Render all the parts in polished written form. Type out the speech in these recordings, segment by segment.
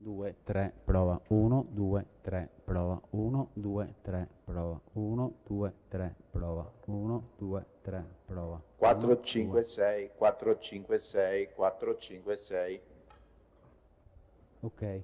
2, 3, prova. 1, 2, 3, prova. 1, 2, 3, prova. 1, 2, 3, prova. 1, 2, 3, prova. 4, 5, 6, 4, 5, 6, 4, 5, 6. Ok.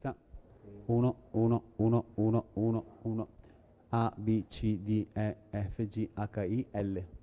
Sta. 1, 1, 1, 1, 1, 1. A, B, C, D, E, F, G, H, I, L.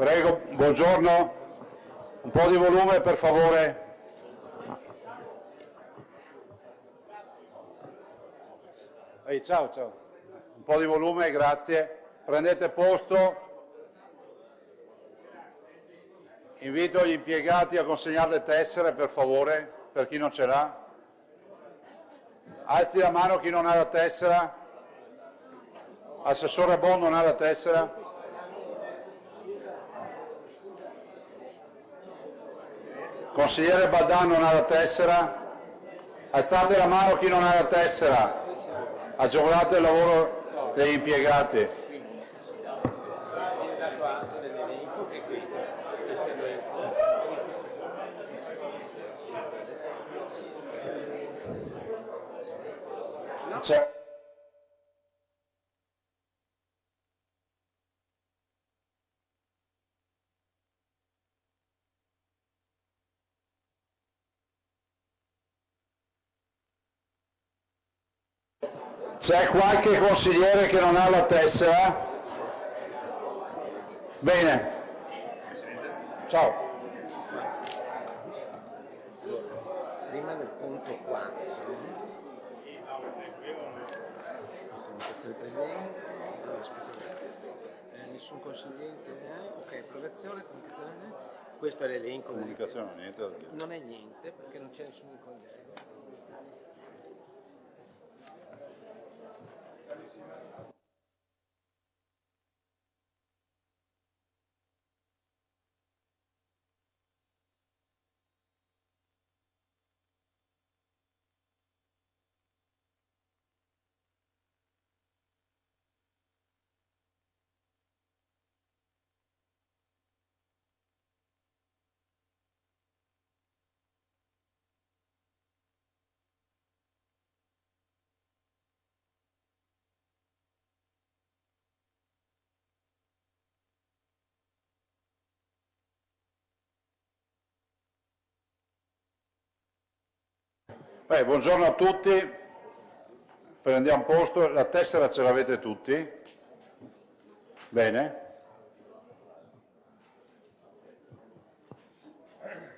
Prego, buongiorno. Un po' di volume per favore. Ehi, ciao. Un po' di volume, grazie. Prendete posto. Invito gli impiegati a consegnare le tessere, per favore, per chi non ce l'ha. Alzi la mano chi non ha la tessera. Assessore Bon non ha la tessera. Consigliere Badan non ha la tessera. Alzate la mano chi non ha la tessera. Agevolate il lavoro degli impiegati. C'è qualche consigliere che non ha la tessera? Bene. Ciao. Prima del punto 4, comunicazione del Presidente, nessun consigliente, ok, approvazione, comunicazione, questo è l'elenco. Comunicazione, niente da dire. Non è niente perché non c'è nessun consigliere. Buongiorno a tutti, prendiamo posto, la tessera ce l'avete tutti? Bene.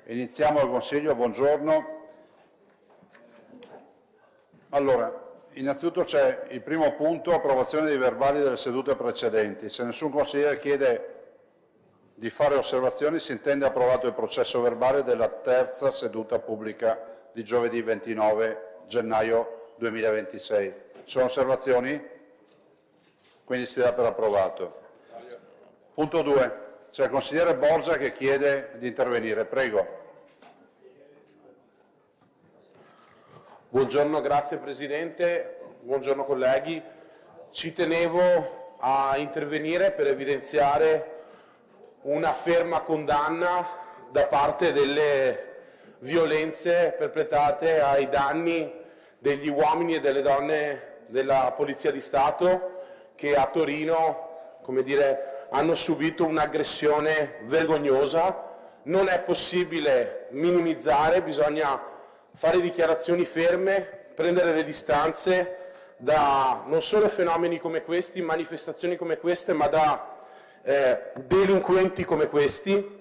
Iniziamo il Consiglio, buongiorno. Allora, innanzitutto c'è il primo punto, approvazione dei verbali delle sedute precedenti. Se nessun consigliere chiede di fare osservazioni, si intende approvato il processo verbale della terza seduta pubblica di giovedì 29 gennaio 2026. Ci sono osservazioni? Quindi si dà per approvato. Punto 2. C'è il consigliere Borgia che chiede di intervenire. Prego. Buongiorno, grazie Presidente. Buongiorno colleghi. Ci tenevo a intervenire per evidenziare una ferma condanna da parte delle violenze perpetrate ai danni degli uomini e delle donne della Polizia di Stato che a Torino, come dire, hanno subito un'aggressione vergognosa. Non è possibile minimizzare, bisogna fare dichiarazioni ferme, prendere le distanze da non solo fenomeni come questi, manifestazioni come queste, ma da delinquenti come questi.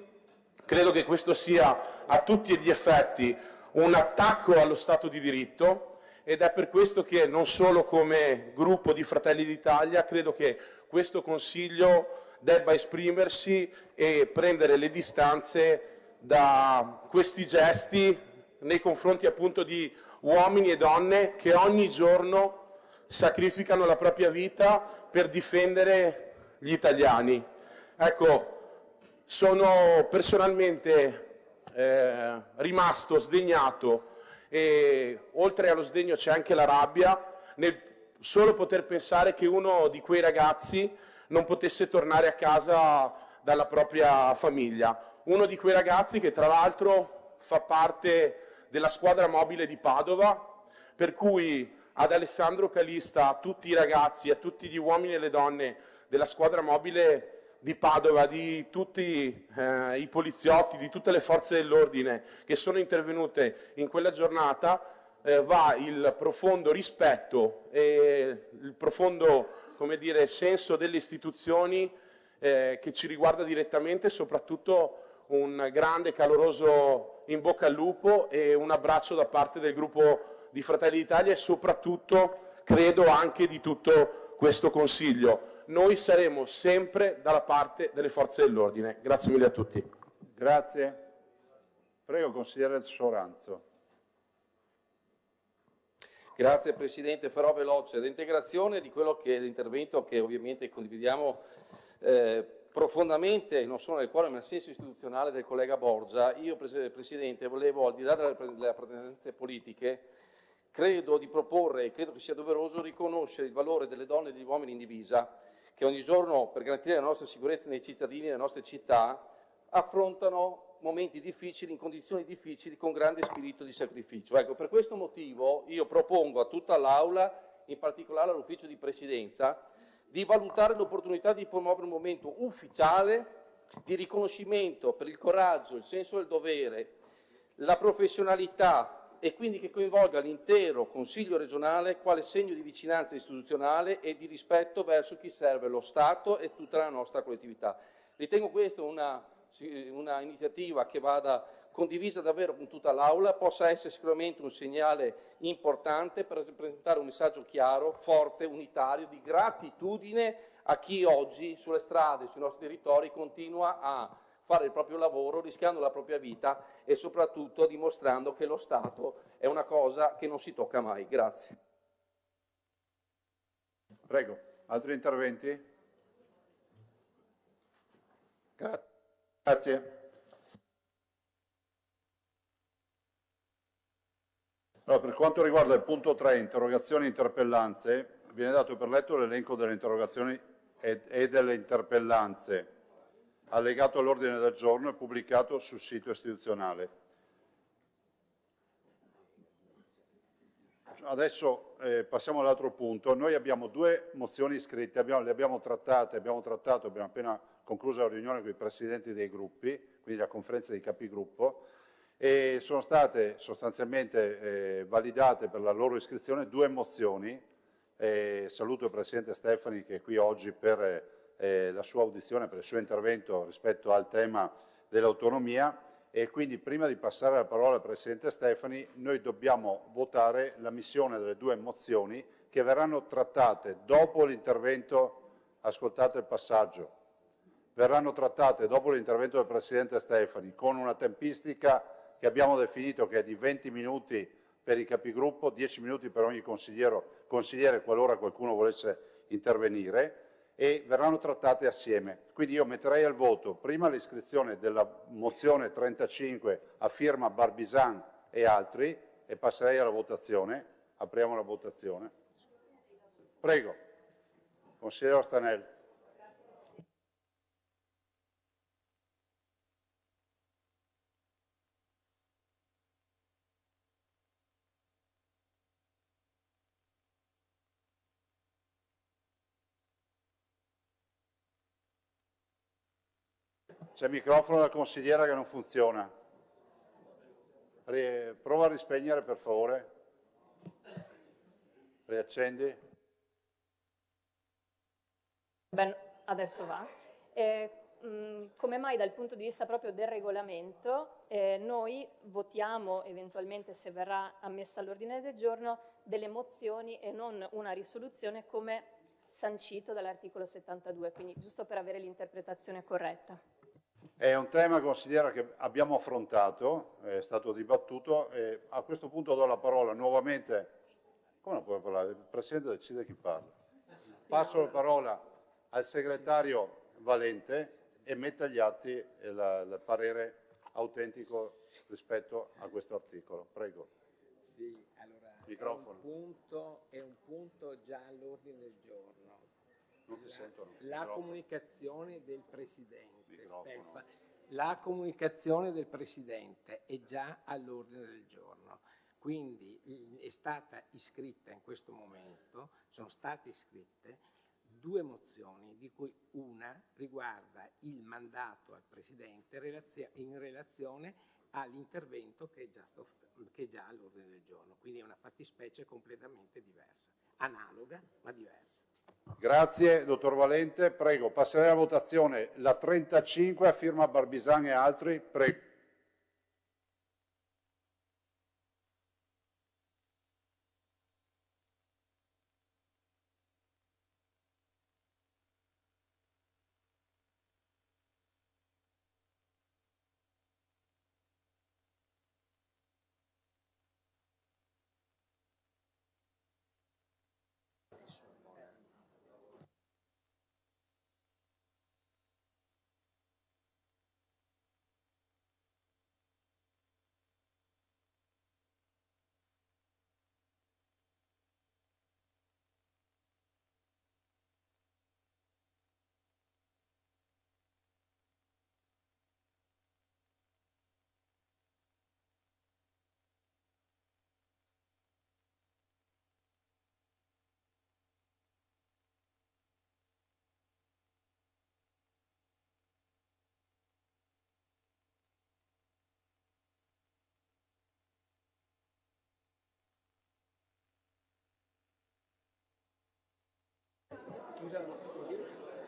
Credo che questo sia a tutti gli effetti un attacco allo Stato di diritto ed è per questo che non solo come gruppo di Fratelli d'Italia credo che questo Consiglio debba esprimersi e prendere le distanze da questi gesti nei confronti appunto di uomini e donne che ogni giorno sacrificano la propria vita per difendere gli italiani. Ecco, sono personalmente rimasto sdegnato e oltre allo sdegno c'è anche la rabbia nel solo poter pensare che uno di quei ragazzi non potesse tornare a casa dalla propria famiglia. Uno di quei ragazzi che tra l'altro fa parte della squadra mobile di Padova, per cui ad Alessandro Calista, a tutti i ragazzi, a tutti gli uomini e le donne della squadra mobile di Padova, di tutti i poliziotti, di tutte le forze dell'ordine che sono intervenute in quella giornata, va il profondo rispetto e il profondo, come dire, senso delle istituzioni che ci riguarda direttamente, soprattutto un grande caloroso in bocca al lupo e un abbraccio da parte del gruppo di Fratelli d'Italia e soprattutto, credo, anche di tutto questo Consiglio. Noi saremo sempre dalla parte delle forze dell'ordine. Grazie mille a tutti. Grazie. Prego, consigliere Soranzo. Grazie Presidente, farò veloce. L'integrazione di quello che è l'intervento che ovviamente condividiamo profondamente, non solo nel cuore ma nel senso istituzionale del collega Borgia. Io, Presidente, volevo, al di là delle appartenenze politiche, credo di proporre, e credo che sia doveroso, riconoscere il valore delle donne e degli uomini in divisa che ogni giorno, per garantire la nostra sicurezza nei cittadini e nelle nostre città, affrontano momenti difficili, in condizioni difficili, con grande spirito di sacrificio. Ecco, per questo motivo io propongo a tutta l'Aula, in particolare all'Ufficio di Presidenza, di valutare l'opportunità di promuovere un momento ufficiale di riconoscimento per il coraggio, il senso del dovere, la professionalità e quindi che coinvolga l'intero Consiglio regionale quale segno di vicinanza istituzionale e di rispetto verso chi serve lo Stato e tutta la nostra collettività. Ritengo questa una iniziativa che vada condivisa davvero con tutta l'Aula, possa essere sicuramente un segnale importante per presentare un messaggio chiaro, forte, unitario, di gratitudine a chi oggi sulle strade, sui nostri territori continua a fare il proprio lavoro, rischiando la propria vita e soprattutto dimostrando che lo Stato è una cosa che non si tocca mai. Grazie. Prego, altri interventi? Grazie. Allora, per quanto riguarda il punto 3, interrogazioni e interpellanze, viene dato per letto l'elenco delle interrogazioni e delle interpellanze allegato all'ordine del giorno e pubblicato sul sito istituzionale. Adesso passiamo all'altro punto. Noi abbiamo due mozioni iscritte, le abbiamo trattate, abbiamo appena concluso la riunione con i presidenti dei gruppi, quindi la conferenza dei capigruppo, e sono state sostanzialmente validate per la loro iscrizione due mozioni. Saluto il Presidente Stefani che è qui oggi per la sua audizione, per il suo intervento rispetto al tema dell'autonomia, e quindi prima di passare la parola al Presidente Stefani noi dobbiamo votare l'ammissione delle due mozioni che verranno trattate dopo l'intervento, ascoltate il passaggio, verranno trattate dopo l'intervento del Presidente Stefani con una tempistica che abbiamo definito che è di 20 minuti per i capigruppo, 10 minuti per ogni consigliere qualora qualcuno volesse intervenire, e verranno trattate assieme. Quindi io metterei al voto prima l'iscrizione della mozione 35 a firma Barbisan e altri e passerei alla votazione. Apriamo la votazione. Prego, consigliere Stanelli. C'è il microfono della consigliera che non funziona. Prova a rispegnere per favore. Riaccendi. Ben, adesso va. Come mai dal punto di vista proprio del regolamento noi votiamo eventualmente, se verrà ammessa all'ordine del giorno, delle mozioni e non una risoluzione come sancito dall'articolo 72, quindi giusto per avere l'interpretazione corretta. È un tema, consigliera, che abbiamo affrontato, è stato dibattuto, e a questo punto do la parola nuovamente. Come non può parlare? Il Presidente decide chi parla. Passo la parola al segretario Valente e metta agli atti il parere autentico rispetto a questo articolo. Prego. Sì, allora Microfono. è un punto già all'ordine del giorno. Non ti sentono. La comunicazione del Presidente, Microfono. la comunicazione del Presidente è già all'ordine del giorno, quindi è stata iscritta in questo momento, sono state iscritte due mozioni, di cui una riguarda il mandato al Presidente in relazione all'intervento che è già all'ordine del giorno. Quindi è una fattispecie completamente diversa, analoga ma diversa. Grazie, dottor Valente. Prego, passerei alla votazione. La 35 a firma Barbisan e altri. Prego.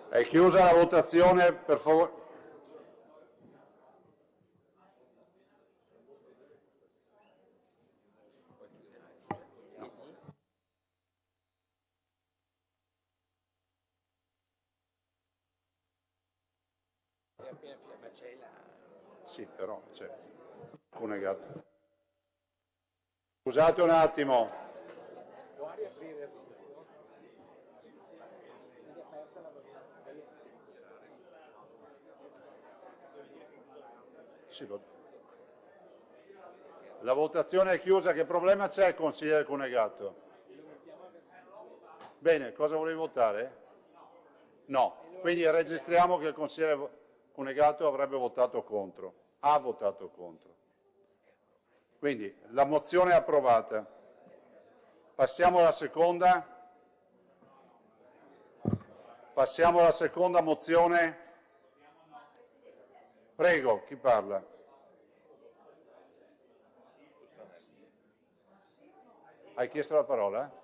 È chiusa la votazione, per favore. Sì, però c'è Cunegato. Scusate un attimo. Sì, la votazione è chiusa. Che problema c'è, consigliere Cunegato? Bene, cosa volevi votare? No, quindi registriamo che il consigliere Cunegato avrebbe votato contro. Ha votato contro. Quindi la mozione è approvata. Passiamo alla seconda. Passiamo alla seconda mozione. Prego, chi parla? Hai chiesto la parola?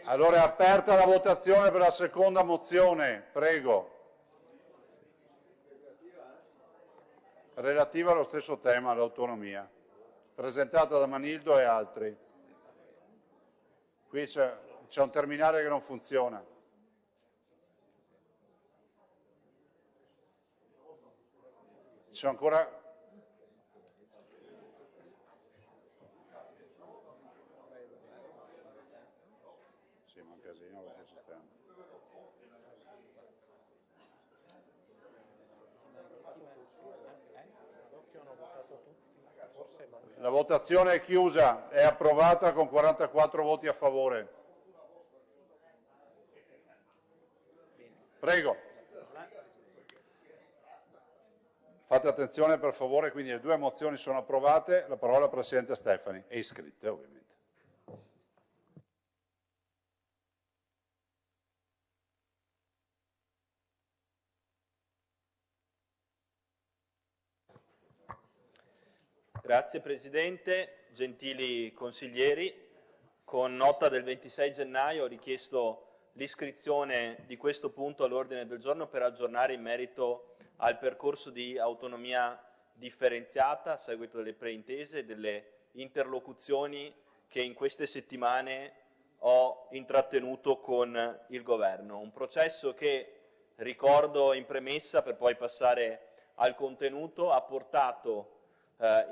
Allora è aperta la votazione per la seconda mozione, prego. Relativa allo stesso tema, l'autonomia, presentata da Manildo e altri. Qui c'è un terminale che non funziona. C'è ancora... La votazione è chiusa, è approvata con 44 voti a favore. Prego. Fate attenzione per favore, quindi le due mozioni sono approvate, la parola al Presidente Stefani, e iscritte ovviamente. Grazie Presidente, gentili consiglieri. Con nota del 26 gennaio ho richiesto l'iscrizione di questo punto all'ordine del giorno per aggiornare in merito al percorso di autonomia differenziata a seguito delle preintese e delle interlocuzioni che in queste settimane ho intrattenuto con il Governo. Un processo che, ricordo in premessa per poi passare al contenuto, ha portato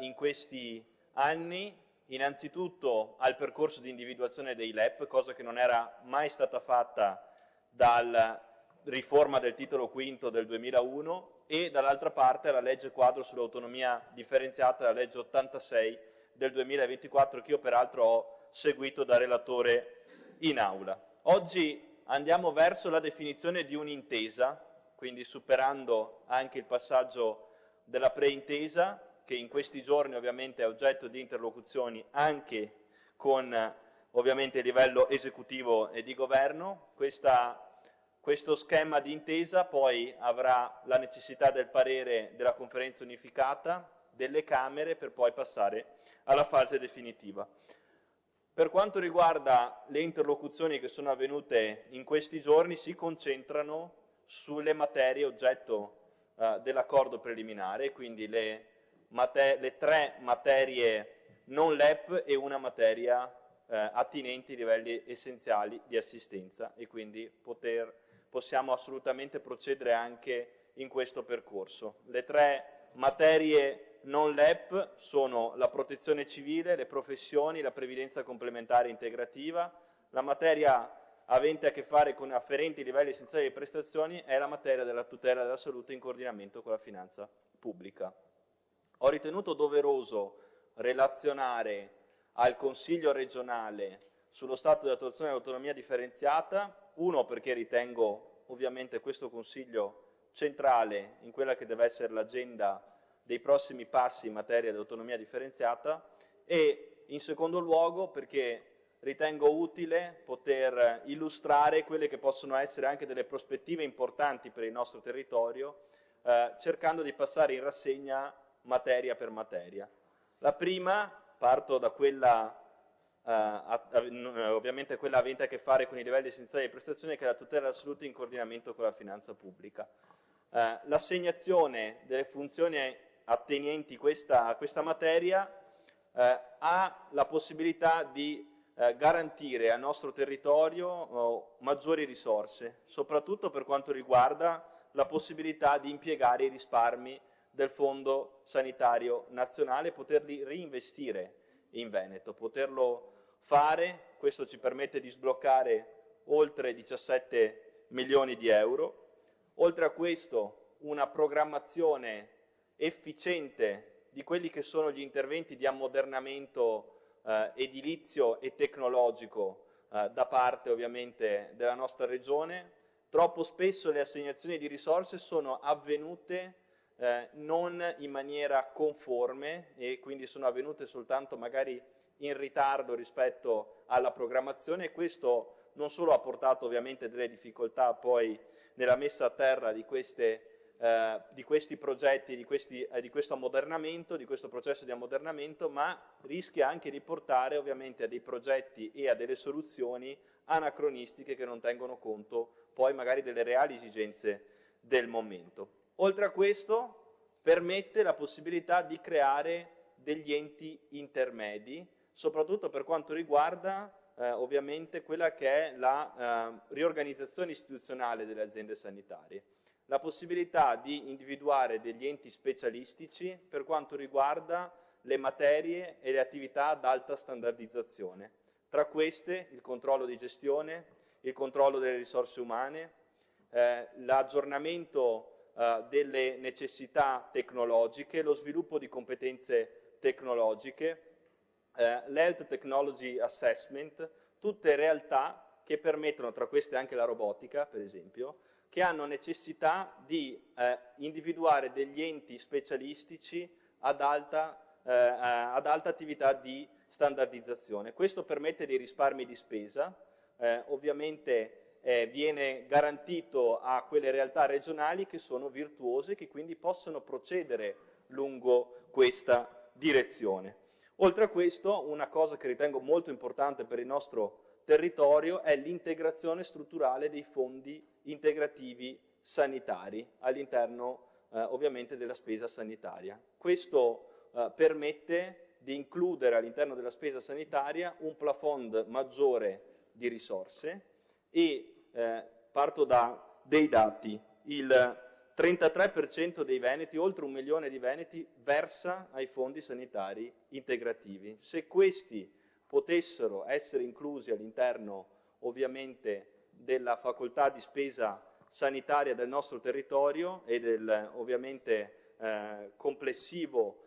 in questi anni innanzitutto al percorso di individuazione dei LEP, cosa che non era mai stata fatta dalla riforma del titolo quinto del 2001, e dall'altra parte alla legge quadro sull'autonomia differenziata, la legge 86 del 2024, che io peraltro ho seguito da relatore in aula. Oggi andiamo verso la definizione di un'intesa, quindi superando anche il passaggio della preintesa, che in questi giorni ovviamente è oggetto di interlocuzioni anche con ovviamente il livello esecutivo e di governo. Questo schema di intesa poi avrà la necessità del parere della conferenza unificata, delle Camere, per poi passare alla fase definitiva. Per quanto riguarda le interlocuzioni che sono avvenute in questi giorni, si concentrano sulle materie oggetto dell'accordo preliminare, quindi le 3 materie non LEP e una materia attinenti ai livelli essenziali di assistenza, e quindi possiamo assolutamente procedere anche in questo percorso. Le 3 materie non LEP sono la protezione civile, le professioni, la previdenza complementare integrativa. La materia avente a che fare con afferenti livelli essenziali di prestazioni è la materia della tutela della salute in coordinamento con la finanza pubblica. Ho ritenuto doveroso relazionare al Consiglio regionale sullo stato di attuazione dell'autonomia differenziata, uno perché ritengo ovviamente questo Consiglio centrale in quella che deve essere l'agenda dei prossimi passi in materia di autonomia differenziata, e in secondo luogo perché ritengo utile poter illustrare quelle che possono essere anche delle prospettive importanti per il nostro territorio, cercando di passare in rassegna materia per materia. La prima, parto da quella ovviamente quella avente a che fare con i livelli essenziali di prestazione, che è la tutela della salute in coordinamento con la finanza pubblica. L'assegnazione delle funzioni attenenti a questa materia ha la possibilità di garantire al nostro territorio maggiori risorse, soprattutto per quanto riguarda la possibilità di impiegare i risparmi del Fondo Sanitario Nazionale, poterli reinvestire in Veneto. Poterlo fare, questo ci permette di sbloccare oltre 17 milioni di euro. Oltre a questo, una programmazione efficiente di quelli che sono gli interventi di ammodernamento edilizio e tecnologico da parte ovviamente della nostra regione. Troppo spesso le assegnazioni di risorse sono avvenute non in maniera conforme, e quindi sono avvenute soltanto magari in ritardo rispetto alla programmazione, e questo non solo ha portato ovviamente delle difficoltà poi nella messa a terra di questi progetti, di questo ammodernamento, di questo processo di ammodernamento, ma rischia anche di portare ovviamente a dei progetti e a delle soluzioni anacronistiche che non tengono conto poi magari delle reali esigenze del momento. Oltre a questo permette la possibilità di creare degli enti intermedi, soprattutto per quanto riguarda ovviamente quella che è la riorganizzazione istituzionale delle aziende sanitarie. La possibilità di individuare degli enti specialistici per quanto riguarda le materie e le attività ad alta standardizzazione. Tra queste il controllo di gestione, il controllo delle risorse umane, l'aggiornamento delle necessità tecnologiche, lo sviluppo di competenze tecnologiche, l'Health Technology Assessment, tutte realtà che permettono, tra queste anche la robotica per esempio, che hanno necessità di individuare degli enti specialistici ad alta attività di standardizzazione. Questo permette dei risparmi di spesa, ovviamente viene garantito a quelle realtà regionali che sono virtuose, che quindi possono procedere lungo questa direzione. Oltre a questo, una cosa che ritengo molto importante per il nostro territorio è l'integrazione strutturale dei fondi integrativi sanitari all'interno ovviamente della spesa sanitaria. Questo permette di includere all'interno della spesa sanitaria un plafond maggiore di risorse, e parto da dei dati. Il 33% dei veneti, oltre 1 milione di veneti, versa ai fondi sanitari integrativi. Se questi potessero essere inclusi all'interno ovviamente della facoltà di spesa sanitaria del nostro territorio e del ovviamente complessivo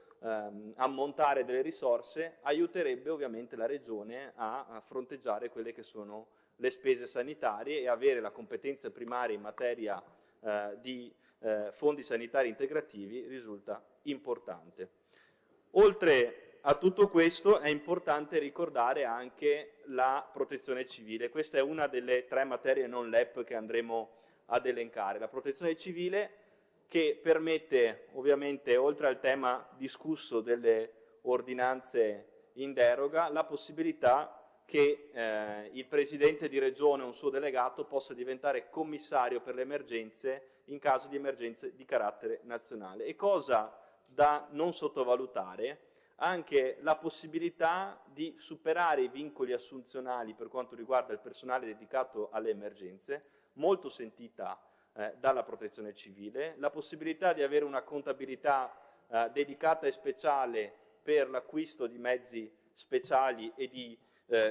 ammontare delle risorse, aiuterebbe ovviamente la Regione a fronteggiare quelle che sono le spese sanitarie e avere la competenza primaria in materia di fondi sanitari integrativi risulta importante. Oltre a tutto questo è importante ricordare anche la protezione civile. Questa è una delle 3 materie non LEP che andremo ad elencare. La protezione civile che permette ovviamente, oltre al tema discusso delle ordinanze in deroga, la possibilità che il presidente di regione o un suo delegato possa diventare commissario per le emergenze in caso di emergenze di carattere nazionale. E cosa da non sottovalutare? Anche la possibilità di superare i vincoli assunzionali per quanto riguarda il personale dedicato alle emergenze, molto sentita dalla protezione civile, la possibilità di avere una contabilità dedicata e speciale per l'acquisto di mezzi speciali e di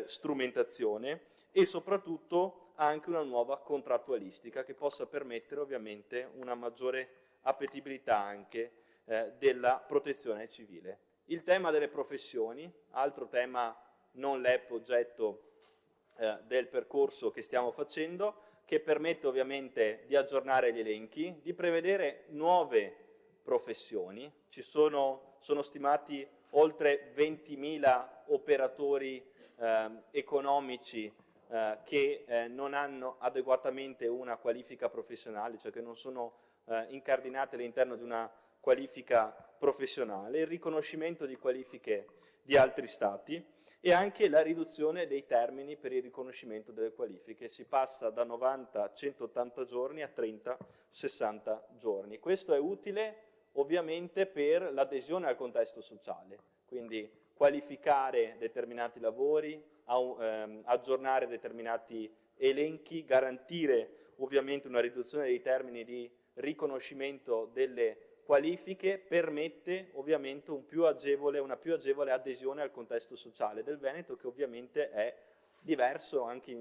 strumentazione, e soprattutto anche una nuova contrattualistica che possa permettere ovviamente una maggiore appetibilità anche della protezione civile. Il tema delle professioni, altro tema non LEP oggetto del percorso che stiamo facendo, che permette ovviamente di aggiornare gli elenchi, di prevedere nuove professioni. Sono stimati oltre 20.000 operatori economici che non hanno adeguatamente una qualifica professionale, cioè che non sono incardinati all'interno di una qualifica professionale, il riconoscimento di qualifiche di altri stati e anche la riduzione dei termini per il riconoscimento delle qualifiche. Si passa da 90 a 180 giorni a 30-60 giorni. Questo è utile ovviamente per l'adesione al contesto sociale, quindi qualificare determinati lavori, aggiornare determinati elenchi, garantire ovviamente una riduzione dei termini di riconoscimento delle qualifiche permette ovviamente una più agevole adesione al contesto sociale del Veneto, che ovviamente è diverso, anche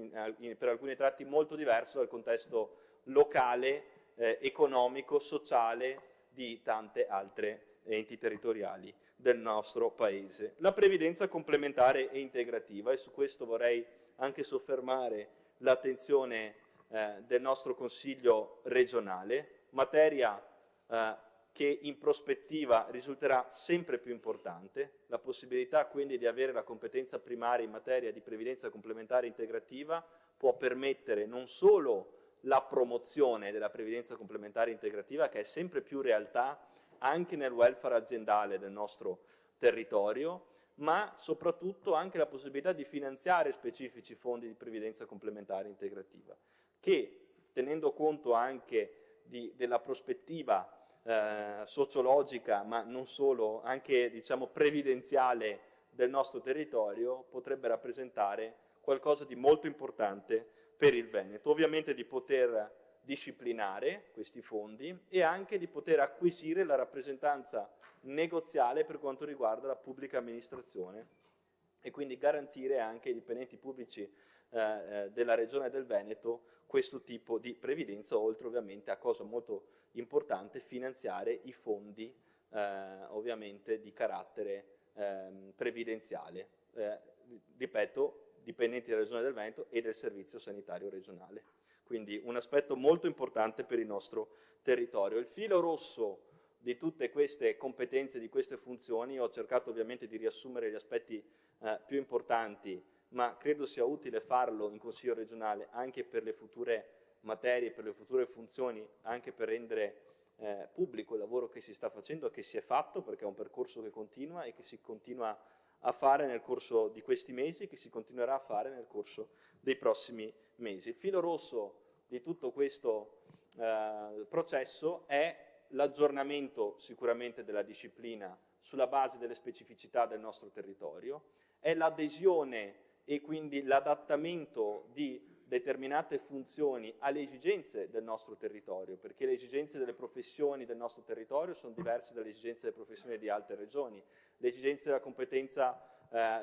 per alcuni tratti molto diverso dal contesto locale, economico, sociale di tante altre enti territoriali del nostro Paese. La previdenza complementare e integrativa, e su questo vorrei anche soffermare l'attenzione del nostro Consiglio regionale, materia che in prospettiva risulterà sempre più importante, la possibilità quindi di avere la competenza primaria in materia di previdenza complementare integrativa può permettere non solo la promozione della previdenza complementare integrativa, che è sempre più realtà anche nel welfare aziendale del nostro territorio, ma soprattutto anche la possibilità di finanziare specifici fondi di previdenza complementare integrativa, che tenendo conto anche della prospettiva sociologica, ma non solo, anche diciamo previdenziale del nostro territorio, potrebbe rappresentare qualcosa di molto importante per il Veneto. Ovviamente di poter disciplinare questi fondi e anche di poter acquisire la rappresentanza negoziale per quanto riguarda la pubblica amministrazione e quindi garantire anche ai dipendenti pubblici della Regione del Veneto questo tipo di previdenza, oltre ovviamente a cosa molto importante, finanziare i fondi ovviamente di carattere previdenziale, ripeto, dipendenti della Regione del Veneto e del Servizio Sanitario Regionale. Quindi un aspetto molto importante per il nostro territorio. Il filo rosso di tutte queste competenze, di queste funzioni, ho cercato ovviamente di riassumere gli aspetti più importanti, ma credo sia utile farlo in Consiglio regionale anche per le future materie, per le future funzioni, anche per rendere pubblico il lavoro che si sta facendo, che si è fatto, perché è un percorso che continua e che si continua a fare nel corso di questi mesi, che si continuerà a fare nel corso dei prossimi mesi. Il filo rosso di tutto questo processo è l'aggiornamento sicuramente della disciplina sulla base delle specificità del nostro territorio, è l'adesione e quindi l'adattamento di determinate funzioni alle esigenze del nostro territorio, perché le esigenze delle professioni del nostro territorio sono diverse dalle esigenze delle professioni di altre regioni, le esigenze della competenza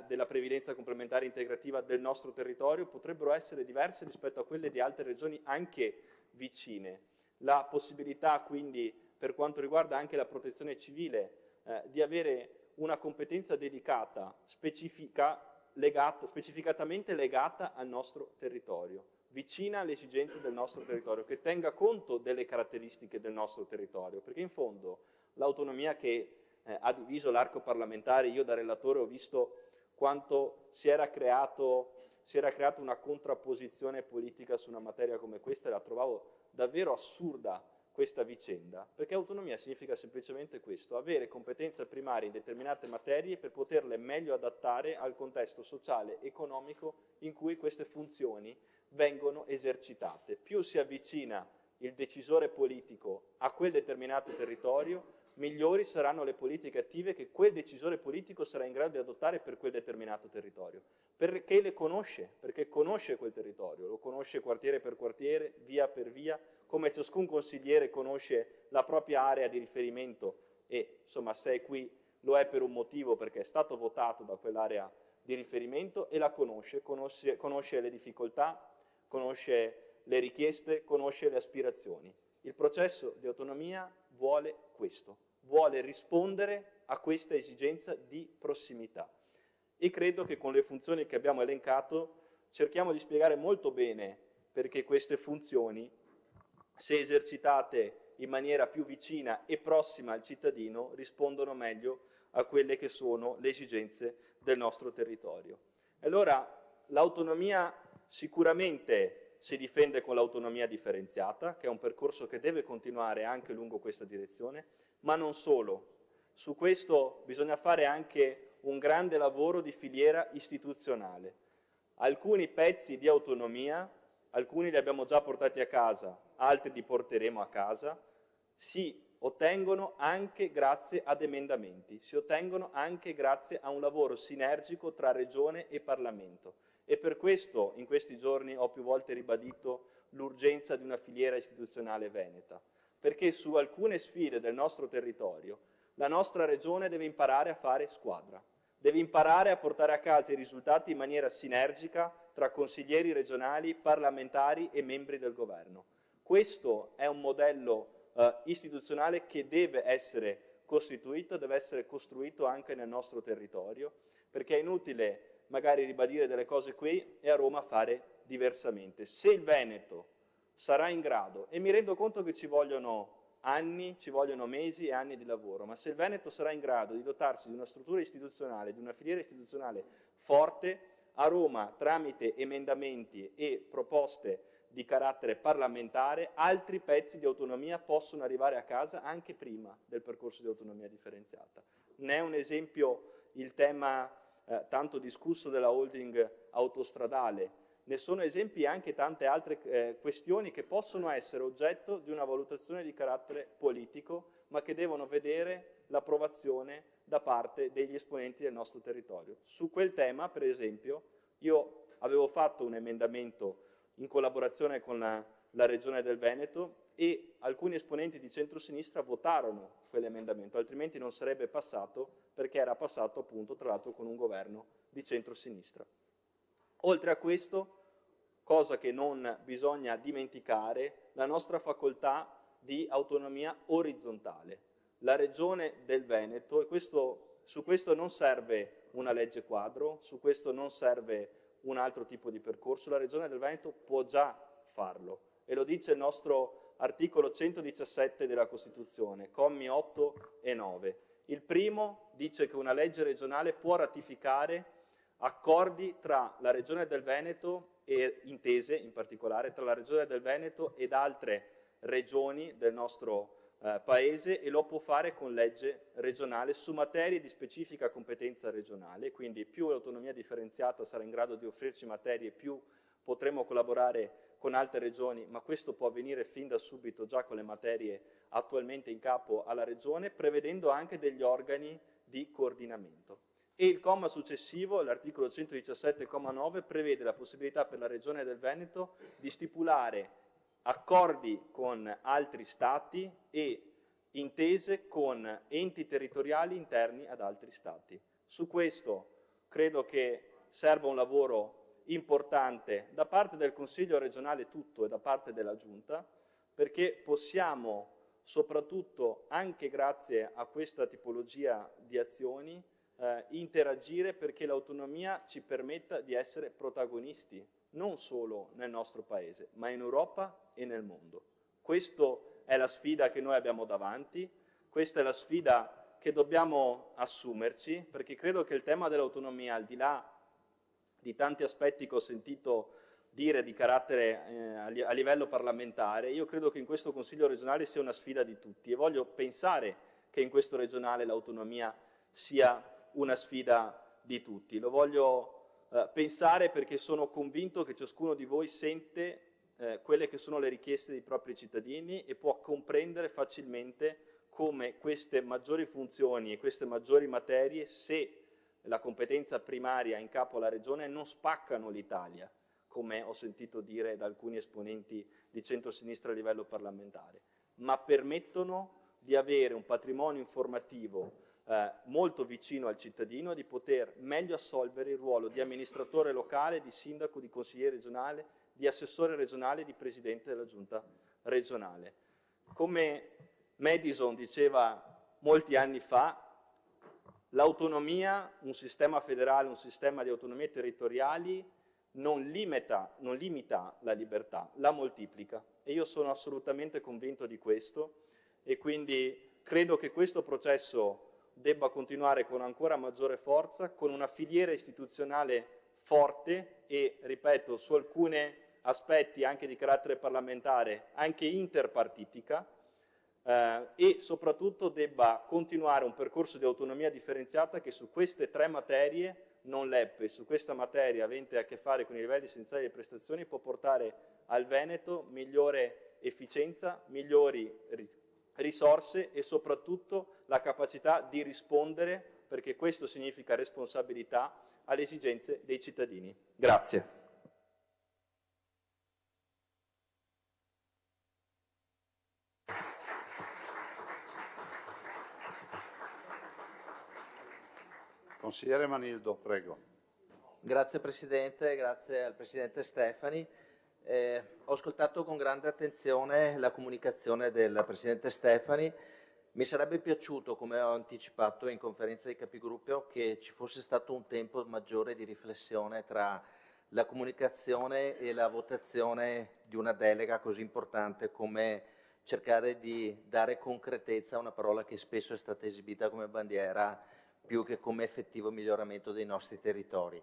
della previdenza complementare integrativa del nostro territorio potrebbero essere diverse rispetto a quelle di altre regioni anche vicine. La possibilità quindi, per quanto riguarda anche la protezione civile, di avere una competenza dedicata, specificatamente legata al nostro territorio, vicina alle esigenze del nostro territorio, che tenga conto delle caratteristiche del nostro territorio, perché in fondo l'autonomia che ha diviso l'arco parlamentare, io da relatore ho visto quanto si era creato una contrapposizione politica su una materia come questa, e la trovavo davvero assurda questa vicenda, perché autonomia significa semplicemente questo: avere competenze primarie in determinate materie per poterle meglio adattare al contesto sociale, economico in cui queste funzioni vengono esercitate. Più si avvicina il decisore politico a quel determinato territorio, migliori saranno le politiche attive che quel decisore politico sarà in grado di adottare per quel determinato territorio, perché le conosce, perché conosce quel territorio, lo conosce quartiere per quartiere, via per via, come ciascun consigliere conosce la propria area di riferimento e, insomma, se è qui lo è per un motivo, perché è stato votato da quell'area di riferimento e la conosce le difficoltà, conosce le richieste, conosce le aspirazioni. Il processo di autonomia vuole questo, vuole rispondere a questa esigenza di prossimità. E credo che con le funzioni che abbiamo elencato cerchiamo di spiegare molto bene perché queste funzioni, se esercitate in maniera più vicina e prossima al cittadino, rispondono meglio a quelle che sono le esigenze del nostro territorio. Allora, l'autonomia sicuramente si difende con l'autonomia differenziata, che è un percorso che deve continuare anche lungo questa direzione, ma non solo. Su questo bisogna fare anche un grande lavoro di filiera istituzionale. Alcuni pezzi di autonomia, alcuni li abbiamo già portati a casa, altri li porteremo a casa, si ottengono anche grazie ad emendamenti, si ottengono anche grazie a un lavoro sinergico tra Regione e Parlamento. E per questo in questi giorni ho più volte ribadito l'urgenza di una filiera istituzionale veneta, perché su alcune sfide del nostro territorio la nostra Regione deve imparare a fare squadra, deve imparare a portare a casa i risultati in maniera sinergica tra consiglieri regionali, parlamentari e membri del governo. Questo è un modello istituzionale che deve essere costituito, deve essere costruito anche nel nostro territorio, perché è inutile magari ribadire delle cose qui e a Roma fare diversamente. Se il Veneto sarà in grado, e mi rendo conto che ci vogliono anni, ci vogliono mesi e anni di lavoro, ma se il Veneto sarà in grado di dotarsi di una struttura istituzionale, di una filiera istituzionale forte, a Roma, tramite emendamenti e proposte di carattere parlamentare, altri pezzi di autonomia possono arrivare a casa anche prima del percorso di autonomia differenziata. Ne è un esempio il tema tanto discusso della holding autostradale, ne sono esempi anche tante altre questioni che possono essere oggetto di una valutazione di carattere politico, ma che devono vedere l'approvazione da parte degli esponenti del nostro territorio. Su quel tema, per esempio, io avevo fatto un emendamento in collaborazione con la Regione del Veneto e alcuni esponenti di centrosinistra votarono quell'emendamento, altrimenti non sarebbe passato, perché era passato appunto tra l'altro con un governo di centrosinistra. Oltre a questo, cosa che non bisogna dimenticare, la nostra facoltà di autonomia orizzontale. La Regione del Veneto, e su questo non serve una legge quadro, su questo non serve un altro tipo di percorso, la Regione del Veneto può già farlo e lo dice il nostro articolo 117 della Costituzione, commi 8 e 9. Il primo dice che una legge regionale può ratificare accordi tra la Regione del Veneto e intese in particolare tra la Regione del Veneto ed altre regioni del nostro Paese e lo può fare con legge regionale su materie di specifica competenza regionale, quindi più l'autonomia differenziata sarà in grado di offrirci materie, più potremo collaborare con altre regioni, ma questo può avvenire fin da subito già con le materie attualmente in capo alla Regione, prevedendo anche degli organi di coordinamento. E il comma successivo, l'articolo 117,9, prevede la possibilità per la Regione del Veneto di stipulare accordi con altri Stati e intese con enti territoriali interni ad altri Stati. Su questo credo che serva un lavoro importante da parte del Consiglio regionale tutto e da parte della Giunta, perché possiamo, soprattutto anche grazie a questa tipologia di azioni, interagire perché l'autonomia ci permetta di essere protagonisti non solo nel nostro paese, ma in Europa e nel mondo. Questa è la sfida che noi abbiamo davanti, questa è la sfida che dobbiamo assumerci, perché credo che il tema dell'autonomia, al di là di tanti aspetti che ho sentito dire di carattere a livello parlamentare, io credo che in questo Consiglio regionale sia una sfida di tutti e voglio pensare che in questo regionale l'autonomia sia una sfida di tutti. Lo voglio pensare perché sono convinto che ciascuno di voi sente quelle che sono le richieste dei propri cittadini e può comprendere facilmente come queste maggiori funzioni e queste maggiori materie, se la competenza primaria è in capo alla Regione, non spaccano l'Italia, come ho sentito dire da alcuni esponenti di centrosinistra a livello parlamentare, ma permettono di avere un patrimonio informativo molto vicino al cittadino e di poter meglio assolvere il ruolo di amministratore locale, di sindaco, di consigliere regionale, di assessore regionale e di presidente della giunta regionale. Come Madison diceva molti anni fa, l'autonomia, un sistema federale, un sistema di autonomie territoriali non limita la libertà, la moltiplica. E io sono assolutamente convinto di questo e quindi credo che questo processo debba continuare con ancora maggiore forza, con una filiera istituzionale forte e, ripeto, su alcuni aspetti anche di carattere parlamentare, anche interpartitica, e soprattutto debba continuare un percorso di autonomia differenziata che su queste tre materie non LEP, su questa materia avente a che fare con i livelli essenziali delle prestazioni, può portare al Veneto migliore efficienza, migliori risorse e soprattutto la capacità di rispondere, perché questo significa responsabilità, alle esigenze dei cittadini. Grazie. Consigliere Manildo, prego. Grazie Presidente, grazie al Presidente Stefani. Ho ascoltato con grande attenzione la comunicazione del Presidente Stefani. Mi sarebbe piaciuto, come ho anticipato in conferenza dei capigruppo, che ci fosse stato un tempo maggiore di riflessione tra la comunicazione e la votazione di una delega così importante come cercare di dare concretezza a una parola che spesso è stata esibita come bandiera più che come effettivo miglioramento dei nostri territori.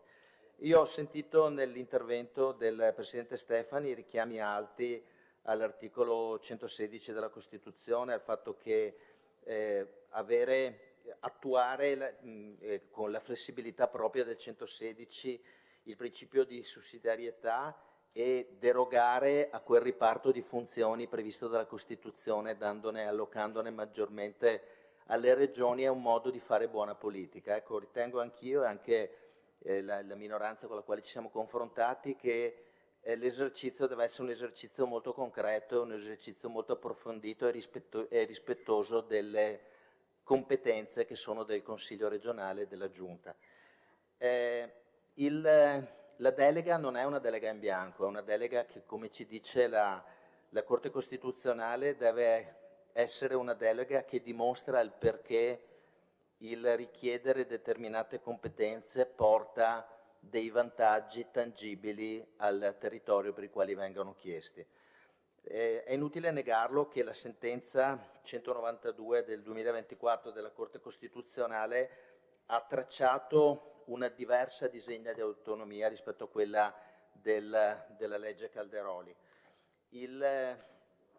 Io ho sentito nell'intervento del Presidente Stefani richiami alti all'articolo 116 della Costituzione, al fatto che attuare con la flessibilità propria del 116 il principio di sussidiarietà e derogare a quel riparto di funzioni previsto dalla Costituzione, allocandone maggiormente alle regioni, è un modo di fare buona politica. Ecco, ritengo anch'io e anche la minoranza con la quale ci siamo confrontati che l'esercizio deve essere un esercizio molto concreto, un esercizio molto approfondito e rispettoso delle competenze che sono del Consiglio regionale e della Giunta. La delega non è una delega in bianco, è una delega che, come ci dice la Corte Costituzionale, deve essere una delega che dimostra il perché il richiedere determinate competenze porta dei vantaggi tangibili al territorio per i quali vengono chiesti. È inutile negarlo che la sentenza 192 del 2024 della Corte Costituzionale ha tracciato una diversa disegna di autonomia rispetto a quella della legge Calderoli.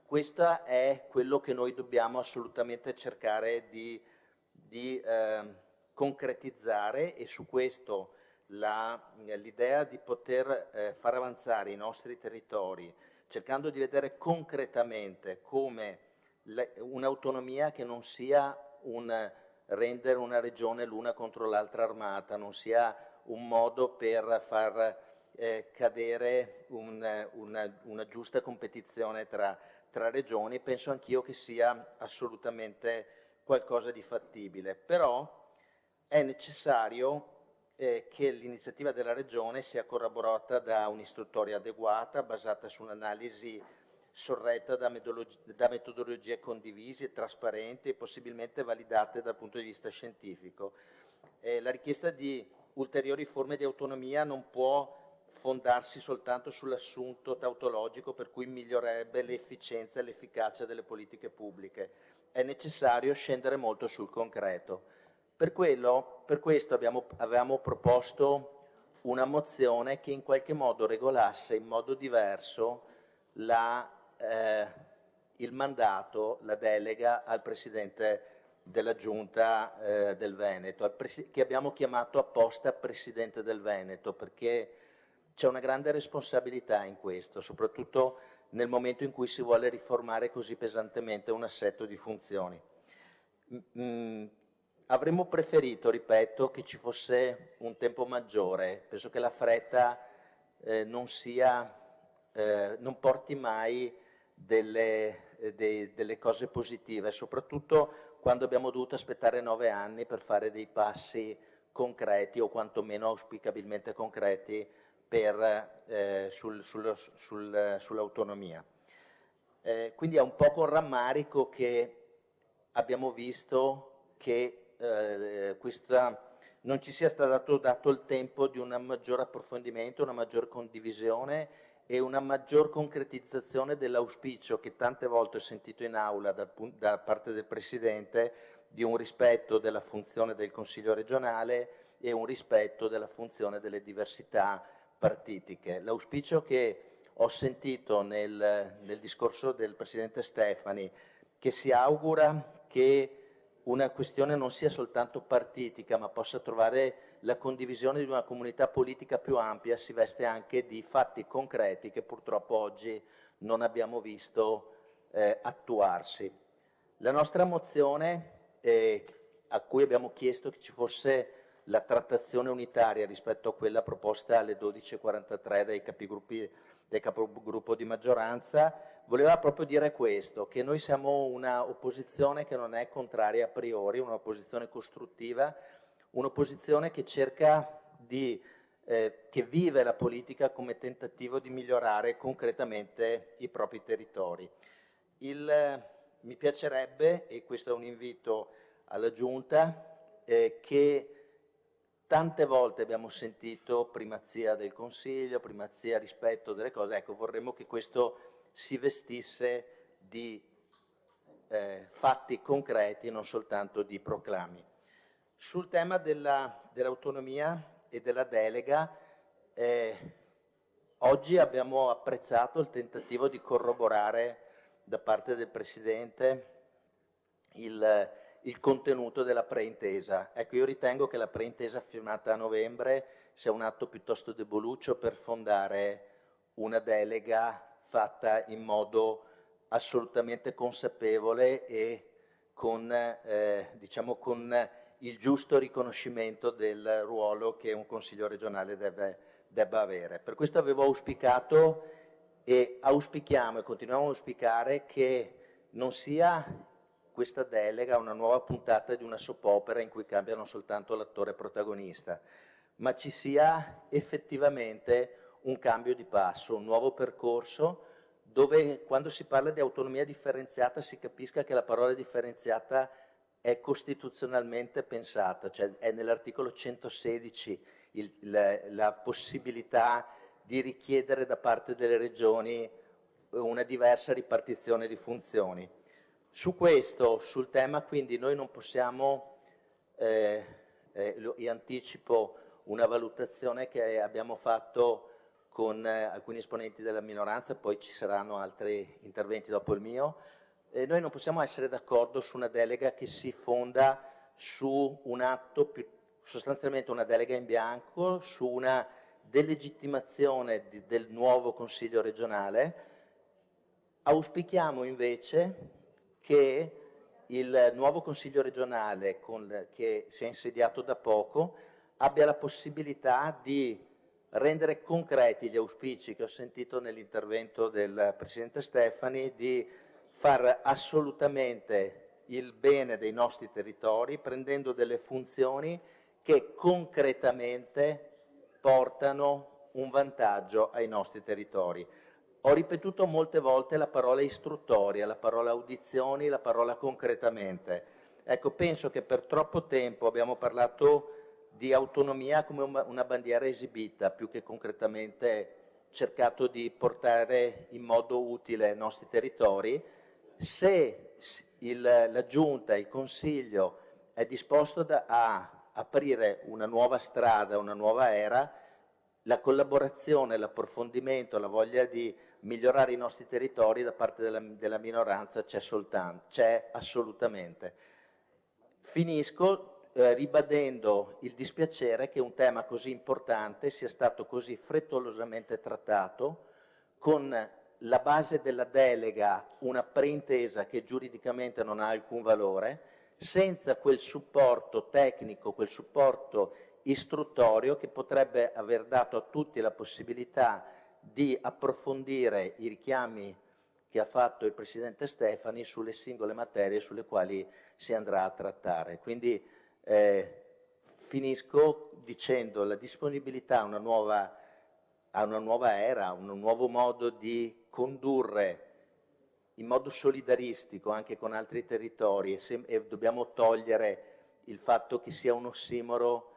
Questo è quello che noi dobbiamo assolutamente cercare di concretizzare, e su questo l'idea di poter far avanzare i nostri territori, cercando di vedere concretamente come un'autonomia che non sia rendere una regione l'una contro l'altra armata, non sia un modo per far cadere una giusta competizione tra regioni, penso anch'io che sia assolutamente qualcosa di fattibile. Però è necessario che l'iniziativa della Regione sia corroborata da un'istruttoria adeguata, basata su un'analisi sorretta da metodologie condivise, trasparenti e possibilmente validate dal punto di vista scientifico. La richiesta di ulteriori forme di autonomia non può fondarsi soltanto sull'assunto tautologico per cui migliorerebbe l'efficienza e l'efficacia delle politiche pubbliche. È necessario scendere molto sul concreto. Per questo avevamo proposto una mozione che in qualche modo regolasse in modo diverso il mandato, la delega al Presidente della Giunta del Veneto, che abbiamo chiamato apposta Presidente del Veneto, perché c'è una grande responsabilità in questo, soprattutto nel momento in cui si vuole riformare così pesantemente un assetto di funzioni. Avremmo preferito, ripeto, che ci fosse un tempo maggiore. Penso che la fretta non porti mai delle cose positive, soprattutto quando abbiamo dovuto aspettare 9 anni per fare dei passi concreti o quantomeno auspicabilmente concreti sull'autonomia. Quindi è un po' con rammarico che abbiamo visto che non ci sia stato dato il tempo di un maggior approfondimento, una maggior condivisione e una maggior concretizzazione dell'auspicio che tante volte ho sentito in aula da parte del Presidente di un rispetto della funzione del Consiglio regionale e un rispetto della funzione delle diversità partitiche. L'auspicio che ho sentito nel discorso del Presidente Stefani, che si augura che una questione non sia soltanto partitica, ma possa trovare la condivisione di una comunità politica più ampia, si veste anche di fatti concreti che purtroppo oggi non abbiamo visto attuarsi. La nostra mozione, a cui abbiamo chiesto che ci fosse la trattazione unitaria rispetto a quella proposta alle 12.43 dai capogruppo di maggioranza, voleva proprio dire questo, che noi siamo una opposizione che non è contraria a priori, un'opposizione costruttiva, un'opposizione che cerca che vive la politica come tentativo di migliorare concretamente i propri territori. Mi piacerebbe, e questo è un invito alla Giunta, che tante volte abbiamo sentito primazia del Consiglio, primazia rispetto delle cose, ecco, vorremmo che questo si vestisse di fatti concreti, non soltanto di proclami. Sul tema dell'autonomia e della delega, oggi abbiamo apprezzato il tentativo di corroborare da parte del Presidente il contenuto della preintesa. Ecco, io ritengo che la preintesa firmata a novembre sia un atto piuttosto deboluccio per fondare una delega fatta in modo assolutamente consapevole e con il giusto riconoscimento del ruolo che un Consiglio regionale debba avere. Per questo avevo auspicato e auspichiamo e continuiamo a auspicare che non sia questa delega una nuova puntata di una soap opera in cui cambia non soltanto l'attore protagonista, ma ci sia effettivamente un cambio di passo, un nuovo percorso dove quando si parla di autonomia differenziata si capisca che la parola differenziata è costituzionalmente pensata, cioè è nell'articolo 116 la possibilità di richiedere da parte delle regioni una diversa ripartizione di funzioni. Su questo, sul tema, quindi noi non possiamo, io anticipo una valutazione che abbiamo fatto con alcuni esponenti della minoranza, poi ci saranno altri interventi dopo il mio. Noi non possiamo essere d'accordo su una delega che si fonda su un atto, sostanzialmente una delega in bianco, su una delegittimazione del nuovo Consiglio regionale. Auspichiamo invece che il nuovo Consiglio regionale, che si è insediato da poco, abbia la possibilità di rendere concreti gli auspici che ho sentito nell'intervento del Presidente Stefani, di far assolutamente il bene dei nostri territori, prendendo delle funzioni che concretamente portano un vantaggio ai nostri territori. Ho ripetuto molte volte la parola istruttoria, la parola audizioni, la parola concretamente. Ecco, penso che per troppo tempo abbiamo parlato di autonomia come una bandiera esibita, più che concretamente cercato di portare in modo utile i nostri territori. Se la Giunta, il Consiglio è disposto a aprire una nuova strada, una nuova era, la collaborazione, l'approfondimento, la voglia di migliorare i nostri territori da parte della minoranza c'è assolutamente. Finisco ribadendo il dispiacere che un tema così importante sia stato così frettolosamente trattato, con la base della delega una preintesa che giuridicamente non ha alcun valore, senza quel supporto tecnico, quel supporto istruttorio che potrebbe aver dato a tutti la possibilità di approfondire i richiami che ha fatto il Presidente Stefani sulle singole materie sulle quali si andrà a trattare. Quindi finisco dicendo la disponibilità a una nuova era, a un nuovo modo di condurre in modo solidaristico anche con altri territori e dobbiamo togliere il fatto che sia un ossimoro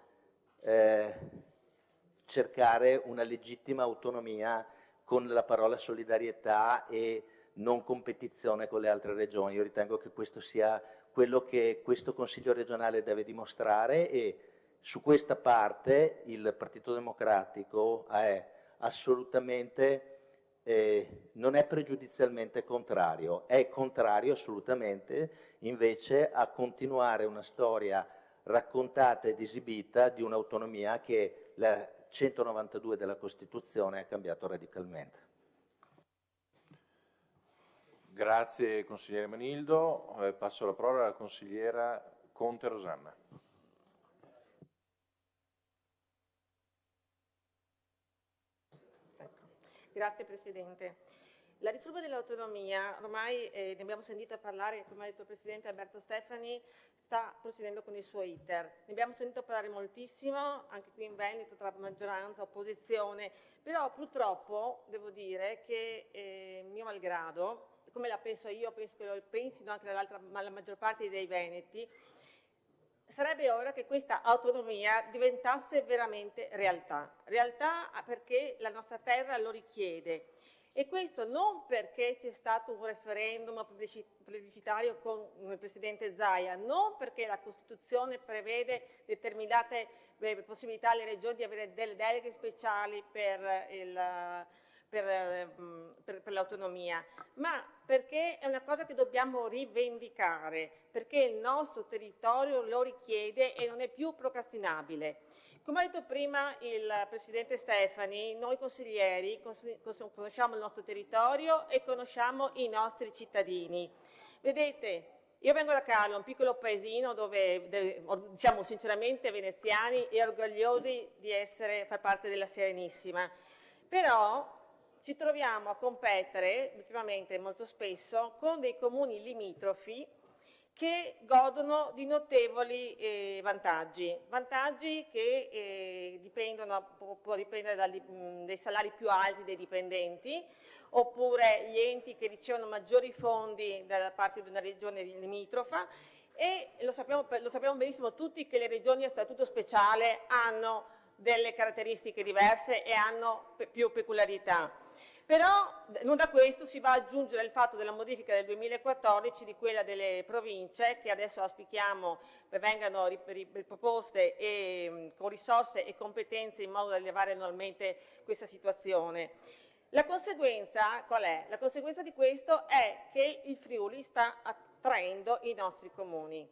cercare una legittima autonomia con la parola solidarietà e non competizione con le altre regioni. Io ritengo che questo sia quello che questo Consiglio regionale deve dimostrare e su questa parte il Partito Democratico è assolutamente, non è pregiudizialmente contrario, è contrario assolutamente invece a continuare una storia raccontata ed esibita di un'autonomia che la 192 della Costituzione ha cambiato radicalmente. Grazie consigliere Manildo, passo la parola alla consigliera Conte Rosanna. Grazie Presidente. La riforma dell'autonomia, ormai ne abbiamo sentito parlare, come ha detto il Presidente Alberto Stefani, sta procedendo con il suo iter. Ne abbiamo sentito parlare moltissimo, anche qui in Veneto, tra maggioranza e opposizione, però purtroppo devo dire che mio malgrado, come la penso io, penso che lo pensino anche la maggior parte dei veneti, sarebbe ora che questa autonomia diventasse veramente realtà. Realtà perché la nostra terra lo richiede. E questo non perché c'è stato un referendum plebiscitario con il Presidente Zaia, non perché la Costituzione prevede determinate possibilità alle regioni di avere delle deleghe speciali per l'autonomia, ma perché è una cosa che dobbiamo rivendicare, perché il nostro territorio lo richiede e non è più procrastinabile. Come ha detto prima il Presidente Stefani, noi consiglieri conosciamo il nostro territorio e conosciamo i nostri cittadini. Vedete, io vengo da Carlo, un piccolo paesino dove siamo sinceramente veneziani e orgogliosi di far parte della Serenissima, però ci troviamo a competere ultimamente molto spesso con dei comuni limitrofi che godono di notevoli vantaggi che può dipendere dai salari più alti dei dipendenti, oppure gli enti che ricevono maggiori fondi da parte di una regione limitrofa, e lo sappiamo benissimo tutti che le regioni a statuto speciale hanno delle caratteristiche diverse e hanno più peculiarità. Però non da questo si va ad aggiungere il fatto della modifica del 2014 di quella delle province, che adesso auspichiamo vengano riproposte con risorse e competenze in modo da elevare annualmente questa situazione. La conseguenza qual è? La conseguenza di questo è che il Friuli sta attraendo i nostri comuni.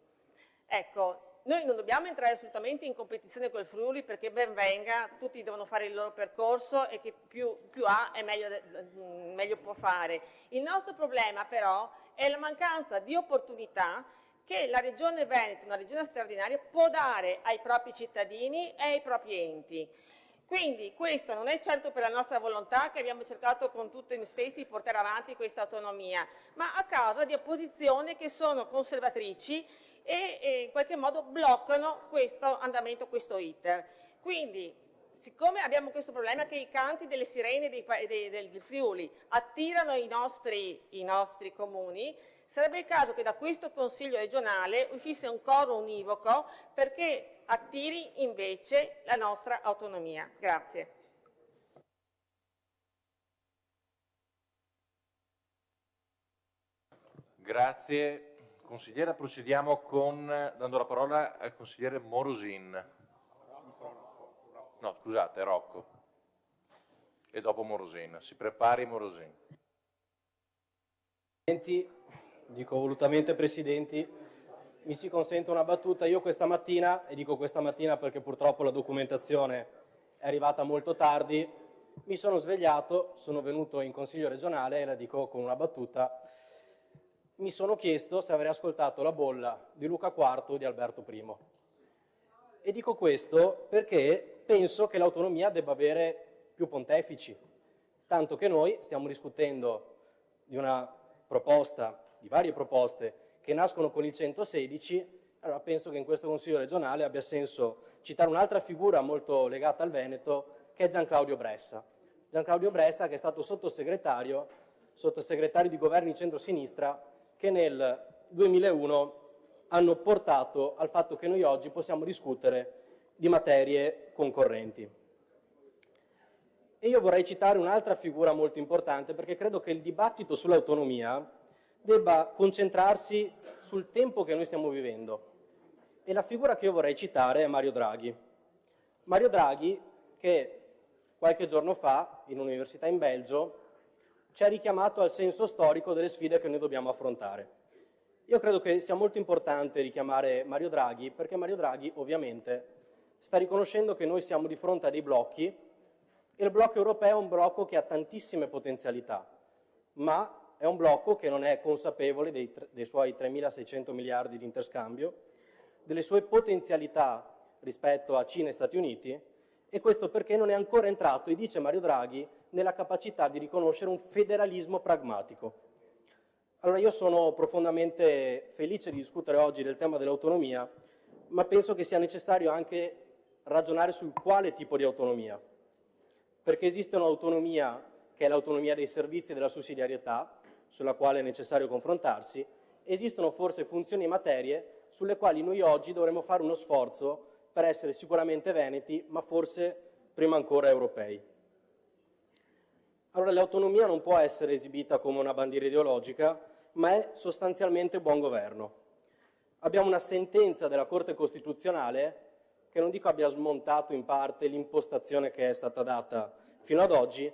Ecco, noi non dobbiamo entrare assolutamente in competizione col Friuli, perché ben venga, tutti devono fare il loro percorso e che più ha e meglio può fare. Il nostro problema però è la mancanza di opportunità che la Regione Veneto, una regione straordinaria, può dare ai propri cittadini e ai propri enti. Quindi questo non è certo per la nostra volontà, che abbiamo cercato con tutti noi stessi di portare avanti questa autonomia, ma a causa di opposizioni che sono conservatrici e in qualche modo bloccano questo andamento, questo iter. Quindi, siccome abbiamo questo problema che i canti delle sirene del Friuli attirano i nostri comuni, sarebbe il caso che da questo Consiglio regionale uscisse un coro univoco, perché attiri invece la nostra autonomia. Grazie. Grazie consigliera, procediamo dando la parola al consigliere Morosin. No, scusate, Rocco. E dopo Morosin. Si prepari Morosin. Dico volutamente presidenti, mi si consente una battuta. Io questa mattina, e dico questa mattina perché purtroppo la documentazione è arrivata molto tardi, mi sono svegliato, sono venuto in consiglio regionale e la dico con una battuta. Mi sono chiesto se avrei ascoltato la bolla di Luca IV o di Alberto I. E dico questo perché penso che l'autonomia debba avere più pontefici, tanto che noi stiamo discutendo di una proposta, di varie proposte che nascono con il 116, allora penso che in questo Consiglio regionale abbia senso citare un'altra figura molto legata al Veneto, che è Gian Claudio Bressa. Gian Claudio Bressa, che è stato sottosegretario di governi centrosinistra, che nel 2001 hanno portato al fatto che noi oggi possiamo discutere di materie concorrenti. E io vorrei citare un'altra figura molto importante, perché credo che il dibattito sull'autonomia debba concentrarsi sul tempo che noi stiamo vivendo. E la figura che io vorrei citare è Mario Draghi. Mario Draghi, che qualche giorno fa, in un'università in Belgio, ci ha richiamato al senso storico delle sfide che noi dobbiamo affrontare. Io credo che sia molto importante richiamare Mario Draghi, perché Mario Draghi ovviamente sta riconoscendo che noi siamo di fronte a dei blocchi, e il blocco europeo è un blocco che ha tantissime potenzialità, ma è un blocco che non è consapevole dei suoi 3.600 miliardi di interscambio, delle sue potenzialità rispetto a Cina e Stati Uniti, e questo perché non è ancora entrato, e dice Mario Draghi, nella capacità di riconoscere un federalismo pragmatico. Allora io sono profondamente felice di discutere oggi del tema dell'autonomia, ma penso che sia necessario anche ragionare sul quale tipo di autonomia, perché esiste un'autonomia che è l'autonomia dei servizi e della sussidiarietà, sulla quale è necessario confrontarsi, esistono forse funzioni e materie sulle quali noi oggi dovremmo fare uno sforzo per essere sicuramente veneti, ma forse prima ancora europei. Allora l'autonomia non può essere esibita come una bandiera ideologica, ma è sostanzialmente buon governo. Abbiamo una sentenza della Corte Costituzionale che non dico abbia smontato in parte l'impostazione che è stata data fino ad oggi,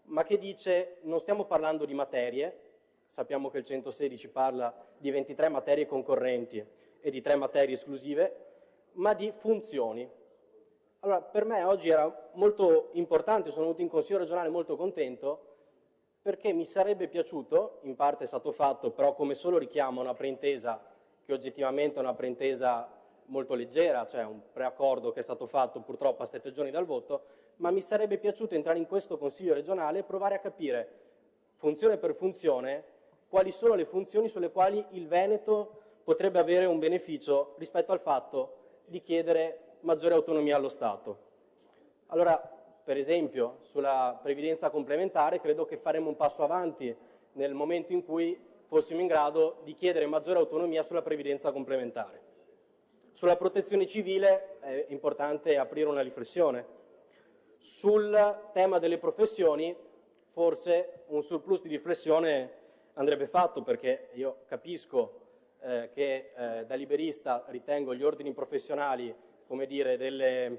ma che dice non stiamo parlando di materie, sappiamo che il 116 parla di 23 materie concorrenti e di 3 materie esclusive, ma di funzioni. Allora, per me oggi era molto importante, sono venuto in Consiglio regionale molto contento, perché mi sarebbe piaciuto, in parte è stato fatto, però come solo richiamo una preintesa, che oggettivamente è una preintesa molto leggera, cioè un preaccordo che è stato fatto purtroppo a 7 giorni dal voto, ma mi sarebbe piaciuto entrare in questo Consiglio regionale e provare a capire, funzione per funzione, quali sono le funzioni sulle quali il Veneto potrebbe avere un beneficio rispetto al fatto di chiedere maggiore autonomia allo Stato. Allora, per esempio, sulla previdenza complementare credo che faremo un passo avanti nel momento in cui fossimo in grado di chiedere maggiore autonomia sulla previdenza complementare. Sulla protezione civile è importante aprire una riflessione. Sul tema delle professioni forse un surplus di riflessione andrebbe fatto, perché io capisco che da liberista ritengo gli ordini professionali, come dire, delle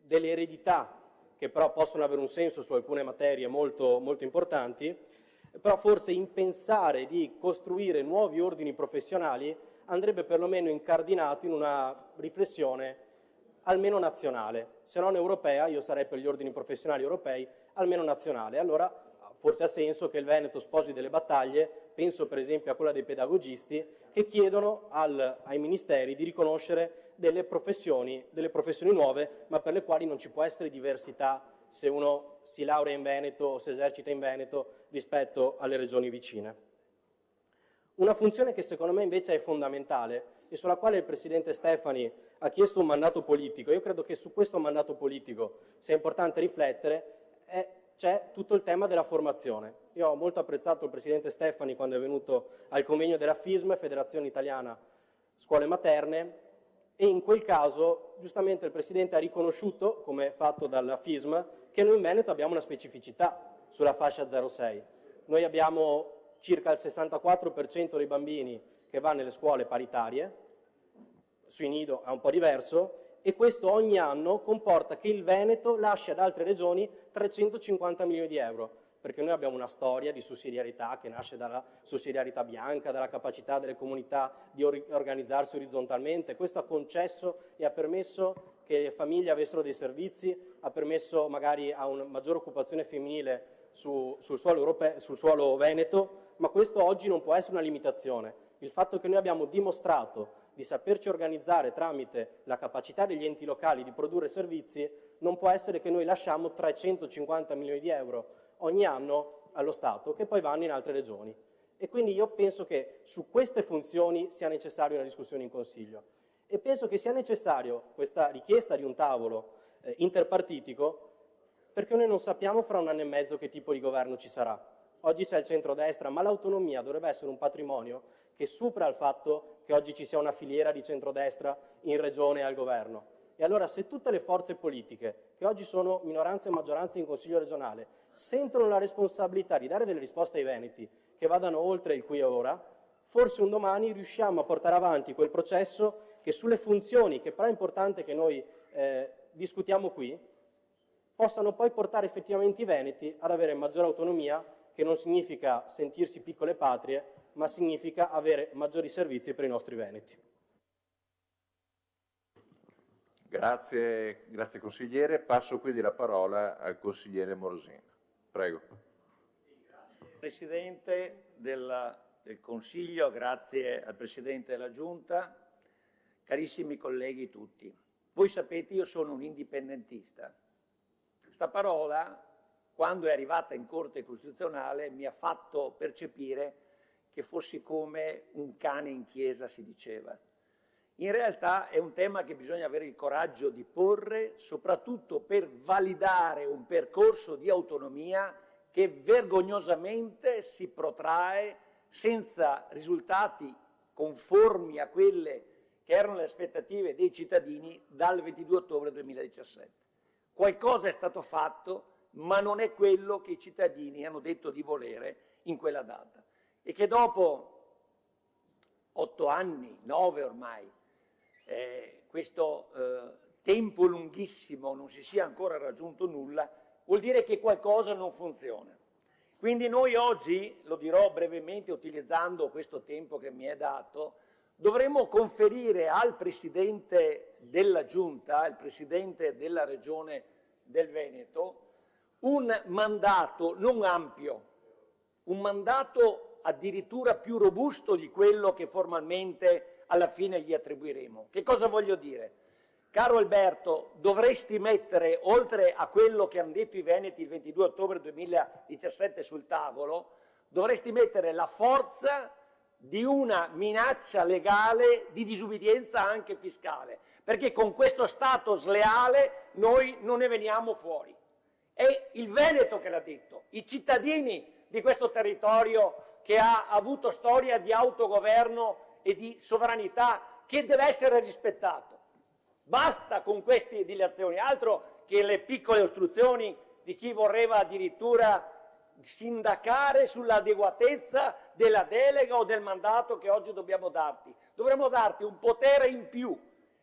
eredità che però possono avere un senso su alcune materie molto, molto importanti, però forse in pensare di costruire nuovi ordini professionali andrebbe perlomeno incardinato in una riflessione almeno nazionale, se non europea. Io sarei per gli ordini professionali europei, almeno nazionale. Allora forse ha senso che il Veneto sposi delle battaglie, penso per esempio a quella dei pedagogisti, che chiedono ai ministeri di riconoscere delle professioni nuove, ma per le quali non ci può essere diversità se uno si laurea in Veneto o si esercita in Veneto rispetto alle regioni vicine. Una funzione che secondo me invece è fondamentale e sulla quale il Presidente Stefani ha chiesto un mandato politico, io credo che su questo mandato politico sia importante riflettere, c'è tutto il tema della formazione. Io ho molto apprezzato il Presidente Stefani quando è venuto al convegno della FISM, Federazione Italiana scuole materne, e in quel caso giustamente il Presidente ha riconosciuto, come fatto dalla FISM, che noi in Veneto abbiamo una specificità sulla fascia 0-6. Noi abbiamo circa il 64% dei bambini che va nelle scuole paritarie, sui nido è un po' diverso, e questo ogni anno comporta che il Veneto lascia ad altre regioni 350 milioni di euro, perché noi abbiamo una storia di sussidiarietà che nasce dalla sussidiarietà bianca, dalla capacità delle comunità di organizzarsi orizzontalmente. Questo ha concesso e ha permesso che le famiglie avessero dei servizi, ha permesso magari a una maggiore occupazione femminile sul suolo veneto, ma questo oggi non può essere una limitazione. Il fatto che noi abbiamo dimostrato di saperci organizzare tramite la capacità degli enti locali di produrre servizi non può essere che noi lasciamo 350 milioni di euro ogni anno allo Stato, che poi vanno in altre regioni. E quindi io penso che su queste funzioni sia necessaria una discussione in Consiglio. E penso che sia necessario questa richiesta di un tavolo interpartitico, perché noi non sappiamo fra un anno e mezzo che tipo di governo ci sarà. Oggi c'è il centrodestra, ma l'autonomia dovrebbe essere un patrimonio che supera il fatto che oggi ci sia una filiera di centrodestra in regione e al governo. E allora se tutte le forze politiche, che oggi sono minoranza e maggioranza in Consiglio regionale, sentono la responsabilità di dare delle risposte ai veneti che vadano oltre il qui e ora, forse un domani riusciamo a portare avanti quel processo che sulle funzioni, che però è importante che noi discutiamo qui, possano poi portare effettivamente i veneti ad avere maggiore autonomia, che non significa sentirsi piccole patrie, ma significa avere maggiori servizi per i nostri veneti. Grazie consigliere. Passo quindi la parola al consigliere Morosina. Prego. Presidente del Consiglio, grazie al Presidente della Giunta, carissimi colleghi tutti. Voi sapete, io sono un indipendentista. Sta parola, quando è arrivata in Corte Costituzionale, mi ha fatto percepire che fossi come un cane in chiesa, si diceva. In realtà è un tema che bisogna avere il coraggio di porre, soprattutto per validare un percorso di autonomia che vergognosamente si protrae senza risultati conformi a quelle che erano le aspettative dei cittadini dal 22 ottobre 2017. Qualcosa è stato fatto, ma non è quello che i cittadini hanno detto di volere in quella data. E che dopo 8 anni, 9 ormai, questo tempo lunghissimo non si sia ancora raggiunto nulla, vuol dire che qualcosa non funziona. Quindi noi oggi, lo dirò brevemente utilizzando questo tempo che mi è dato, dovremmo conferire al Presidente della Giunta, al Presidente della Regione del Veneto, un mandato non ampio, un mandato addirittura più robusto di quello che formalmente alla fine gli attribuiremo. Che cosa voglio dire? Caro Alberto, dovresti mettere, oltre a quello che hanno detto i veneti il 22 ottobre 2017 sul tavolo, dovresti mettere la forza di una minaccia legale di disubbidienza anche fiscale, perché con questo Stato sleale noi non ne veniamo fuori. È il Veneto che l'ha detto, i cittadini di questo territorio che ha avuto storia di autogoverno e di sovranità che deve essere rispettato. Basta con queste dilazioni, altro che le piccole ostruzioni di chi vorrebbe addirittura sindacare sull'adeguatezza della delega o del mandato che oggi dobbiamo darti. Dovremmo darti un potere in più,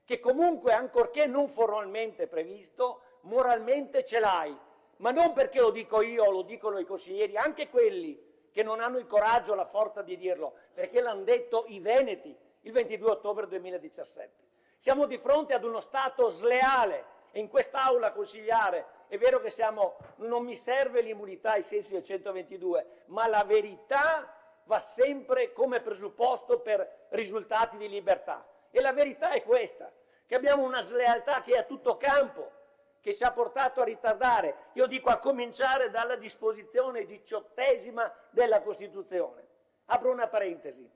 che comunque, ancorché non formalmente previsto, moralmente ce l'hai. Ma non perché lo dico io o lo dicono i consiglieri, anche quelli che non hanno il coraggio o la forza di dirlo, perché l'hanno detto i veneti il 22 ottobre 2017. Siamo di fronte ad uno Stato sleale e in quest'Aula consigliare, è vero che non mi serve l'immunità ai sensi del 122, ma la verità va sempre come presupposto per risultati di libertà. E la verità è questa, che abbiamo una slealtà che è a tutto campo, che ci ha portato a ritardare, io dico a cominciare dalla disposizione 18ª della Costituzione. Apro una parentesi.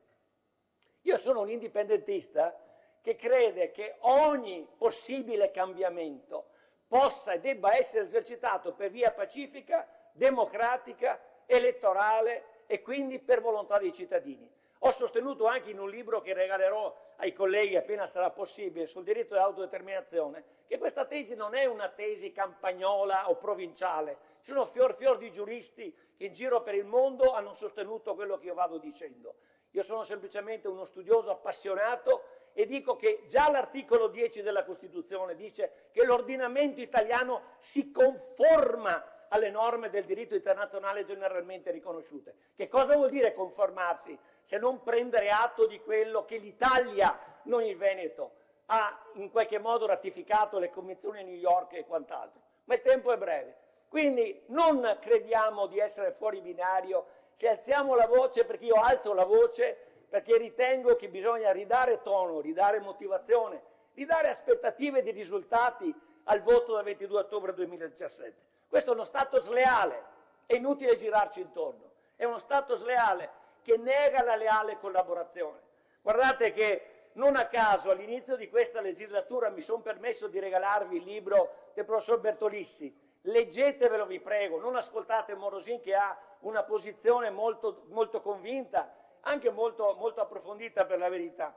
Io sono un indipendentista che crede che ogni possibile cambiamento possa e debba essere esercitato per via pacifica, democratica, elettorale e quindi per volontà dei cittadini. Ho sostenuto anche in un libro che regalerò ai colleghi appena sarà possibile sul diritto all'autodeterminazione che questa tesi non è una tesi campagnola o provinciale. Ci sono fior di giuristi che in giro per il mondo hanno sostenuto quello che io vado dicendo. Io sono semplicemente uno studioso appassionato e dico che già l'articolo 10 della Costituzione dice che l'ordinamento italiano si conforma alle norme del diritto internazionale generalmente riconosciute. Che cosa vuol dire conformarsi? Se non prendere atto di quello che l'Italia, non il Veneto, ha in qualche modo ratificato le convenzioni di New York e quant'altro. Ma il tempo è breve. Quindi non crediamo di essere fuori binario, se alziamo la voce, perché io alzo la voce, perché ritengo che bisogna ridare tono, ridare motivazione, ridare aspettative di risultati al voto del 22 ottobre 2017. Questo è uno Stato sleale, è inutile girarci intorno, è uno Stato sleale che nega la leale collaborazione. Guardate che non a caso all'inizio di questa legislatura mi sono permesso di regalarvi il libro del professor Bertolissi. Leggetevelo, vi prego, non ascoltate Morosin che ha una posizione molto convinta, anche molto approfondita per la verità.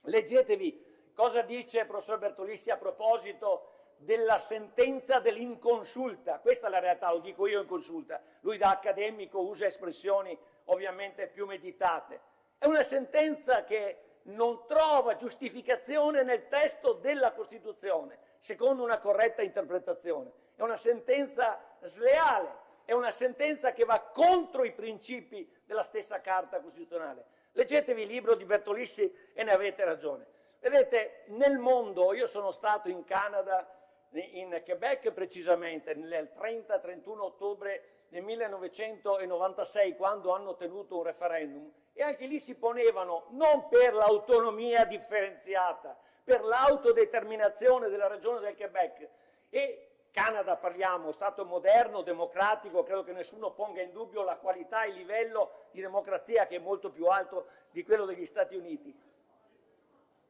Leggetevi cosa dice il professor Bertolissi a proposito della sentenza dell'inconsulta. Questa è la realtà, lo dico io in consulta. Lui da accademico usa espressioni ovviamente più meditate. È una sentenza che non trova giustificazione nel testo della Costituzione, secondo una corretta interpretazione. È una sentenza sleale, è una sentenza che va contro i principi della stessa Carta Costituzionale. Leggetevi il libro di Bertolissi e ne avete ragione. Vedete, nel mondo, io sono stato in Canada, in Quebec precisamente, nel 30-31 ottobre del 1996, quando hanno tenuto un referendum, e anche lì si ponevano non per l'autonomia differenziata, per l'autodeterminazione della regione del Quebec. E Canada parliamo, Stato moderno, democratico, credo che nessuno ponga in dubbio la qualità e il livello di democrazia che è molto più alto di quello degli Stati Uniti.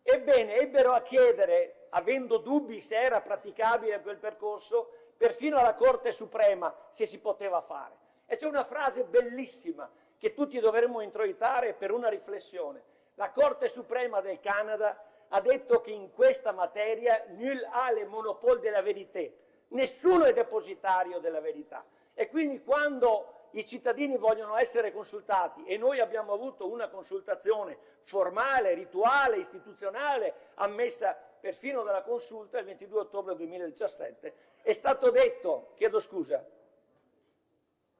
Ebbene, ebbero a chiedere, avendo dubbi se era praticabile quel percorso, perfino alla Corte Suprema se si poteva fare. E c'è una frase bellissima che tutti dovremmo introitare per una riflessione. La Corte Suprema del Canada ha detto che in questa materia nul ha le monopole della verità. Nessuno è depositario della verità e quindi quando i cittadini vogliono essere consultati e noi abbiamo avuto una consultazione formale, rituale, istituzionale, ammessa perfino dalla consulta il 22 ottobre 2017, è stato detto, chiedo scusa,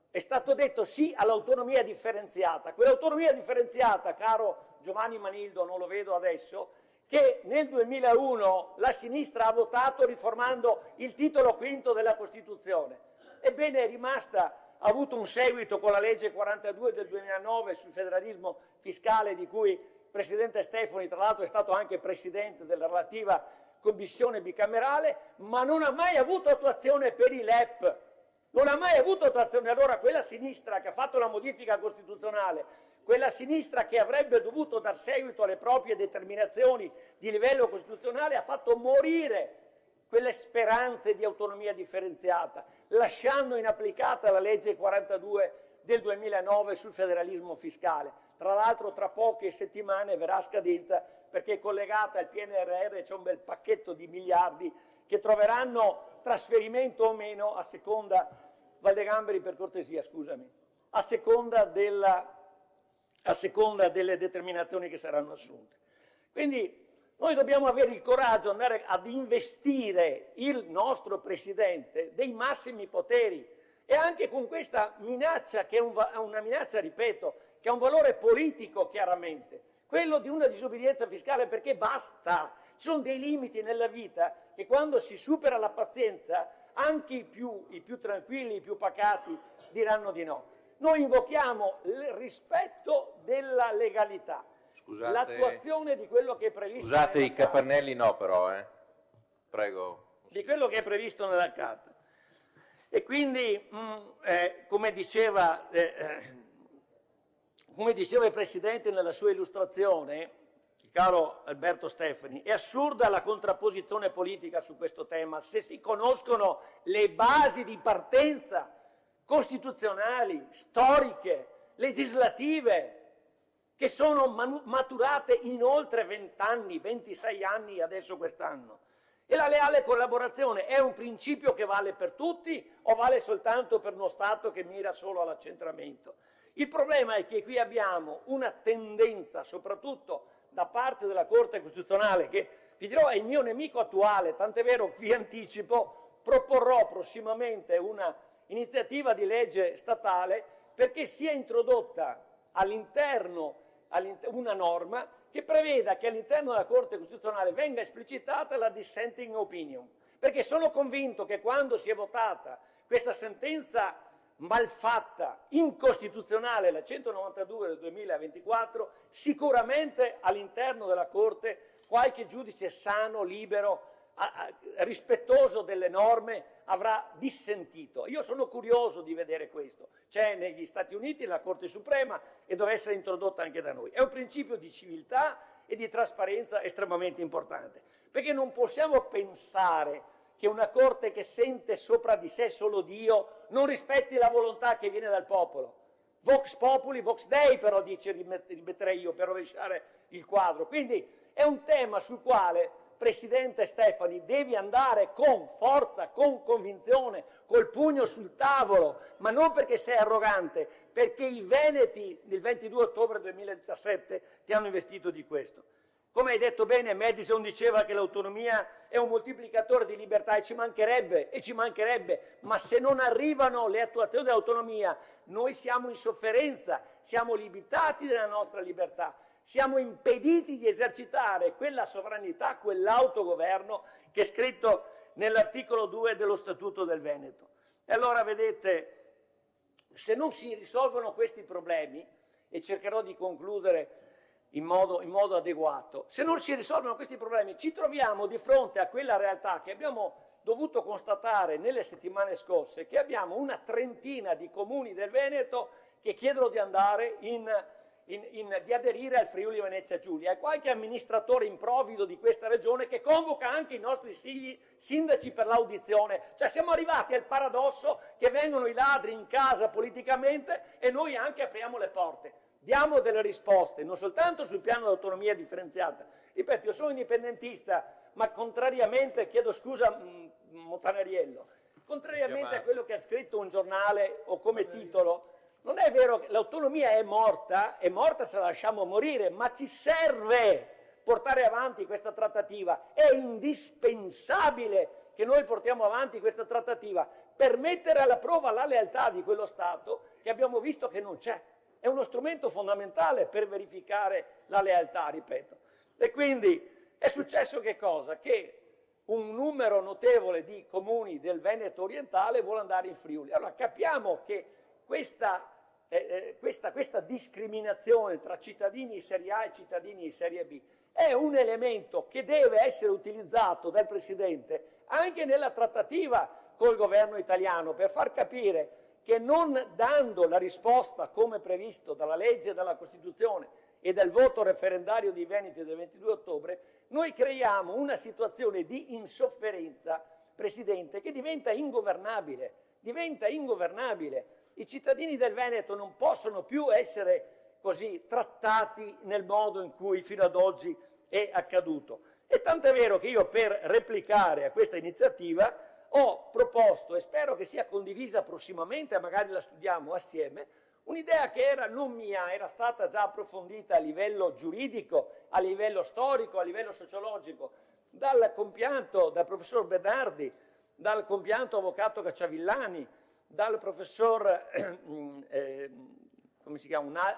è stato detto sì all'autonomia differenziata. Quell'autonomia differenziata, caro Giovanni Manildo, non lo vedo adesso, che nel 2001 la sinistra ha votato riformando il titolo quinto della Costituzione. Ebbene è rimasta, ha avuto un seguito con la legge 42 del 2009 sul federalismo fiscale, di cui il Presidente Stefani tra l'altro è stato anche Presidente della relativa commissione bicamerale, ma non ha mai avuto attuazione per i LEP. Non ha mai avuto attuazione. Allora quella sinistra che ha fatto la modifica costituzionale, quella sinistra che avrebbe dovuto dar seguito alle proprie determinazioni di livello costituzionale, ha fatto morire quelle speranze di autonomia differenziata, lasciando inapplicata la legge 42 del 2009 sul federalismo fiscale. Tra l'altro tra poche settimane verrà a scadenza perché collegata al PNRR c'è un bel pacchetto di miliardi che troveranno trasferimento o meno a seconda, Valdegamberi per cortesia, scusami, a seconda delle determinazioni che saranno assunte. Quindi noi dobbiamo avere il coraggio di andare ad investire il nostro Presidente dei massimi poteri e anche con questa minaccia, che è una minaccia, ripeto, che ha un valore politico chiaramente, quello di una disobbedienza fiscale, perché basta, ci sono dei limiti nella vita che quando si supera la pazienza anche i più tranquilli, i più pacati diranno di no. Noi invochiamo il rispetto della legalità, l'attuazione di quello che è previsto. Scusate, i capannelli no però, prego. Di quello che è previsto nella Carta. E quindi, come diceva il Presidente nella sua illustrazione, il caro Alberto Stefani, è assurda la contrapposizione politica su questo tema se si conoscono le basi di partenza costituzionali, storiche, legislative. che sono maturate in oltre 20 anni, 26 anni adesso quest'anno. E la leale collaborazione è un principio che vale per tutti o vale soltanto per uno Stato che mira solo all'accentramento? Il problema è che qui abbiamo una tendenza, soprattutto da parte della Corte Costituzionale, che vi dirò è il mio nemico attuale, tant'è vero, vi anticipo, proporrò prossimamente una iniziativa di legge statale perché sia introdotta all'interno una norma che preveda che all'interno della Corte Costituzionale venga esplicitata la dissenting opinion, perché sono convinto che quando si è votata questa sentenza malfatta, incostituzionale, la 192 del 2024, sicuramente all'interno della Corte qualche giudice sano, libero, rispettoso delle norme avrà dissentito. Io sono curioso di vedere questo. C'è negli Stati Uniti la Corte Suprema e deve essere introdotta anche da noi. È un principio di civiltà e di trasparenza estremamente importante, perché non possiamo pensare che una Corte che sente sopra di sé solo Dio non rispetti la volontà che viene dal popolo. Vox populi, vox dei, però rimetterei io per rovesciare il quadro. Quindi è un tema sul quale, Presidente Stefani, devi andare con forza, con convinzione, col pugno sul tavolo, ma non perché sei arrogante, perché i veneti del 22 ottobre 2017 ti hanno investito di questo. Come hai detto bene, Madison diceva che l'autonomia è un moltiplicatore di libertà e ci mancherebbe, ma se non arrivano le attuazioni dell'autonomia, noi siamo in sofferenza, siamo limitati nella nostra libertà. Siamo impediti di esercitare quella sovranità, quell'autogoverno che è scritto nell'articolo 2 dello Statuto del Veneto. E allora vedete, se non si risolvono questi problemi, e cercherò di concludere in modo adeguato, se non si risolvono questi problemi ci troviamo di fronte a quella realtà che abbiamo dovuto constatare nelle settimane scorse, che abbiamo una trentina di comuni del Veneto che chiedono di andare di aderire al Friuli Venezia Giulia, e qualche amministratore improvvido di questa regione che convoca anche i nostri sindaci per l'audizione. Cioè siamo arrivati al paradosso che vengono i ladri in casa politicamente e noi anche apriamo le porte. Diamo delle risposte, non soltanto sul piano dell'autonomia differenziata. Ripeto, io sono indipendentista, ma contrariamente, chiedo scusa Montanariello, contrariamente a quello che ha scritto un giornale o come titolo, non è vero che l'autonomia è morta se la lasciamo morire, ma ci serve portare avanti questa trattativa. È indispensabile che noi portiamo avanti questa trattativa per mettere alla prova la lealtà di quello Stato che abbiamo visto che non c'è. È uno strumento fondamentale per verificare la lealtà, ripeto. E quindi è successo che cosa? Che un numero notevole di comuni del Veneto orientale vuole andare in Friuli. Allora capiamo che questa discriminazione tra cittadini di serie A e cittadini di serie B è un elemento che deve essere utilizzato dal Presidente anche nella trattativa col governo italiano per far capire che non dando la risposta come previsto dalla legge, dalla Costituzione e dal voto referendario dei Veneti del 22 ottobre, noi creiamo una situazione di insofferenza, Presidente, che diventa ingovernabile. I cittadini del Veneto non possono più essere così trattati nel modo in cui fino ad oggi è accaduto. E tant'è vero che io, per replicare a questa iniziativa, ho proposto, e spero che sia condivisa prossimamente, magari la studiamo assieme, un'idea che era non mia, era stata già approfondita a livello giuridico, a livello storico, a livello sociologico, dal professor Bernardi, dal compianto avvocato Cacciavillani, dal professor,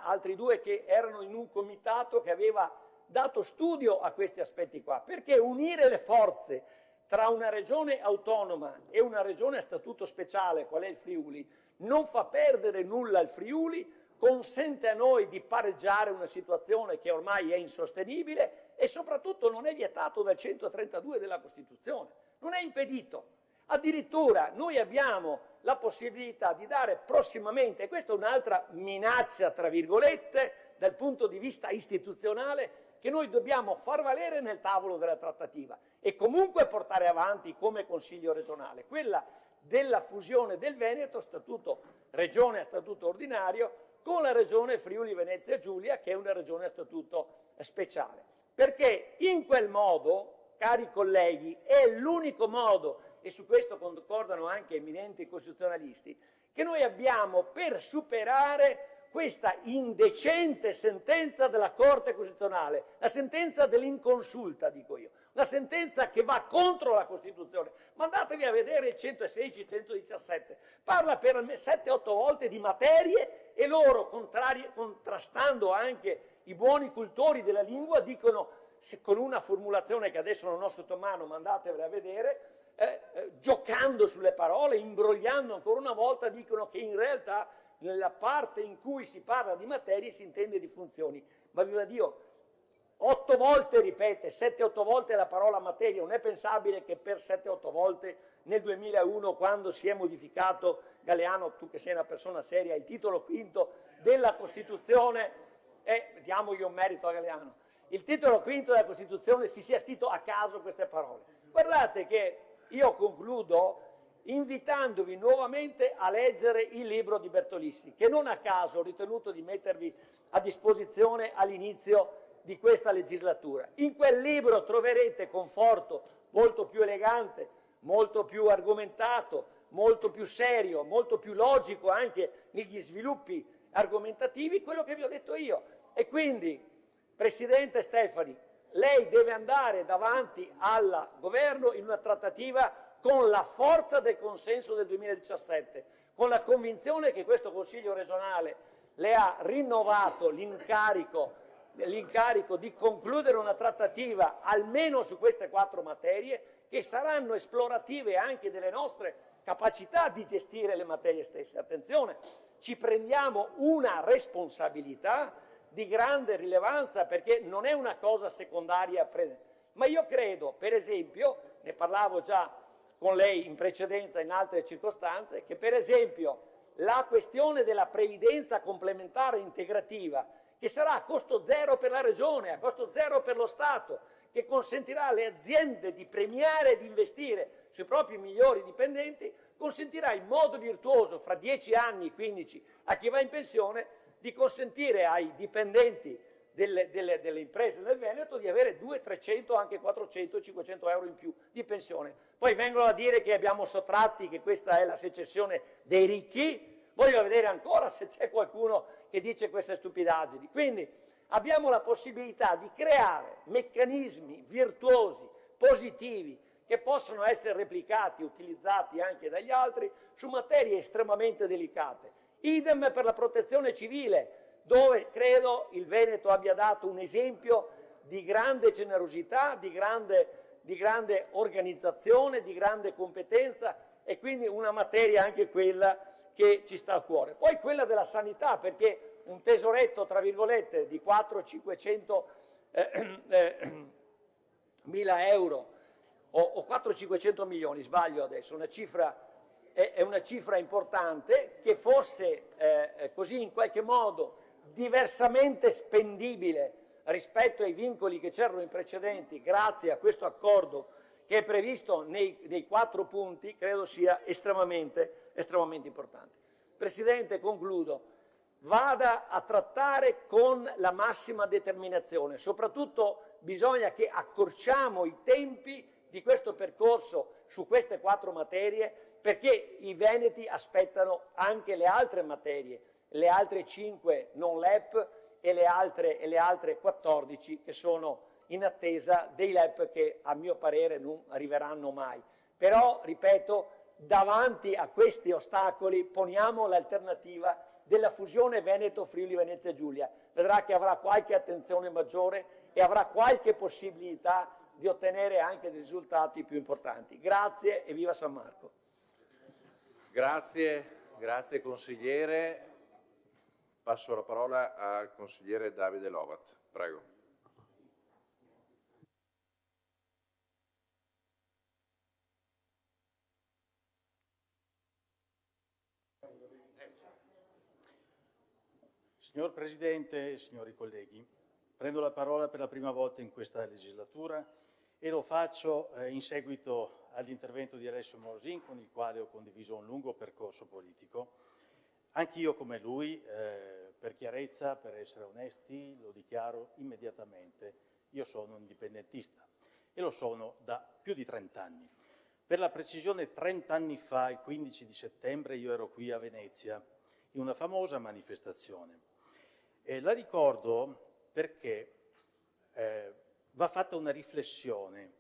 altri due che erano in un comitato che aveva dato studio a questi aspetti qua, perché unire le forze tra una regione autonoma e una regione a statuto speciale, qual è il Friuli, non fa perdere nulla al Friuli, consente a noi di pareggiare una situazione che ormai è insostenibile e soprattutto non è vietato dal 132 della Costituzione, non è impedito. Addirittura noi abbiamo la possibilità di dare prossimamente, e questa è un'altra minaccia, tra virgolette, dal punto di vista istituzionale, che noi dobbiamo far valere nel tavolo della trattativa e comunque portare avanti come Consiglio regionale, quella della fusione del Veneto, statuto regione a statuto ordinario, con la regione Friuli Venezia Giulia, che è una regione a statuto speciale. Perché in quel modo, cari colleghi, è l'unico modo, e su questo concordano anche eminenti costituzionalisti, che noi abbiamo per superare questa indecente sentenza della Corte Costituzionale, la sentenza dell'inconsulta, dico io, una sentenza che va contro la Costituzione. Ma andatevi a vedere il 116 e 117, parla per 7-8 volte di materie e loro, contrastando anche i buoni cultori della lingua, dicono, con una formulazione che adesso non ho sotto mano, ma andatevela a vedere, giocando sulle parole, imbrogliando ancora una volta, dicono che in realtà nella parte in cui si parla di materie si intende di funzioni. Ma viva Dio, 8 volte ripete, 7-8 volte la parola materia, non è pensabile che per 7-8 volte nel 2001, quando si è modificato, Galeano, tu che sei una persona seria, il titolo quinto della Costituzione, diamogli un merito a Galeano, il titolo quinto della Costituzione si sia scritto a caso queste parole. Guardate che io concludo invitandovi nuovamente a leggere il libro di Bertolissi, che non a caso ho ritenuto di mettervi a disposizione all'inizio di questa legislatura. In quel libro troverete conforto molto più elegante, molto più argomentato, molto più serio, molto più logico anche negli sviluppi argomentativi, quello che vi ho detto io. E quindi, Presidente Stefani, lei deve andare davanti al governo in una trattativa con la forza del consenso del 2017, con la convinzione che questo Consiglio regionale le ha rinnovato l'incarico di concludere una trattativa almeno su queste 4 materie, che saranno esplorative anche delle nostre capacità di gestire le materie stesse. Attenzione, ci prendiamo una responsabilità di grande rilevanza, perché non è una cosa secondaria. Ma io credo, per esempio, ne parlavo già con lei in precedenza in altre circostanze, che per esempio la questione della previdenza complementare integrativa, che sarà a costo zero per la Regione, a costo zero per lo Stato, che consentirà alle aziende di premiare e di investire sui propri migliori dipendenti, consentirà in modo virtuoso, fra 10 anni, 15, a chi va in pensione, di consentire ai dipendenti delle imprese del Veneto di avere 200, 300, anche 400, 500 euro in più di pensione. Poi vengono a dire che abbiamo sottratti, che questa è la secessione dei ricchi. Voglio vedere ancora se c'è qualcuno che dice queste stupidaggini. Quindi abbiamo la possibilità di creare meccanismi virtuosi, positivi, che possono essere replicati, utilizzati anche dagli altri, su materie estremamente delicate. Idem per la protezione civile, dove credo il Veneto abbia dato un esempio di grande generosità, di grande organizzazione, di grande competenza, e quindi una materia anche quella che ci sta a cuore. Poi quella della sanità, perché un tesoretto, tra virgolette, di 400-500 mila euro o 400-500 milioni, sbaglio adesso, è una cifra importante, che fosse così in qualche modo diversamente spendibile rispetto ai vincoli che c'erano in precedenti, grazie a questo accordo che è previsto nei 4 punti, credo sia estremamente importante. Presidente, concludo. Vada a trattare con la massima determinazione, soprattutto bisogna che accorciamo i tempi di questo percorso su queste 4 materie, perché i veneti aspettano anche le altre materie, le altre 5 non LEP e le altre 14 che sono in attesa dei LEP, che a mio parere non arriveranno mai. Però, ripeto, davanti a questi ostacoli poniamo l'alternativa della fusione Veneto-Friuli-Venezia Giulia. Vedrà che avrà qualche attenzione maggiore e avrà qualche possibilità di ottenere anche dei risultati più importanti. Grazie e viva San Marco. Grazie consigliere. Passo la parola al consigliere Davide Lovat. Prego. Signor Presidente e signori colleghi, prendo la parola per la prima volta in questa legislatura e lo faccio in seguito all'intervento di Alessio Morosin, con il quale ho condiviso un lungo percorso politico. Anch'io, come lui, Per chiarezza, per essere onesti, lo dichiaro immediatamente, io sono un indipendentista e lo sono da più di 30 anni. Per la precisione 30 anni fa, il 15 di settembre, io ero qui a Venezia in una famosa manifestazione. E la ricordo perché va fatta una riflessione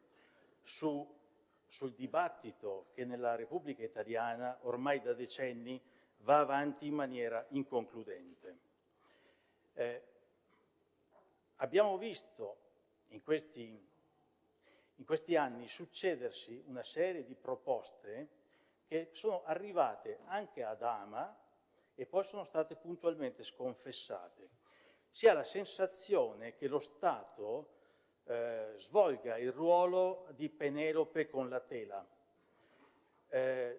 sul dibattito che nella Repubblica Italiana ormai da decenni va avanti in maniera inconcludente. Abbiamo visto in questi anni succedersi una serie di proposte che sono arrivate anche ad ama e poi sono state puntualmente sconfessate. Si ha la sensazione che lo Stato svolga il ruolo di Penelope con la tela.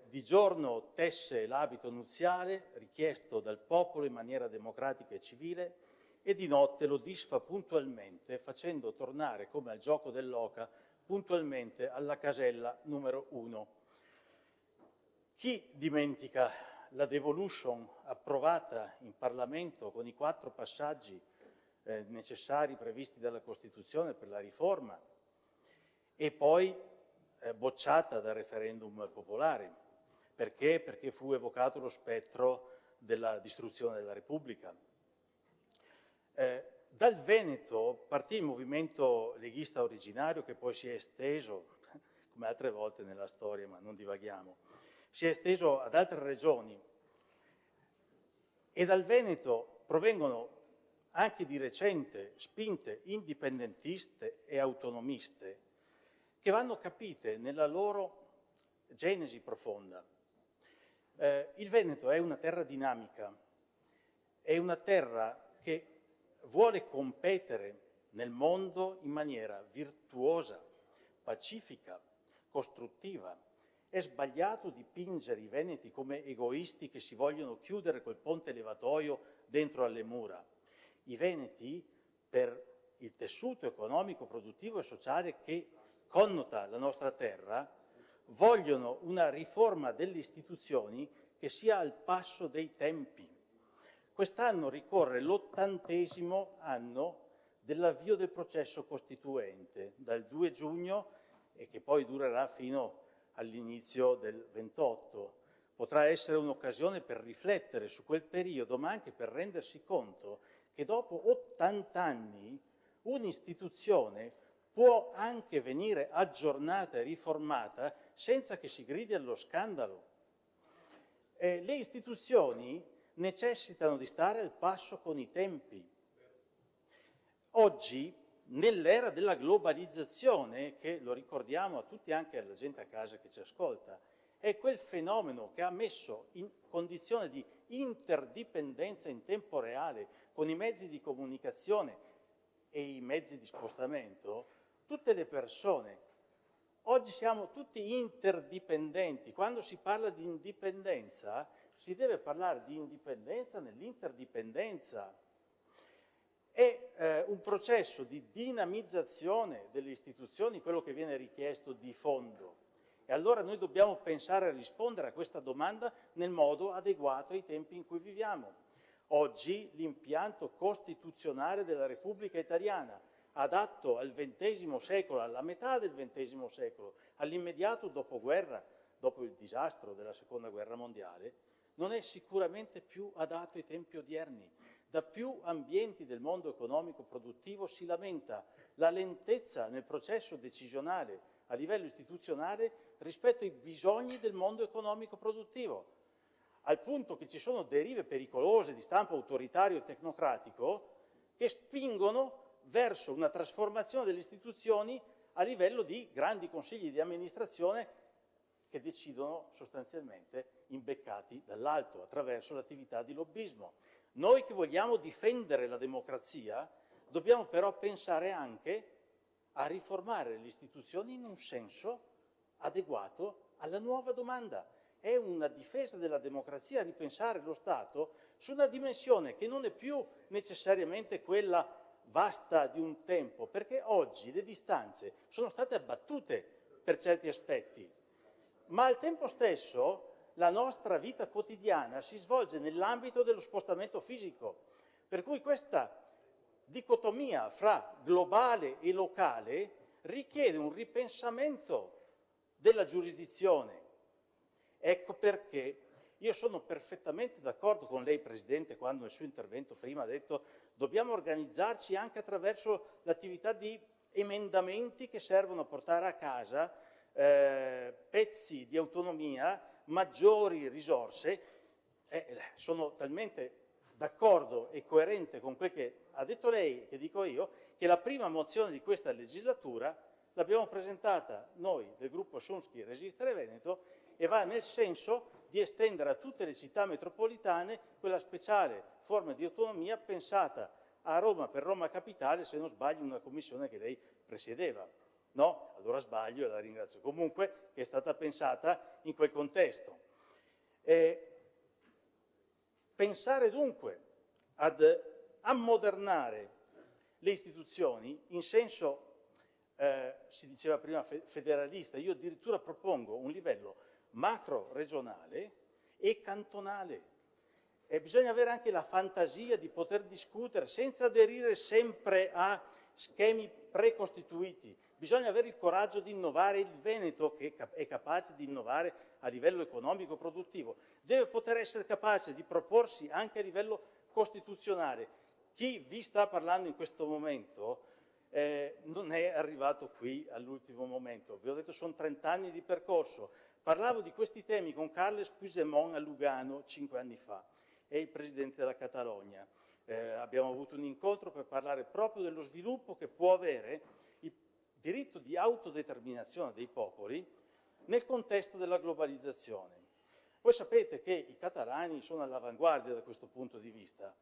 Di giorno tesse l'abito nuziale richiesto dal popolo in maniera democratica e civile e di notte lo disfa puntualmente facendo tornare, come al gioco dell'oca, puntualmente alla casella numero 1. Chi dimentica la devolution approvata in Parlamento con i 4 passaggi necessari previsti dalla Costituzione per la riforma e poi bocciata dal referendum popolare? Perché? Perché fu evocato lo spettro della distruzione della Repubblica. Dal Veneto partì il movimento leghista originario che poi si è esteso, come altre volte nella storia, ma non divaghiamo, si è esteso ad altre regioni e dal Veneto provengono anche di recente spinte indipendentiste e autonomiste che vanno capite nella loro genesi profonda. Il Veneto è una terra dinamica, è una terra che vuole competere nel mondo in maniera virtuosa, pacifica, costruttiva. È sbagliato dipingere i veneti come egoisti che si vogliono chiudere col ponte levatoio dentro alle mura. I veneti, per il tessuto economico, produttivo e sociale che connota la nostra terra, vogliono una riforma delle istituzioni che sia al passo dei tempi. Quest'anno ricorre l'80° anno dell'avvio del processo costituente, dal 2 giugno e che poi durerà fino all'inizio del 28. Potrà essere un'occasione per riflettere su quel periodo, ma anche per rendersi conto che dopo 80 anni un'istituzione può anche venire aggiornata e riformata senza che si gridi allo scandalo. Le istituzioni necessitano di stare al passo con i tempi. Oggi, nell'era della globalizzazione, che lo ricordiamo a tutti, anche alla gente a casa che ci ascolta, è quel fenomeno che ha messo in condizione di interdipendenza in tempo reale con i mezzi di comunicazione e i mezzi di spostamento, tutte le persone. Oggi siamo tutti interdipendenti. Quando si parla di indipendenza, si deve parlare di indipendenza nell'interdipendenza. È un processo di dinamizzazione delle istituzioni quello che viene richiesto di fondo. E allora noi dobbiamo pensare a rispondere a questa domanda nel modo adeguato ai tempi in cui viviamo. Oggi l'impianto costituzionale della Repubblica Italiana, adatto al XX secolo, alla metà del XX secolo, all'immediato dopoguerra, dopo il disastro della Seconda Guerra Mondiale, non è sicuramente più adatto ai tempi odierni. Da più ambienti del mondo economico produttivo si lamenta la lentezza nel processo decisionale a livello istituzionale rispetto ai bisogni del mondo economico produttivo, al punto che ci sono derive pericolose di stampo autoritario e tecnocratico che spingono verso una trasformazione delle istituzioni a livello di grandi consigli di amministrazione che decidono sostanzialmente imbeccati dall'alto attraverso l'attività di lobbismo. Noi che vogliamo difendere la democrazia dobbiamo però pensare anche a riformare le istituzioni in un senso adeguato alla nuova domanda. È una difesa della democrazia ripensare lo Stato su una dimensione che non è più necessariamente quella vasta di un tempo, perché oggi le distanze sono state abbattute per certi aspetti, ma al tempo stesso la nostra vita quotidiana si svolge nell'ambito dello spostamento fisico. Per cui questa dicotomia fra globale e locale richiede un ripensamento della giurisdizione. Ecco perché io sono perfettamente d'accordo con lei, Presidente, quando nel suo intervento prima ha detto dobbiamo organizzarci anche attraverso l'attività di emendamenti che servono a portare a casa pezzi di autonomia, maggiori risorse. Sono talmente d'accordo e coerente con quel che ha detto lei, che dico io, che la prima mozione di questa legislatura l'abbiamo presentata noi del gruppo Szumski Resistere Veneto e va nel senso di estendere a tutte le città metropolitane quella speciale forma di autonomia pensata a Roma per Roma Capitale, se non sbaglio, in una commissione che lei presiedeva. No? Allora sbaglio e la ringrazio comunque, che è stata pensata in quel contesto. Pensare dunque ad ammodernare le istituzioni in senso, si diceva prima, federalista, io addirittura propongo un livello macro-regionale e cantonale. Bisogna avere anche la fantasia di poter discutere senza aderire sempre a schemi precostituiti. Bisogna avere il coraggio di innovare. Il Veneto, che è capace di innovare a livello economico-produttivo, deve poter essere capace di proporsi anche a livello costituzionale. Chi vi sta parlando in questo momento non è arrivato qui all'ultimo momento. Vi ho detto sono 30 anni di percorso. Parlavo di questi temi con Carles Puigdemont a Lugano 5 anni fa, è il presidente della Catalogna. Abbiamo avuto un incontro per parlare proprio dello sviluppo che può avere il diritto di autodeterminazione dei popoli nel contesto della globalizzazione. Voi sapete che i catalani sono all'avanguardia da questo punto di vista.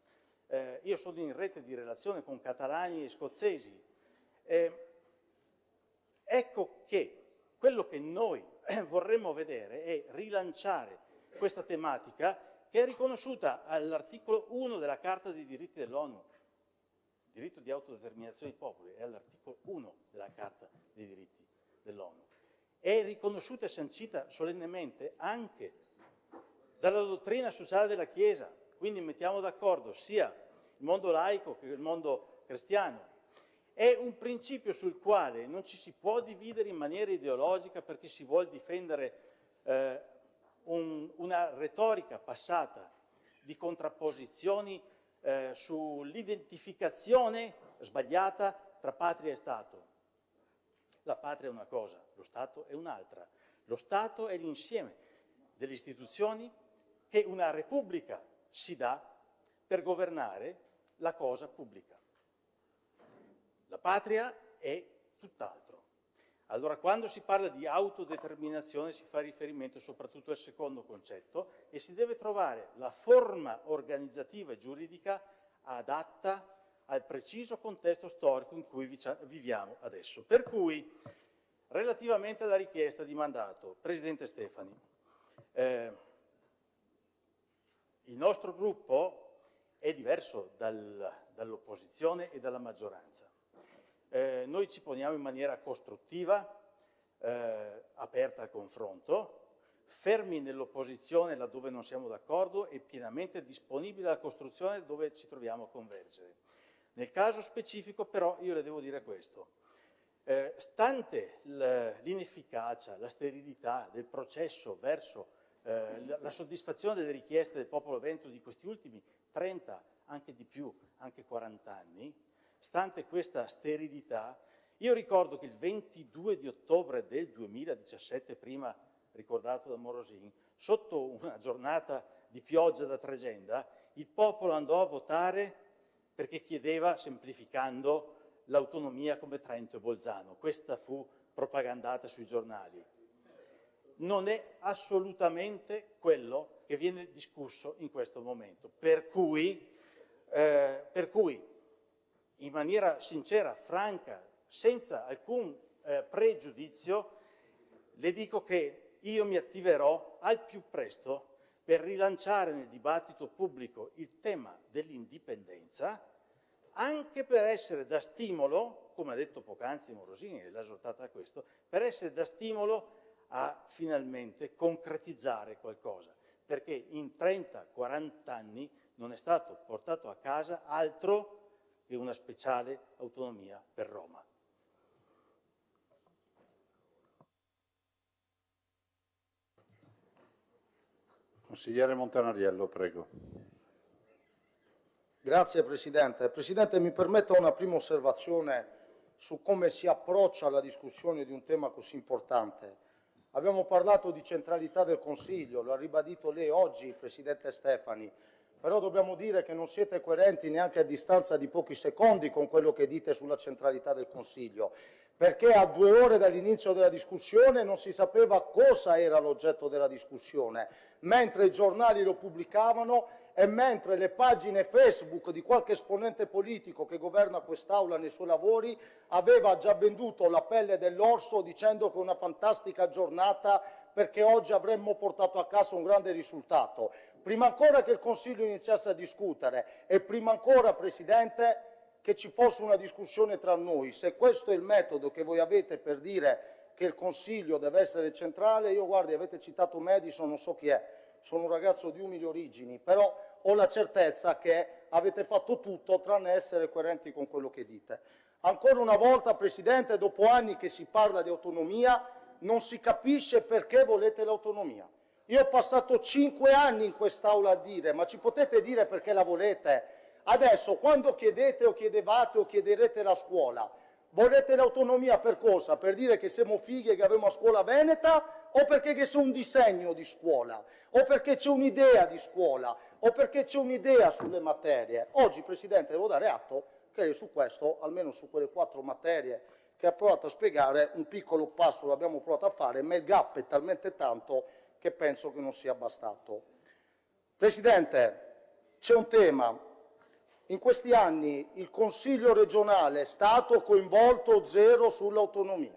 Io sono in rete di relazione con catalani e scozzesi. Ecco che quello che noi vorremmo vedere è rilanciare questa tematica che è riconosciuta all'articolo 1 della Carta dei diritti dell'ONU. Il diritto di autodeterminazione dei popoli è all'articolo 1 della Carta dei diritti dell'ONU. È riconosciuta e sancita solennemente anche dalla dottrina sociale della Chiesa, quindi mettiamo d'accordo sia il mondo laico che il mondo cristiano. È un principio sul quale non ci si può dividere in maniera ideologica perché si vuol difendere una retorica passata di contrapposizioni sull'identificazione sbagliata tra patria e Stato. La patria è una cosa, lo Stato è un'altra. Lo Stato è l'insieme delle istituzioni che una repubblica si dà per governare la cosa pubblica. La patria è tutt'altro. Allora, quando si parla di autodeterminazione si fa riferimento soprattutto al secondo concetto e si deve trovare la forma organizzativa e giuridica adatta al preciso contesto storico in cui viviamo adesso. Per cui, relativamente alla richiesta di mandato, Presidente Stefani, il nostro gruppo è diverso dall'opposizione e dalla maggioranza. Noi ci poniamo in maniera costruttiva, aperta al confronto, fermi nell'opposizione laddove non siamo d'accordo e pienamente disponibili alla costruzione dove ci troviamo a convergere. Nel caso specifico però io le devo dire questo, stante l'inefficacia, la sterilità del processo verso la soddisfazione delle richieste del popolo veneto di questi ultimi 30, anche di più, anche 40 anni, stante questa sterilità, io ricordo che il 22 di ottobre del 2017, prima ricordato da Morosin, sotto una giornata di pioggia da tregenda, il popolo andò a votare perché chiedeva, semplificando, l'autonomia come Trento e Bolzano. Questa fu propagandata sui giornali. Non è assolutamente quello che viene discusso in questo momento. Per cui in maniera sincera, franca, senza alcun pregiudizio, le dico che io mi attiverò al più presto per rilanciare nel dibattito pubblico il tema dell'indipendenza, anche per essere da stimolo, come ha detto poc'anzi Morosini e l'ha esortata a questo, per essere da stimolo a finalmente concretizzare qualcosa, perché in 30-40 anni non è stato portato a casa altro che una speciale autonomia per Roma. Consigliere Montanariello, prego. Grazie Presidente. Presidente, mi permetta una prima osservazione su come si approccia alla discussione di un tema così importante. Abbiamo parlato di centralità del Consiglio, lo ha ribadito lei oggi, Presidente Stefani, però dobbiamo dire che non siete coerenti neanche a distanza di pochi secondi con quello che dite sulla centralità del Consiglio, perché a 2 ore dall'inizio della discussione non si sapeva cosa era l'oggetto della discussione, mentre i giornali lo pubblicavano e mentre le pagine Facebook di qualche esponente politico che governa quest'Aula nei suoi lavori aveva già venduto la pelle dell'orso dicendo che è una fantastica giornata perché oggi avremmo portato a casa un grande risultato. Prima ancora che il Consiglio iniziasse a discutere e prima ancora, Presidente, che ci fosse una discussione tra noi, se questo è il metodo che voi avete per dire che il Consiglio deve essere centrale, io guardi, avete citato Madison, non so chi è, sono un ragazzo di umili origini, però ho la certezza che avete fatto tutto tranne essere coerenti con quello che dite. Ancora una volta, Presidente, dopo anni che si parla di autonomia, non si capisce perché volete l'autonomia. Io ho passato 5 anni in quest'Aula a dire, ma ci potete dire perché la volete? Adesso, quando chiedete o chiedevate o chiederete la scuola, volete l'autonomia per cosa? Per dire che siamo fighi e che abbiamo a scuola veneta o perché c'è un disegno di scuola? O perché c'è un'idea di scuola? O perché c'è un'idea sulle materie? Oggi, Presidente, devo dare atto che su questo, almeno su quelle 4 materie che ha provato a spiegare, un piccolo passo l'abbiamo provato a fare, ma il gap è talmente tanto che penso che non sia bastato. Presidente, c'è un tema. In questi anni il Consiglio regionale è stato coinvolto zero sull'autonomia.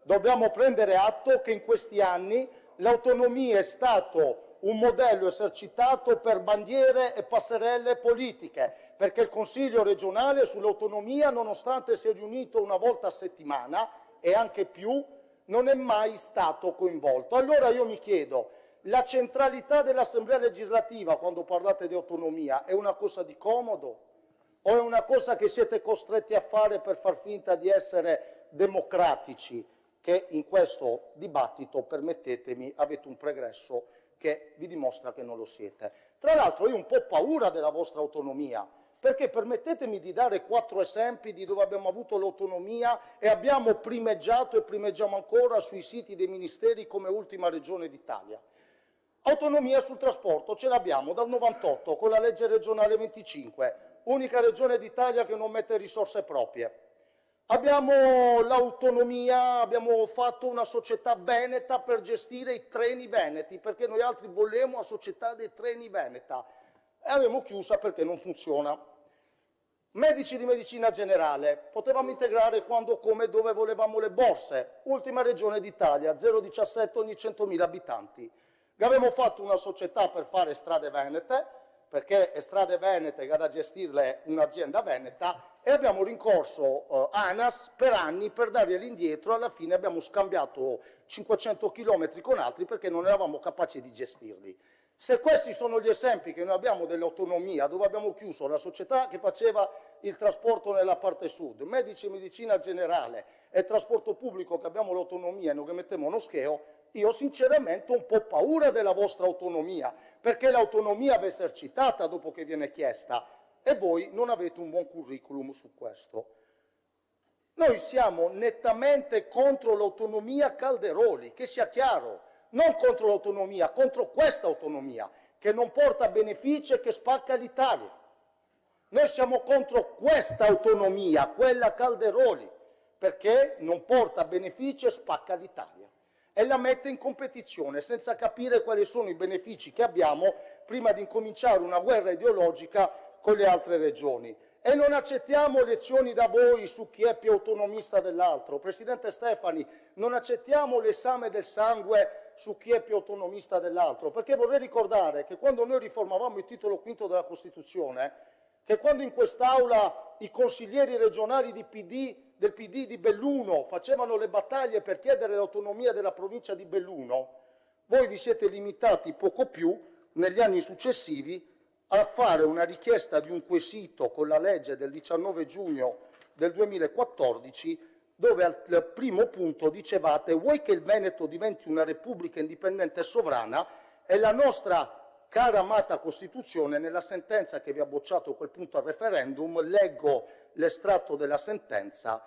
Dobbiamo prendere atto che in questi anni l'autonomia è stato un modello esercitato per bandiere e passerelle politiche, perché il Consiglio regionale sull'autonomia, nonostante sia riunito una volta a settimana e anche più, non è mai stato coinvolto. Allora io mi chiedo, la centralità dell'Assemblea legislativa quando parlate di autonomia è una cosa di comodo o è una cosa che siete costretti a fare per far finta di essere democratici, che in questo dibattito, permettetemi, avete un pregresso che vi dimostra che non lo siete. Tra l'altro io ho un po' paura della vostra autonomia, perché permettetemi di dare 4 esempi di dove abbiamo avuto l'autonomia e abbiamo primeggiato e primeggiamo ancora sui siti dei ministeri come ultima regione d'Italia. Autonomia sul trasporto ce l'abbiamo dal 98 con la legge regionale 25, unica regione d'Italia che non mette risorse proprie. Abbiamo l'autonomia, abbiamo fatto una società veneta per gestire i treni veneti, perché noi altri volevamo la società dei treni veneta e abbiamo chiusa perché non funziona. Medici di medicina generale, potevamo integrare quando, come, dove volevamo le borse, ultima regione d'Italia, 0,17 ogni 100.000 abitanti. Abbiamo fatto una società per fare strade venete, perché è strade venete che ha da gestirle un'azienda veneta, e abbiamo rincorso ANAS per anni per darglieli indietro, alla fine abbiamo scambiato 500 km con altri perché non eravamo capaci di gestirli. Se questi sono gli esempi che noi abbiamo dell'autonomia, dove abbiamo chiuso la società che faceva il trasporto nella parte sud, medici e medicina generale e trasporto pubblico che abbiamo l'autonomia e non che mettiamo uno scheo, io sinceramente ho un po' paura della vostra autonomia, perché l'autonomia va esercitata dopo che viene chiesta e voi non avete un buon curriculum su questo. Noi siamo nettamente contro l'autonomia Calderoli, che sia chiaro, non contro l'autonomia, contro questa autonomia, che non porta benefici e che spacca l'Italia. Noi siamo contro questa autonomia, quella Calderoli, perché non porta benefici e spacca l'Italia. E la mette in competizione senza capire quali sono i benefici che abbiamo prima di incominciare una guerra ideologica con le altre regioni. E non accettiamo lezioni da voi su chi è più autonomista dell'altro. Presidente Stefani, non accettiamo l'esame del sangue su chi è più autonomista dell'altro, perché vorrei ricordare che quando noi riformavamo il titolo V della Costituzione, che quando in quest'Aula i consiglieri regionali del PD di Belluno facevano le battaglie per chiedere l'autonomia della provincia di Belluno, voi vi siete limitati poco più negli anni successivi a fare una richiesta di un quesito con la legge del 19 giugno del 2014, dove al primo punto dicevate: vuoi che il Veneto diventi una repubblica indipendente e sovrana? E la nostra cara amata Costituzione, nella sentenza che vi ha bocciato quel punto al referendum, leggo l'estratto della sentenza: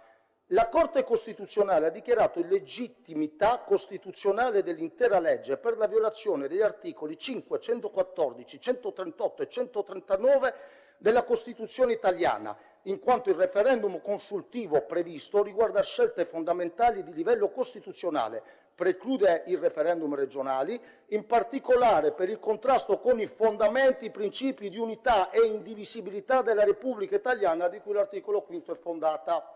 la Corte Costituzionale ha dichiarato illegittimità costituzionale dell'intera legge per la violazione degli articoli 5, 114, 138 e 139 della Costituzione italiana, in quanto il referendum consultivo previsto riguarda scelte fondamentali di livello costituzionale, preclude i referendum regionali, in particolare per il contrasto con i fondamenti, i principi di unità e indivisibilità della Repubblica Italiana di cui l'articolo 5 è fondata.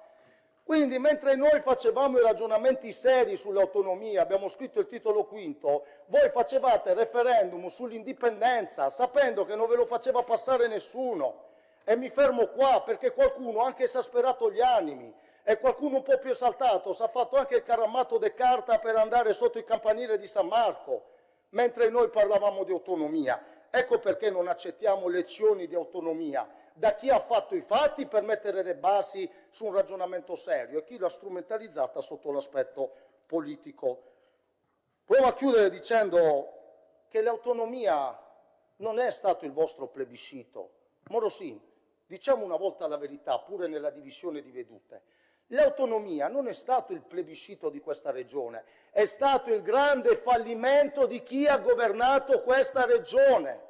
Quindi, mentre noi facevamo i ragionamenti seri sull'autonomia, abbiamo scritto il titolo quinto, voi facevate referendum sull'indipendenza, sapendo che non ve lo faceva passare nessuno. E mi fermo qua, perché qualcuno ha anche esasperato gli animi, e qualcuno un po' più esaltato si è fatto anche il caramato de carta per andare sotto il campanile di San Marco, mentre noi parlavamo di autonomia. Ecco perché non accettiamo lezioni di autonomia da chi ha fatto i fatti per mettere le basi su un ragionamento serio e chi l'ha strumentalizzata sotto l'aspetto politico. Provo a chiudere dicendo che l'autonomia non è stato il vostro plebiscito. Morosini, diciamo una volta la verità, pure nella divisione di vedute. L'autonomia non è stato il plebiscito di questa regione, è stato il grande fallimento di chi ha governato questa regione.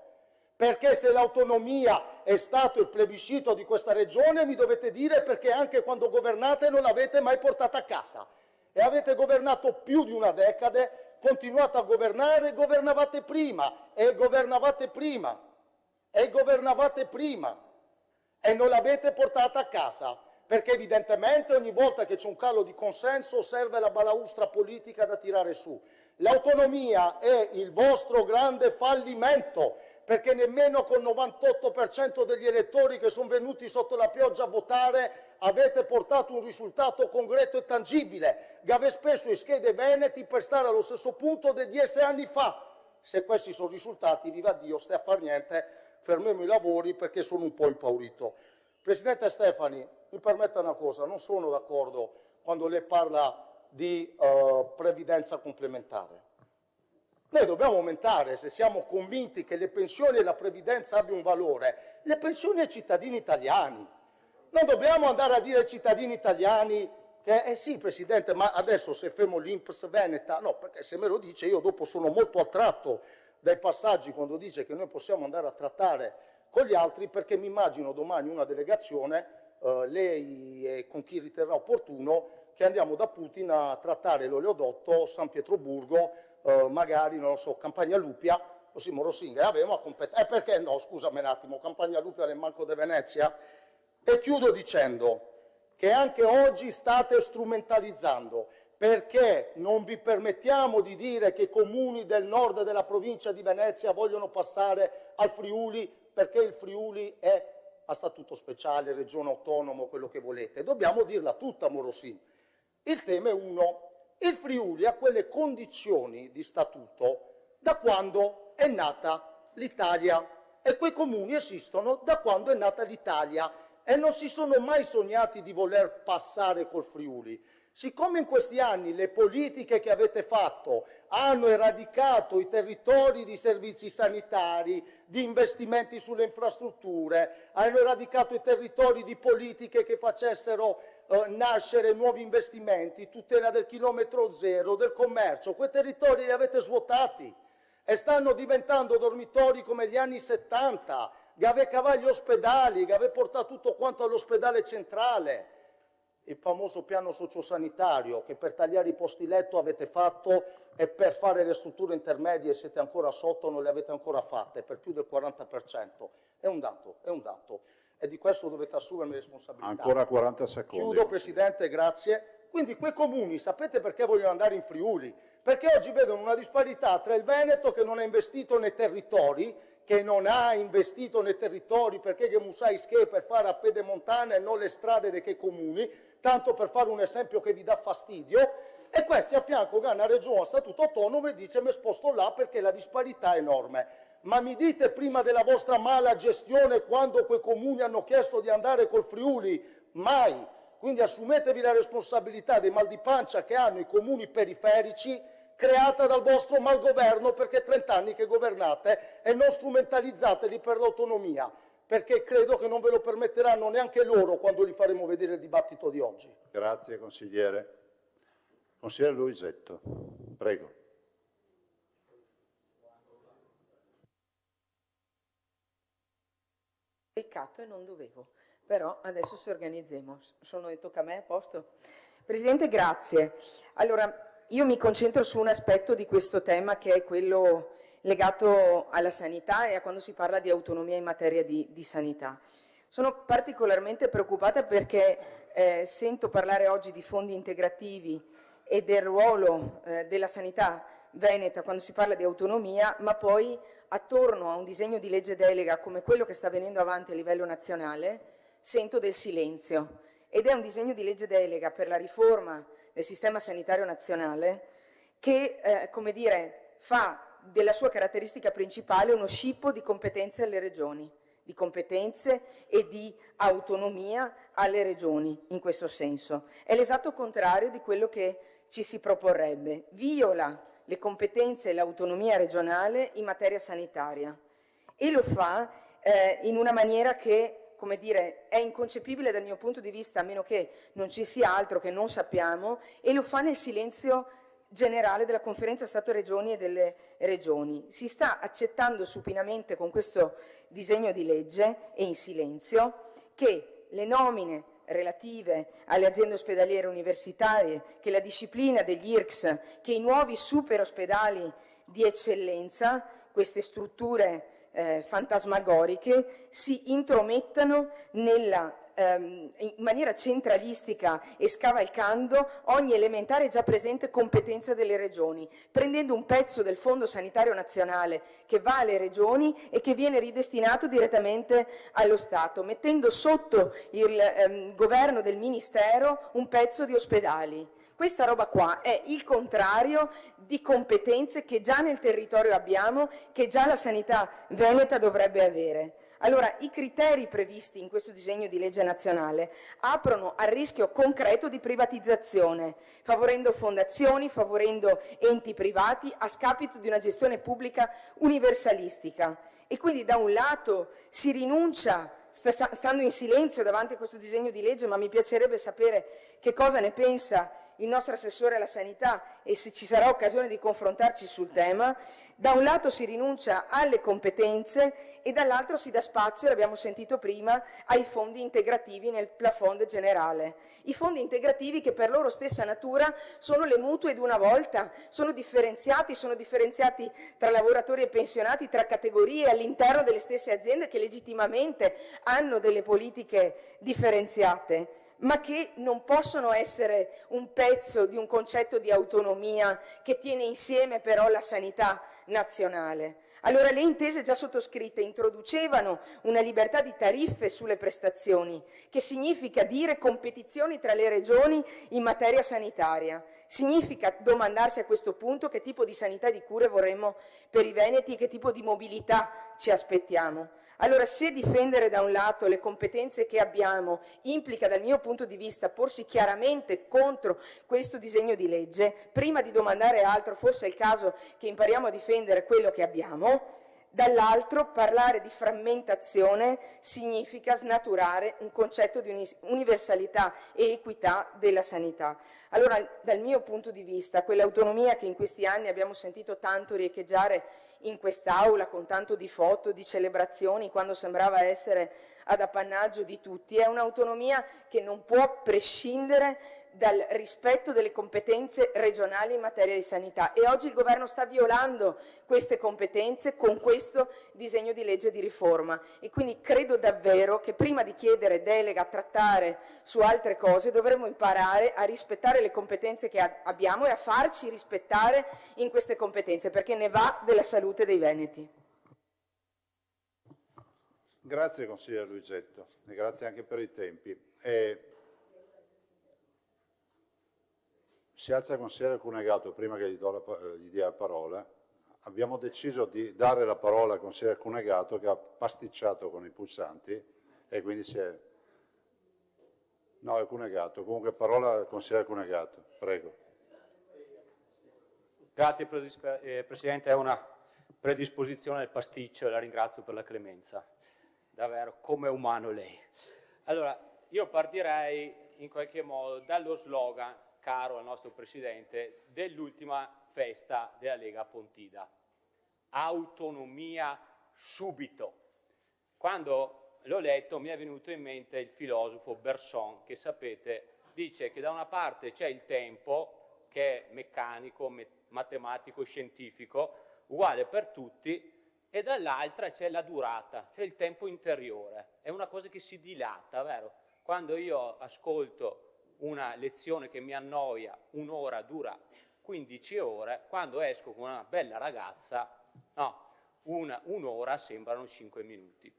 Perché se l'autonomia è stato il plebiscito di questa regione, mi dovete dire perché anche quando governate non l'avete mai portata a casa. E avete governato più di una decade, continuate a governare, governavate prima, e governavate prima, e governavate prima, e non l'avete portata a casa. Perché evidentemente ogni volta che c'è un calo di consenso serve la balaustra politica da tirare su. L'autonomia è il vostro grande fallimento, perché nemmeno col 98% degli elettori che sono venuti sotto la pioggia a votare avete portato un risultato concreto e tangibile. Che avete speso i schede veneti per stare allo stesso punto dei 10 anni fa. Se questi sono risultati, viva Dio, stai a far niente, fermiamo i lavori perché sono un po' impaurito. Presidente Stefani, mi permetta una cosa, non sono d'accordo quando lei parla di previdenza complementare. Noi dobbiamo aumentare, se siamo convinti che le pensioni e la previdenza abbiano un valore, le pensioni ai cittadini italiani. Non dobbiamo andare a dire ai cittadini italiani che, sì Presidente, ma adesso se fermo l'INPS Veneta, no, perché se me lo dice io dopo sono molto attratto dai passaggi quando dice che noi possiamo andare a trattare con gli altri, perché mi immagino domani una delegazione, lei e con chi riterrà opportuno, che andiamo da Putin a trattare l'oleodotto San Pietroburgo, magari, non lo so, Campagna Lupia, così Morosini, avevamo a competenza. Perché no, scusami un attimo, Campagna Lupia nel Manco de Venezia? E chiudo dicendo che anche oggi state strumentalizzando, perché non vi permettiamo di dire che i comuni del nord della provincia di Venezia vogliono passare al Friuli, perché il Friuli è a statuto speciale, regione autonoma, quello che volete. Dobbiamo dirla tutta, Morosini. Il tema è uno. Il Friuli ha quelle condizioni di statuto da quando è nata l'Italia, e quei comuni esistono da quando è nata l'Italia e non si sono mai sognati di voler passare col Friuli. Siccome in questi anni le politiche che avete fatto hanno eradicato i territori di servizi sanitari, di investimenti sulle infrastrutture, hanno eradicato i territori di politiche che facessero nascere nuovi investimenti, tutela del chilometro zero, del commercio, quei territori li avete svuotati e stanno diventando dormitori come gli anni 70, che aveva gli ospedali, che aveva portato tutto quanto all'ospedale centrale. Il famoso piano sociosanitario che per tagliare i posti letto avete fatto e per fare le strutture intermedie siete ancora sotto, non le avete ancora fatte, per più del 40%. È un dato. E di questo dovete assumermi responsabilità. Ancora 40 secondi. Chiudo, Presidente, grazie. Quindi quei comuni, sapete perché vogliono andare in Friuli? Perché oggi vedono una disparità tra il Veneto che non ha investito nei territori, perché che musai sche per fare a pedemontana e non le strade dei comuni, tanto per fare un esempio che vi dà fastidio, e questi a fianco che una regione a statuto autonomo e dice mi sposto là perché la disparità è enorme. Ma mi dite prima della vostra mala gestione quando quei comuni hanno chiesto di andare col Friuli? Mai. Quindi assumetevi la responsabilità dei mal di pancia che hanno i comuni periferici creata dal vostro malgoverno, perché 30 anni che governate, e non strumentalizzateli per l'autonomia, perché credo che non ve lo permetteranno neanche loro quando gli faremo vedere il dibattito di oggi. Grazie consigliere. Consigliere Luisetto, prego. Peccato e non dovevo, però adesso ci organizziamo. Tocca a me, a posto? Presidente, grazie. Allora, io mi concentro su un aspetto di questo tema che è quello legato alla sanità e a quando si parla di autonomia in materia di sanità. Sono particolarmente preoccupata perché sento parlare oggi di fondi integrativi e del ruolo della sanità veneta quando si parla di autonomia, ma poi attorno a un disegno di legge delega come quello che sta venendo avanti a livello nazionale sento del silenzio, ed è un disegno di legge delega per la riforma del sistema sanitario nazionale che, come dire, fa della sua caratteristica principale uno scippo di competenze alle regioni, di competenze e di autonomia alle regioni in questo senso. È l'esatto contrario di quello che ci si proporrebbe, viola le competenze e l'autonomia regionale in materia sanitaria e lo fa in una maniera che, come dire, è inconcepibile dal mio punto di vista, a meno che non ci sia altro che non sappiamo, e lo fa nel silenzio generale della Conferenza Stato-Regioni e delle Regioni. Si sta accettando supinamente con questo disegno di legge e in silenzio che le nomine relative alle aziende ospedaliere universitarie, che la disciplina degli IRCS, che i nuovi super ospedali di eccellenza, queste strutture fantasmagoriche, si intromettano in maniera centralistica e scavalcando ogni elementare già presente competenza delle regioni, prendendo un pezzo del Fondo Sanitario Nazionale che va alle regioni e che viene ridestinato direttamente allo Stato, mettendo sotto il governo del Ministero un pezzo di ospedali. Questa roba qua è il contrario di competenze che già nel territorio abbiamo, che già la sanità veneta dovrebbe avere. Allora, i criteri previsti in questo disegno di legge nazionale aprono al rischio concreto di privatizzazione, favorendo fondazioni, favorendo enti privati a scapito di una gestione pubblica universalistica. E quindi da un lato si rinuncia, stando in silenzio davanti a questo disegno di legge, ma mi piacerebbe sapere che cosa ne pensa il nostro assessore alla sanità e se ci sarà occasione di confrontarci sul tema, da un lato si rinuncia alle competenze e dall'altro si dà spazio, l'abbiamo sentito prima, ai fondi integrativi nel plafond generale. I fondi integrativi che per loro stessa natura sono le mutue di una volta, sono differenziati tra lavoratori e pensionati, tra categorie all'interno delle stesse aziende che legittimamente hanno delle politiche differenziate, ma che non possono essere un pezzo di un concetto di autonomia che tiene insieme però la sanità nazionale. Allora le intese già sottoscritte introducevano una libertà di tariffe sulle prestazioni, che significa dire competizioni tra le regioni in materia sanitaria. Significa domandarsi a questo punto che tipo di sanità e di cure vorremmo per i veneti e che tipo di mobilità ci aspettiamo. Allora, se difendere da un lato le competenze che abbiamo implica dal mio punto di vista porsi chiaramente contro questo disegno di legge, prima di domandare altro forse è il caso che impariamo a difendere quello che abbiamo, dall'altro parlare di frammentazione significa snaturare un concetto di universalità e equità della sanità. Allora, dal mio punto di vista, quell'autonomia che in questi anni abbiamo sentito tanto riecheggiare in quest'Aula, con tanto di foto, di celebrazioni, quando sembrava essere ad appannaggio di tutti, è un'autonomia che non può prescindere dal rispetto delle competenze regionali in materia di sanità, e oggi il Governo sta violando queste competenze con questo disegno di legge di riforma, e quindi credo davvero che prima di chiedere delega a trattare su altre cose dovremmo imparare a rispettare le competenze che abbiamo e a farci rispettare in queste competenze, perché ne va della salute dei veneti. Grazie consigliere Luisetto e grazie anche per i tempi. Si alza il consigliere Cunegato prima che gli dia la parola. abbiamo deciso di dare la parola al consigliere Cunegato, che ha pasticciato con i pulsanti e quindi si è... No, è Cunegato. Comunque parola al consigliere Cunegato, prego. Grazie Presidente, è una predisposizione al pasticcio e la ringrazio per la clemenza. Davvero, come umano lei. Allora, io partirei in qualche modo dallo slogan, caro al nostro Presidente, dell'ultima festa della Lega Pontida. Autonomia subito. Quando l'ho letto mi è venuto in mente il filosofo Bergson, che sapete dice che da una parte c'è il tempo, che è meccanico, matematico, scientifico, uguale per tutti, e dall'altra c'è la durata, cioè il tempo interiore. È una cosa che si dilata, vero? Quando io ascolto una lezione che mi annoia, un'ora dura 15 ore, quando esco con una bella ragazza, no, un'ora sembrano 5 minuti.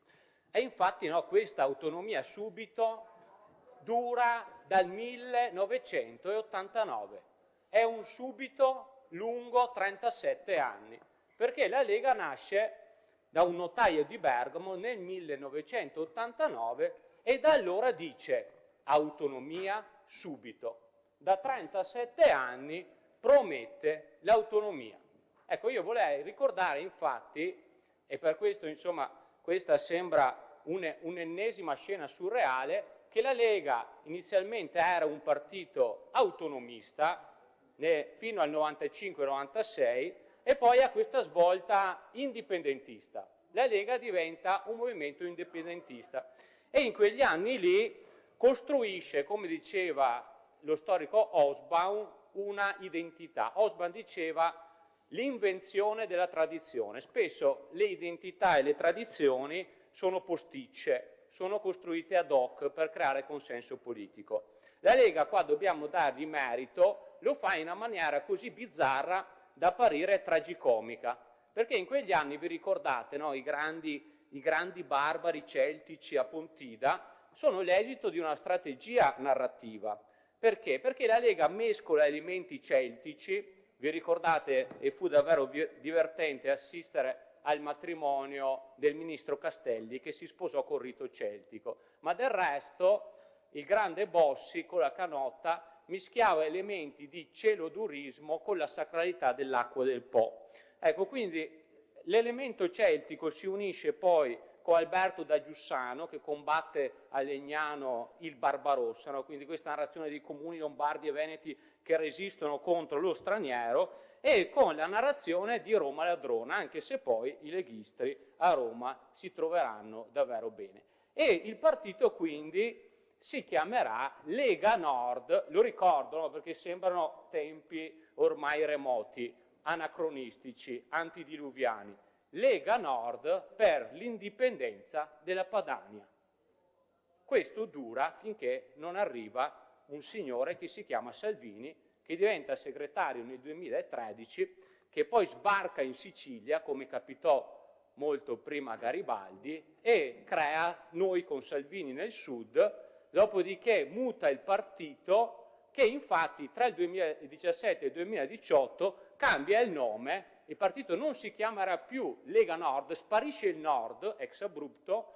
E infatti no, questa autonomia subito dura dal 1989, è un subito lungo 37 anni, perché la Lega nasce da un notaio di Bergamo nel 1989 e da allora dice autonomia subito. Da 37 anni promette l'autonomia. Ecco, io vorrei ricordare infatti, e per questo insomma questa sembra un'ennesima scena surreale, che la Lega inizialmente era un partito autonomista fino al 95-96 e poi ha questa svolta indipendentista. La Lega diventa un movimento indipendentista e in quegli anni lì costruisce, come diceva lo storico Hobsbawm, una identità. Hobsbawm diceva l'invenzione della tradizione. Spesso le identità e le tradizioni sono posticce, sono costruite ad hoc per creare consenso politico. La Lega, qua dobbiamo dargli merito, lo fa in una maniera così bizzarra da apparire tragicomica, perché in quegli anni, vi ricordate, no, i grandi barbari celtici a Pontida sono l'esito di una strategia narrativa. Perché? Perché la Lega mescola elementi celtici, vi ricordate, e fu davvero divertente assistere al matrimonio del ministro Castelli che si sposò col rito celtico, ma del resto il grande Bossi con la canotta mischiava elementi di celodurismo con la sacralità dell'acqua del Po. Ecco, quindi l'elemento celtico si unisce poi con Alberto da Giussano che combatte a Legnano il Barbarossa, no? Quindi questa narrazione di comuni lombardi e veneti che resistono contro lo straniero, e con la narrazione di Roma ladrona, anche se poi i leghisti a Roma si troveranno davvero bene. E il partito quindi si chiamerà Lega Nord, lo ricordo, no? Perché sembrano tempi ormai remoti, anacronistici, antidiluviani. Lega Nord per l'indipendenza della Padania. Questo dura finché non arriva un signore che si chiama Salvini, che diventa segretario nel 2013, che poi sbarca in Sicilia, come capitò molto prima a Garibaldi, e crea Noi con Salvini nel Sud, dopodiché muta il partito, che infatti tra il 2017 e il 2018 cambia il nome. Il partito non si chiamerà più Lega Nord, sparisce il Nord, ex abrupto,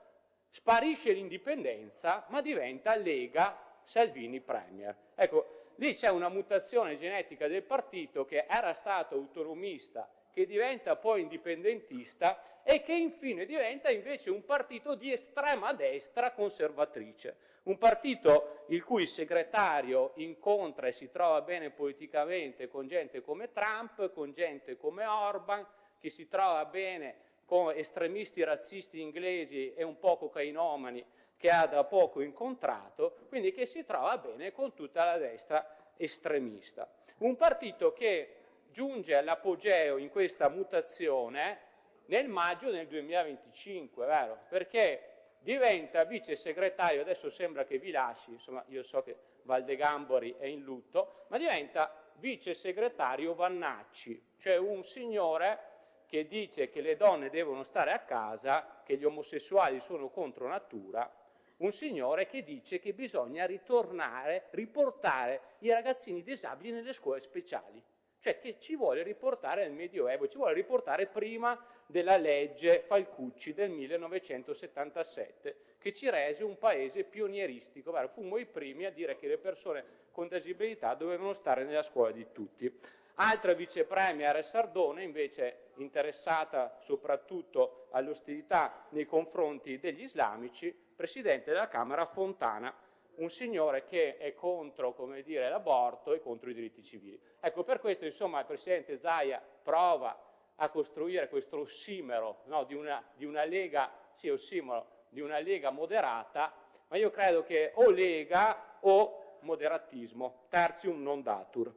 sparisce l'indipendenza, ma diventa Lega Salvini Premier. Ecco, lì c'è una mutazione genetica del partito che era stato autonomista, che diventa poi indipendentista e che infine diventa invece un partito di estrema destra conservatrice. Un partito il cui segretario incontra e si trova bene politicamente con gente come Trump, con gente come Orban, che si trova bene con estremisti razzisti inglesi e un po' cocainomani che ha da poco incontrato, quindi che si trova bene con tutta la destra estremista. Un partito che giunge all'apogeo in questa mutazione nel maggio del 2025, vero? Perché diventa vice segretario, adesso sembra che vi lasci, insomma io so che Valdegambori è in lutto, ma diventa vice segretario Vannacci, cioè un signore che dice che le donne devono stare a casa, che gli omosessuali sono contro natura, un signore che dice che bisogna riportare i ragazzini disabili nelle scuole speciali. cioè che ci vuole riportare nel Medioevo, ci vuole riportare prima della legge Falcucci del 1977, che ci rese un paese pionieristico. Fummo i primi a dire che le persone con disabilità dovevano stare nella scuola di tutti. Altra vicepremier Sardone, invece interessata soprattutto all'ostilità nei confronti degli islamici, presidente della Camera Fontana, un signore che è contro, come dire, l'aborto e contro i diritti civili. Ecco, per questo, insomma, il presidente Zaia prova a costruire questo ossimero, no, di una lega, sì, ossimero, di una lega moderata, ma io credo che o lega o moderatismo, tertium non datur.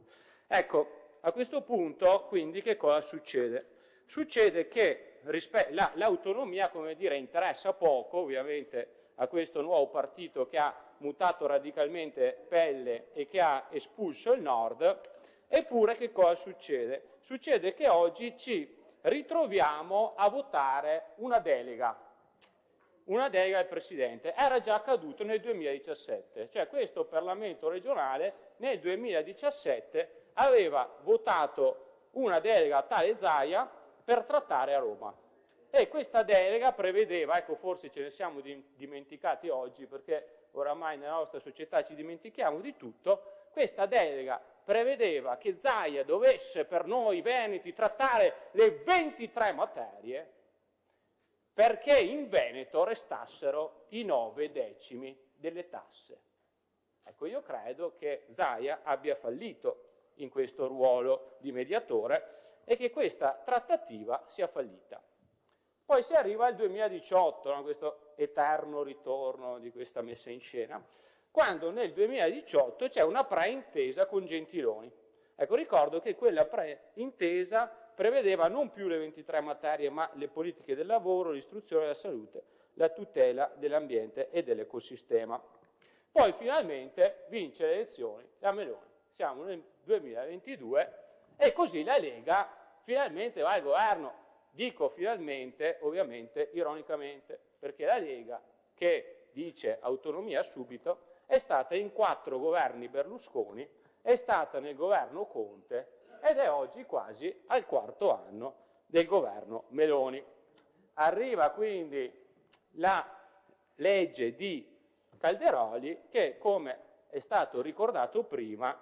Ecco, a questo punto, quindi, che cosa succede? Succede che l'autonomia, come dire, interessa poco, ovviamente, a questo nuovo partito che ha mutato radicalmente pelle e che ha espulso il Nord. Eppure che cosa succede? Succede che oggi ci ritroviamo a votare una delega del Presidente. Era già accaduto nel 2017, cioè questo Parlamento regionale nel 2017 aveva votato una delega a tale Zaia per trattare a Roma. E questa delega prevedeva, ecco, forse ce ne siamo dimenticati oggi perché oramai nella nostra società ci dimentichiamo di tutto, questa delega prevedeva che Zaia dovesse per noi veneti trattare le 23 materie perché in Veneto restassero i 9 decimi delle tasse. Ecco, io credo che Zaia abbia fallito in questo ruolo di mediatore e che questa trattativa sia fallita. Poi si arriva al 2018, no? Questo eterno ritorno di questa messa in scena, quando nel 2018 c'è una preintesa con Gentiloni. Ecco, ricordo che quella preintesa prevedeva non più le 23 materie, ma le politiche del lavoro, l'istruzione e la salute, la tutela dell'ambiente e dell'ecosistema. Poi finalmente vince le elezioni la Meloni. Siamo nel 2022 e così la Lega finalmente va al governo. Dico finalmente, ovviamente, ironicamente, perché la Lega, che dice autonomia subito, è stata in 4 governi Berlusconi, è stata nel governo Conte ed è oggi quasi al 4º anno del governo Meloni. Arriva quindi la legge di Calderoli che, come è stato ricordato prima,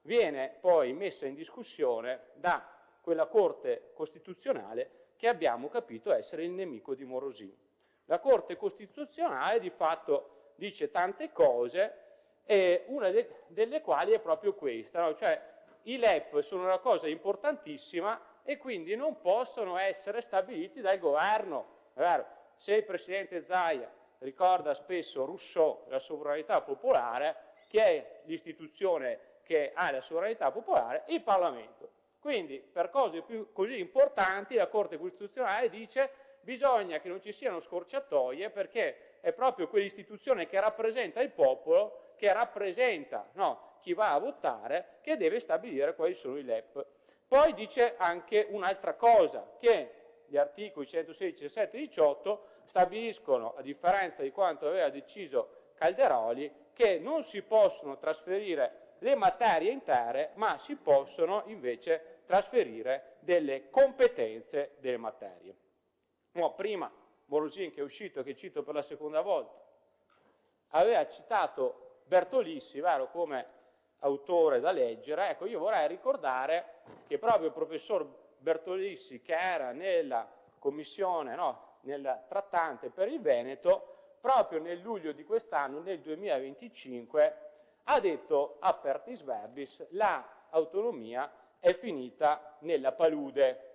viene poi messa in discussione da quella Corte Costituzionale che abbiamo capito essere il nemico di Morosini. La Corte Costituzionale di fatto dice tante cose e una delle quali è proprio questa, no? Cioè i LEP sono una cosa importantissima e quindi non possono essere stabiliti dal governo. È vero? Se il Presidente Zaia ricorda spesso Rousseau, la sovranità popolare, che è l'istituzione che ha la sovranità popolare, il Parlamento. Quindi per cose così importanti la Corte Costituzionale dice bisogna che non ci siano scorciatoie perché è proprio quell'istituzione che rappresenta il popolo, che rappresenta chi va a votare, che deve stabilire quali sono i LEP. Poi dice anche un'altra cosa, che gli articoli 116, 17 e 18 stabiliscono, a differenza di quanto aveva deciso Calderoli, che non si possono trasferire le materie intere, ma si possono invece trasferire delle competenze delle materie. Prima Morosini, che è uscito, che cito per la seconda volta, aveva citato Bertolissi, vero, come autore da leggere. Ecco, io vorrei ricordare che proprio il professor Bertolissi, che era nella commissione, nel trattante per il Veneto, proprio nel luglio di quest'anno, nel 2025, ha detto apertis verbis l'autonomia è finita nella palude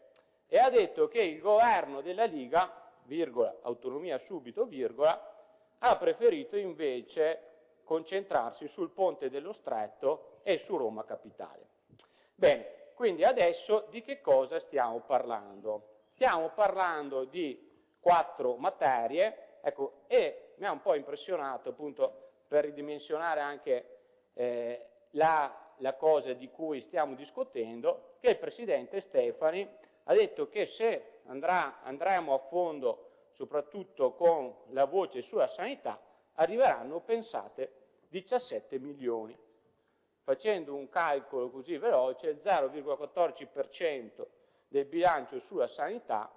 e ha detto che il governo della Liga, virgola, autonomia subito, virgola, ha preferito invece concentrarsi sul Ponte dello Stretto e su Roma Capitale. Bene, quindi adesso di che cosa stiamo parlando? Stiamo parlando di 4 materie, ecco, e mi ha un po' impressionato appunto per ridimensionare anche la cosa di cui stiamo discutendo, che il Presidente Stefani ha detto che se andremo a fondo soprattutto con la voce sulla sanità, arriveranno, pensate, 17 milioni. facendo un calcolo così veloce, il 0,14% del bilancio sulla sanità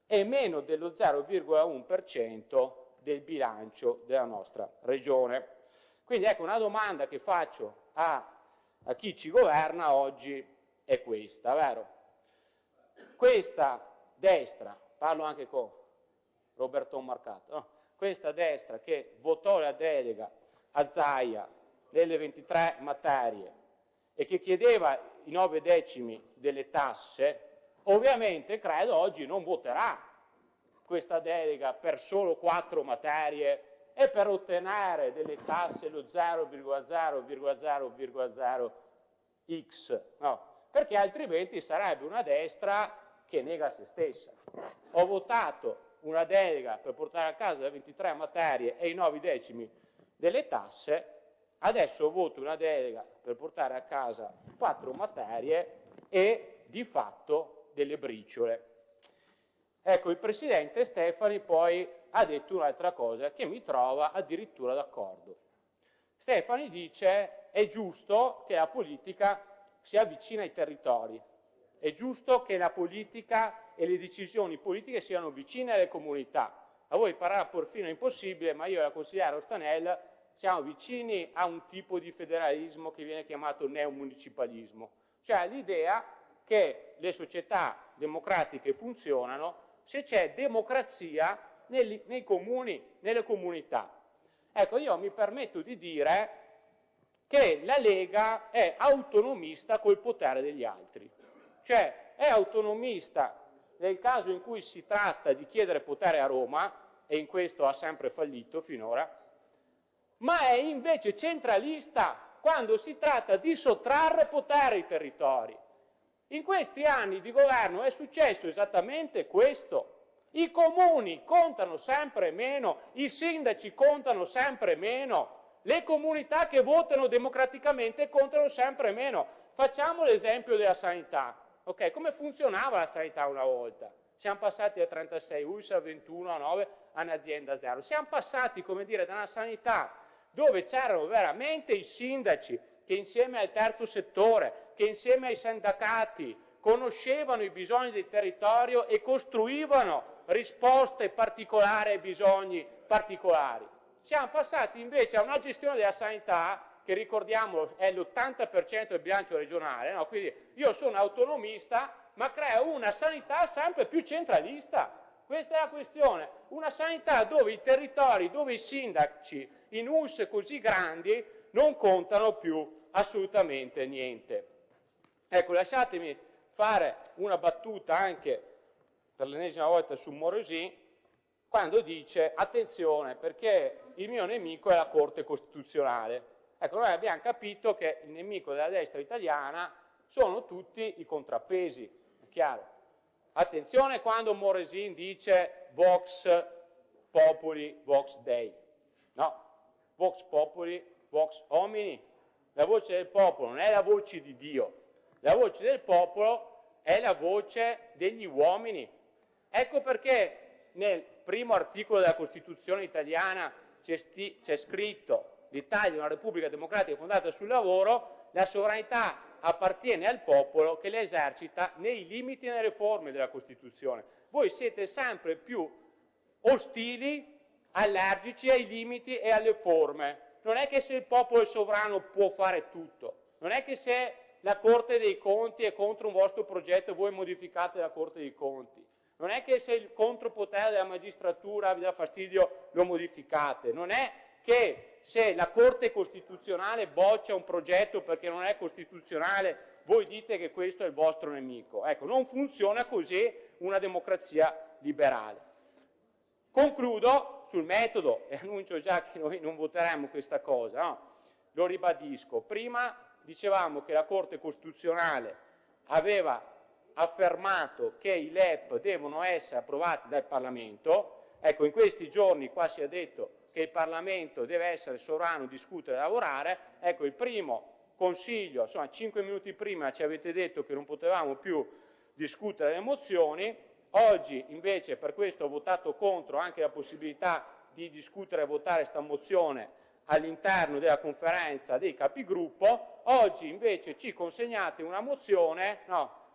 è meno dello 0,1% del bilancio della nostra regione. Quindi ecco, una domanda che faccio a chi ci governa oggi è questa, vero? Questa destra, parlo anche con Roberto Marcato, no? Questa destra che votò la delega a Zaia delle 23 materie e che chiedeva i 9 decimi delle tasse, ovviamente credo oggi non voterà questa delega per solo 4 materie e per ottenere delle tasse lo 0,0,0,0x, no, perché altrimenti sarebbe una destra che nega se stessa. Ho votato una delega per portare a casa le 23 materie e i 9 decimi delle tasse, adesso voto una delega per portare a casa 4 materie e di fatto delle briciole. Ecco, il Presidente Stefani poi ha detto un'altra cosa che mi trova addirittura d'accordo. Stefani dice: è giusto che la politica si avvicini ai territori, è giusto che la politica e le decisioni politiche siano vicine alle comunità. A voi parrà perfino impossibile, ma io e la consigliera Ostanel siamo vicini a un tipo di federalismo che viene chiamato neomunicipalismo, cioè l'idea che le società democratiche funzionano se c'è democrazia nei comuni, nelle comunità. Ecco, io mi permetto di dire che la Lega è autonomista col potere degli altri, cioè è autonomista nel caso in cui si tratta di chiedere potere a Roma, e in questo ha sempre fallito finora, ma è invece centralista quando si tratta di sottrarre potere ai territori. In questi anni di governo è successo esattamente questo. I comuni contano sempre meno, i sindaci contano sempre meno, le comunità che votano democraticamente contano sempre meno. Facciamo l'esempio della sanità. Okay, come funzionava la sanità una volta? Siamo passati da 36 ULSS a 21 a 9 a un'azienda zero. Siamo passati, come dire, da una sanità dove c'erano veramente i sindaci che insieme al terzo settore, che insieme ai sindacati conoscevano i bisogni del territorio e costruivano risposte particolari ai bisogni particolari. Siamo passati invece a una gestione della sanità che, ricordiamolo, è l'80% del bilancio regionale, no? Quindi io sono autonomista, ma creo una sanità sempre più centralista. Questa è la questione, una sanità dove i territori, dove i sindaci in ULSS così grandi non contano più assolutamente niente. Ecco, lasciatemi fare una battuta anche per l'ennesima volta su Morosì, quando dice: attenzione, perché il mio nemico è la Corte Costituzionale. Ecco, noi abbiamo capito che il nemico della destra italiana sono tutti i contrappesi, è chiaro. Attenzione quando Morosì dice Vox Populi, Vox Dei. No, Vox Populi, Vox Homini. La voce del popolo non è la voce di Dio, la voce del popolo è la voce degli uomini. Ecco perché nel primo articolo della Costituzione italiana c'è scritto: l'Italia è una Repubblica democratica fondata sul lavoro, la sovranità appartiene al popolo che la esercita nei limiti e nelle forme della Costituzione. Voi siete sempre più ostili, allergici ai limiti e alle forme. Non è che se il popolo è sovrano può fare tutto, non è che se la Corte dei Conti è contro un vostro progetto voi modificate la Corte dei Conti, non è che se il contropotere della magistratura vi dà fastidio lo modificate, non è che se la Corte Costituzionale boccia un progetto perché non è costituzionale voi dite che questo è il vostro nemico. Ecco, non funziona così una democrazia liberale. Concludo sul metodo e annuncio già che noi non voteremo questa cosa, no? Lo ribadisco. Prima dicevamo che la Corte Costituzionale aveva affermato che i LEP devono essere approvati dal Parlamento. Ecco, in questi giorni qua si è detto che il Parlamento deve essere sovrano, discutere e lavorare. Ecco, il primo Consiglio, insomma 5 minuti prima ci avete detto che non potevamo più discutere le mozioni. Oggi invece per questo ho votato contro anche la possibilità di discutere e votare questa mozione all'interno della conferenza dei capigruppo. Oggi invece ci consegnate una mozione,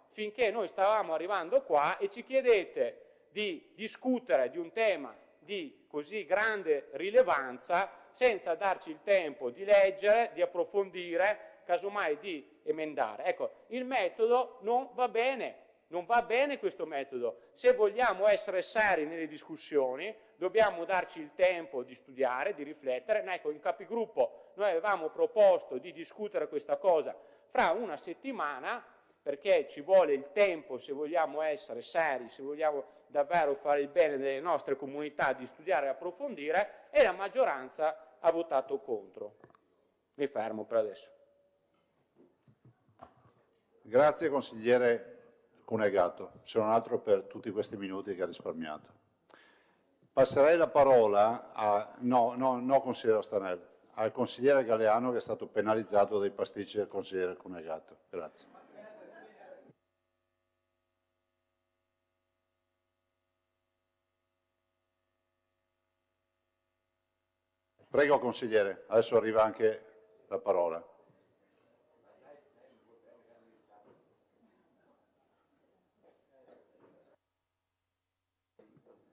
finché noi stavamo arrivando qua, e ci chiedete di discutere di un tema di così grande rilevanza senza darci il tempo di leggere, di approfondire, casomai di emendare. Ecco, il metodo non va bene. Non va bene questo metodo. Se vogliamo essere seri nelle discussioni, dobbiamo darci il tempo di studiare, di riflettere. Ecco, in capigruppo noi avevamo proposto di discutere questa cosa fra una settimana, perché ci vuole il tempo, se vogliamo essere seri, se vogliamo davvero fare il bene delle nostre comunità, di studiare e approfondire, e la maggioranza ha votato contro. Mi fermo per adesso. Grazie consigliere Cunegato, se non altro per tutti questi minuti che ha risparmiato. Passerei la parola no consigliere Ostanello, al consigliere Galeano, che è stato penalizzato dai pasticci del consigliere Cunegato. Grazie. Prego consigliere, adesso arriva anche la parola.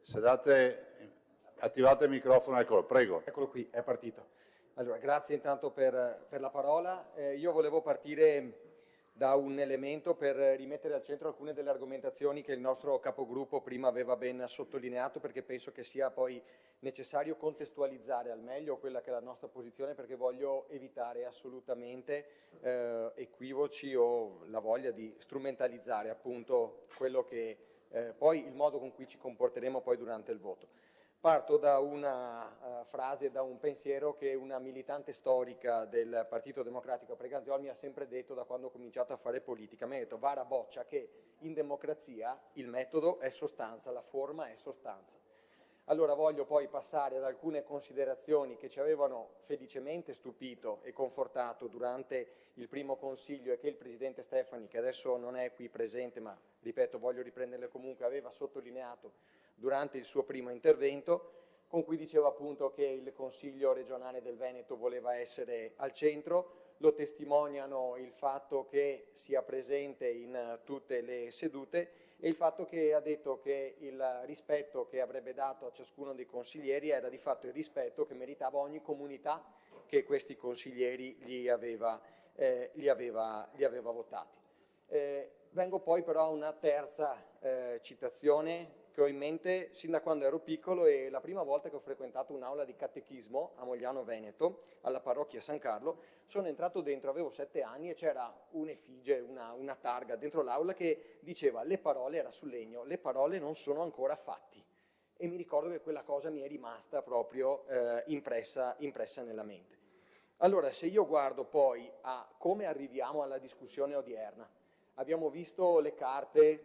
Se attivate il microfono, eccolo, prego. Eccolo qui, è partito. Allora, grazie intanto per la parola. Io volevo partire da un elemento per rimettere al centro alcune delle argomentazioni che il nostro capogruppo prima aveva ben sottolineato, perché penso che sia poi necessario contestualizzare al meglio quella che è la nostra posizione, perché voglio evitare assolutamente equivoci o la voglia di strumentalizzare appunto quello che poi il modo con cui ci comporteremo poi durante il voto. Parto da una frase, da un pensiero che una militante storica del Partito Democratico, Preganziol, mi ha sempre detto da quando ho cominciato a fare politica. Mi ha detto: Vara boccia che in democrazia il metodo è sostanza, la forma è sostanza. Allora voglio poi passare ad alcune considerazioni che ci avevano felicemente stupito e confortato durante il primo consiglio, e che il Presidente Stefani, che adesso non è qui presente, ma ripeto voglio riprenderle comunque, aveva sottolineato durante il suo primo intervento, con cui diceva appunto che il Consiglio regionale del Veneto voleva essere al centro. Lo testimoniano il fatto che sia presente in tutte le sedute e il fatto che ha detto che il rispetto che avrebbe dato a ciascuno dei consiglieri era di fatto il rispetto che meritava ogni comunità che questi consiglieri li aveva votati. Vengo poi però a una terza citazione che ho in mente sin da quando ero piccolo, e la prima volta che ho frequentato un'aula di catechismo a Mogliano Veneto, alla parrocchia San Carlo. Sono entrato dentro, avevo 7 anni, e c'era un'effigie, una targa dentro l'aula che diceva: le parole, era sul legno, le parole non sono ancora fatti. E mi ricordo che quella cosa mi è rimasta proprio impressa nella mente. Allora, se io guardo poi a come arriviamo alla discussione odierna, abbiamo visto le carte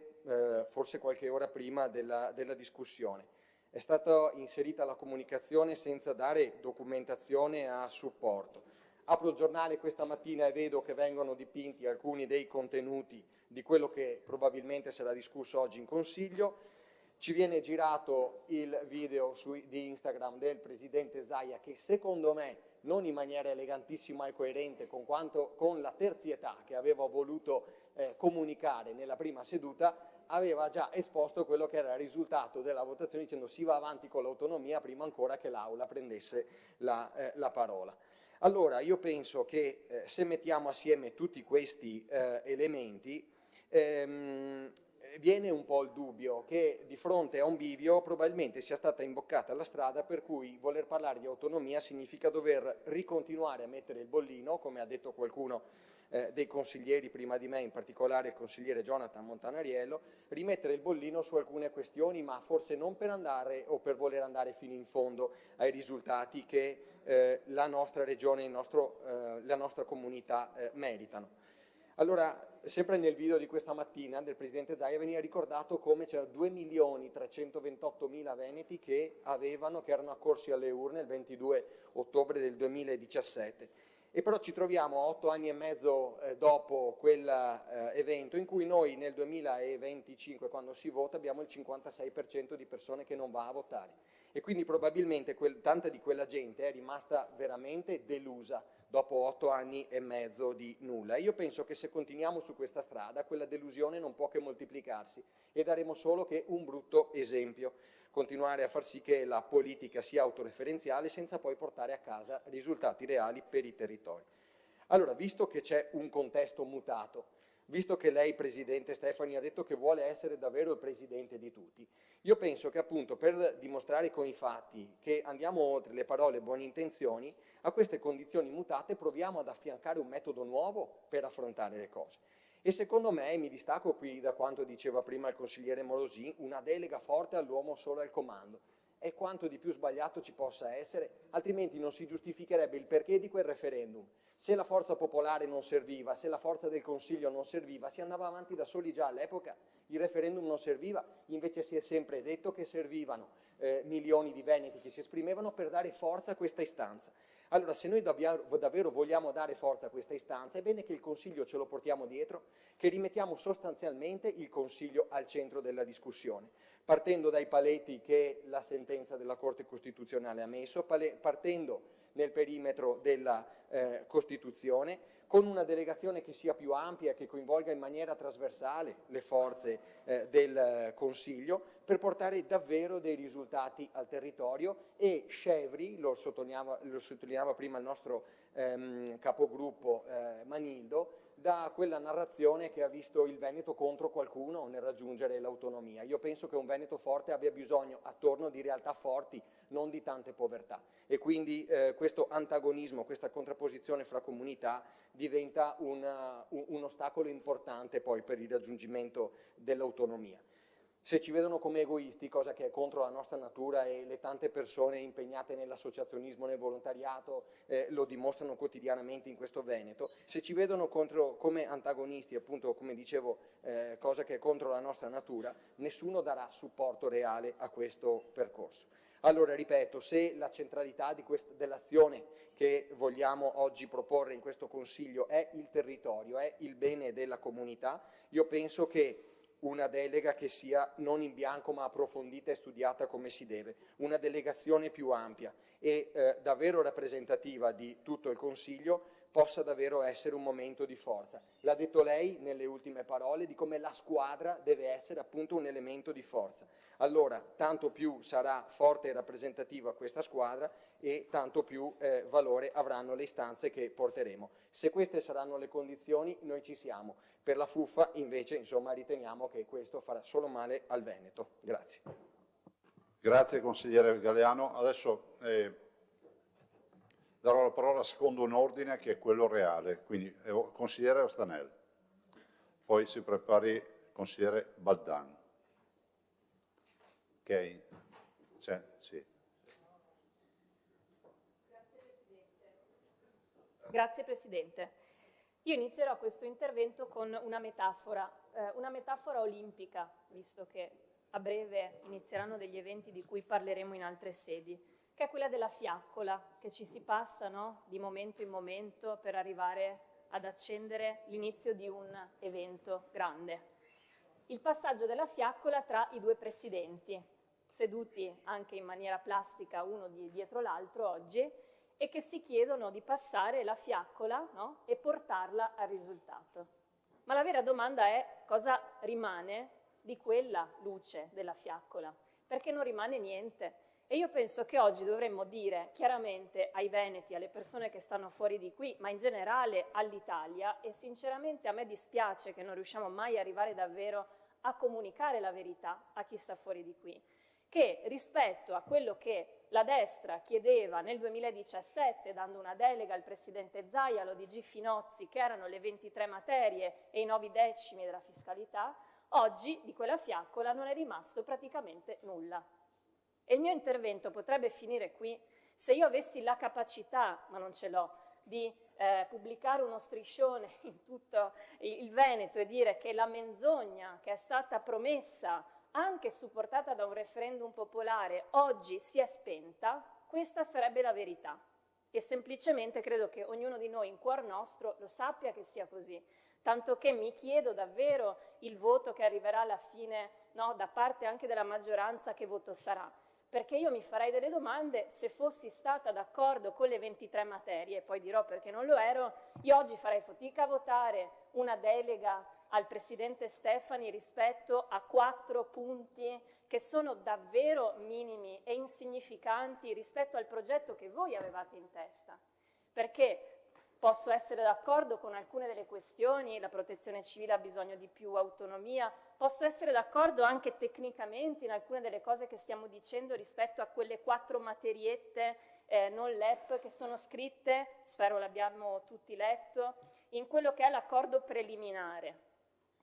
forse qualche ora prima della discussione. È stata inserita la comunicazione senza dare documentazione a supporto. Apro il giornale questa mattina e vedo che vengono dipinti alcuni dei contenuti di quello che probabilmente sarà discusso oggi in Consiglio. Ci viene girato il video di Instagram del Presidente Zaia, che secondo me non in maniera elegantissima e coerente con la terzietà che aveva voluto comunicare nella prima seduta, aveva già esposto quello che era il risultato della votazione, dicendo: si va avanti con l'autonomia prima ancora che l'Aula prendesse la parola. Allora io penso che se mettiamo assieme tutti questi elementi viene un po' il dubbio che di fronte a un bivio probabilmente sia stata imboccata la strada per cui voler parlare di autonomia significa dover ricontinuare a mettere il bollino, come ha detto qualcuno dei consiglieri prima di me, in particolare il consigliere Jonathan Montanariello, rimettere il bollino su alcune questioni, ma forse non per andare o per voler andare fino in fondo ai risultati che la nostra regione, la nostra comunità meritano. Allora, sempre nel video di questa mattina del Presidente Zaia veniva ricordato come c'erano 2.328.000 veneti che erano accorsi alle urne il 22 ottobre del 2017. E però ci troviamo 8 anni e mezzo dopo quell'evento in cui noi nel 2025, quando si vota, abbiamo il 56% di persone che non va a votare. E quindi probabilmente tanta di quella gente è rimasta veramente delusa dopo 8 anni e mezzo di nulla. Io penso che se continuiamo su questa strada, quella delusione non può che moltiplicarsi e daremo solo che un brutto esempio, continuare a far sì che la politica sia autoreferenziale senza poi portare a casa risultati reali per i territori. Allora, visto che c'è un contesto mutato, visto che lei, Presidente Stefani, ha detto che vuole essere davvero il Presidente di tutti, io penso che appunto per dimostrare con i fatti che andiamo oltre le parole e buone intenzioni, a queste condizioni mutate proviamo ad affiancare un metodo nuovo per affrontare le cose. E secondo me, mi distacco qui da quanto diceva prima il consigliere Morosin, una delega forte all'uomo solo al comando. È quanto di più sbagliato ci possa essere, altrimenti non si giustificherebbe il perché di quel referendum. Se la forza popolare non serviva, se la forza del Consiglio non serviva, si andava avanti da soli già all'epoca, il referendum non serviva, invece si è sempre detto che servivano milioni di veneti che si esprimevano per dare forza a questa istanza. Allora, se noi davvero vogliamo dare forza a questa istanza, è bene che il Consiglio ce lo portiamo dietro, che rimettiamo sostanzialmente il Consiglio al centro della discussione, partendo dai paletti che la sentenza della Corte Costituzionale ha messo, partendo nel perimetro della Costituzione, con una delegazione che sia più ampia, che coinvolga in maniera trasversale le forze del Consiglio, per portare davvero dei risultati al territorio e scevri, lo sottolineava prima il nostro capogruppo Manildo, da quella narrazione che ha visto il Veneto contro qualcuno nel raggiungere l'autonomia. Io penso che un Veneto forte abbia bisogno attorno di realtà forti, non di tante povertà. E quindi questo antagonismo, questa contrapposizione fra comunità diventa un ostacolo importante poi per il raggiungimento dell'autonomia. Se ci vedono come egoisti, cosa che è contro la nostra natura e le tante persone impegnate nell'associazionismo, nel volontariato, lo dimostrano quotidianamente in questo Veneto, se ci vedono come antagonisti, appunto come dicevo, cosa che è contro la nostra natura, nessuno darà supporto reale a questo percorso. Allora, ripeto, se la centralità dell'azione che vogliamo oggi proporre in questo Consiglio è il territorio, è il bene della comunità, io penso che una delega che sia non in bianco ma approfondita e studiata come si deve, una delegazione più ampia e davvero rappresentativa di tutto il Consiglio possa davvero essere un momento di forza. L'ha detto lei nelle ultime parole di come la squadra deve essere appunto un elemento di forza. Allora, tanto più sarà forte e rappresentativa questa squadra e tanto più valore avranno le istanze che porteremo. Se queste saranno le condizioni, noi ci siamo. Per la fuffa, invece, insomma, riteniamo che questo farà solo male al Veneto. Grazie. Grazie consigliere Galeano. Adesso darò la parola secondo un ordine che è quello reale, quindi consigliere Ostanel, poi si prepari consigliere Baldan. Ok? C'è? Sì. Grazie Presidente. Io inizierò questo intervento con una metafora olimpica, visto che a breve inizieranno degli eventi di cui parleremo in altre sedi, che è quella della fiaccola, che ci si passa, no? Di momento in momento per arrivare ad accendere l'inizio di un evento grande. Il passaggio della fiaccola tra i due presidenti, seduti anche in maniera plastica uno dietro l'altro oggi, e che si chiedono di passare la fiaccola, no? E portarla al risultato. Ma la vera domanda è cosa rimane di quella luce della fiaccola, perché non rimane niente. E io penso che oggi dovremmo dire chiaramente ai veneti, alle persone che stanno fuori di qui, ma in generale all'Italia, e sinceramente a me dispiace che non riusciamo mai a arrivare davvero a comunicare la verità a chi sta fuori di qui, che rispetto a quello che la destra chiedeva nel 2017, dando una delega al Presidente Zaia, all'ODG Finozzi, che erano le 23 materie e i 9 decimi della fiscalità, oggi di quella fiaccola non è rimasto praticamente nulla. E il mio intervento potrebbe finire qui se io avessi la capacità, ma non ce l'ho, di pubblicare uno striscione in tutto il Veneto e dire che la menzogna che è stata promessa, anche supportata da un referendum popolare, oggi si è spenta, questa sarebbe la verità. E semplicemente credo che ognuno di noi in cuor nostro lo sappia che sia così. Tanto che mi chiedo davvero il voto che arriverà alla fine, no, da parte anche della maggioranza, che voto sarà. perché io mi farei delle domande se fossi stata d'accordo con le 23 materie, poi dirò perché non lo ero. Io oggi farei fatica a votare una delega al Presidente Stefani rispetto a 4 punti che sono davvero minimi e insignificanti rispetto al progetto che voi avevate in testa, perché posso essere d'accordo con alcune delle questioni, la protezione civile ha bisogno di più autonomia, posso essere d'accordo anche tecnicamente in alcune delle cose che stiamo dicendo rispetto a quelle 4 materiette non LEP che sono scritte, spero l'abbiamo tutti letto, in quello che è l'accordo preliminare,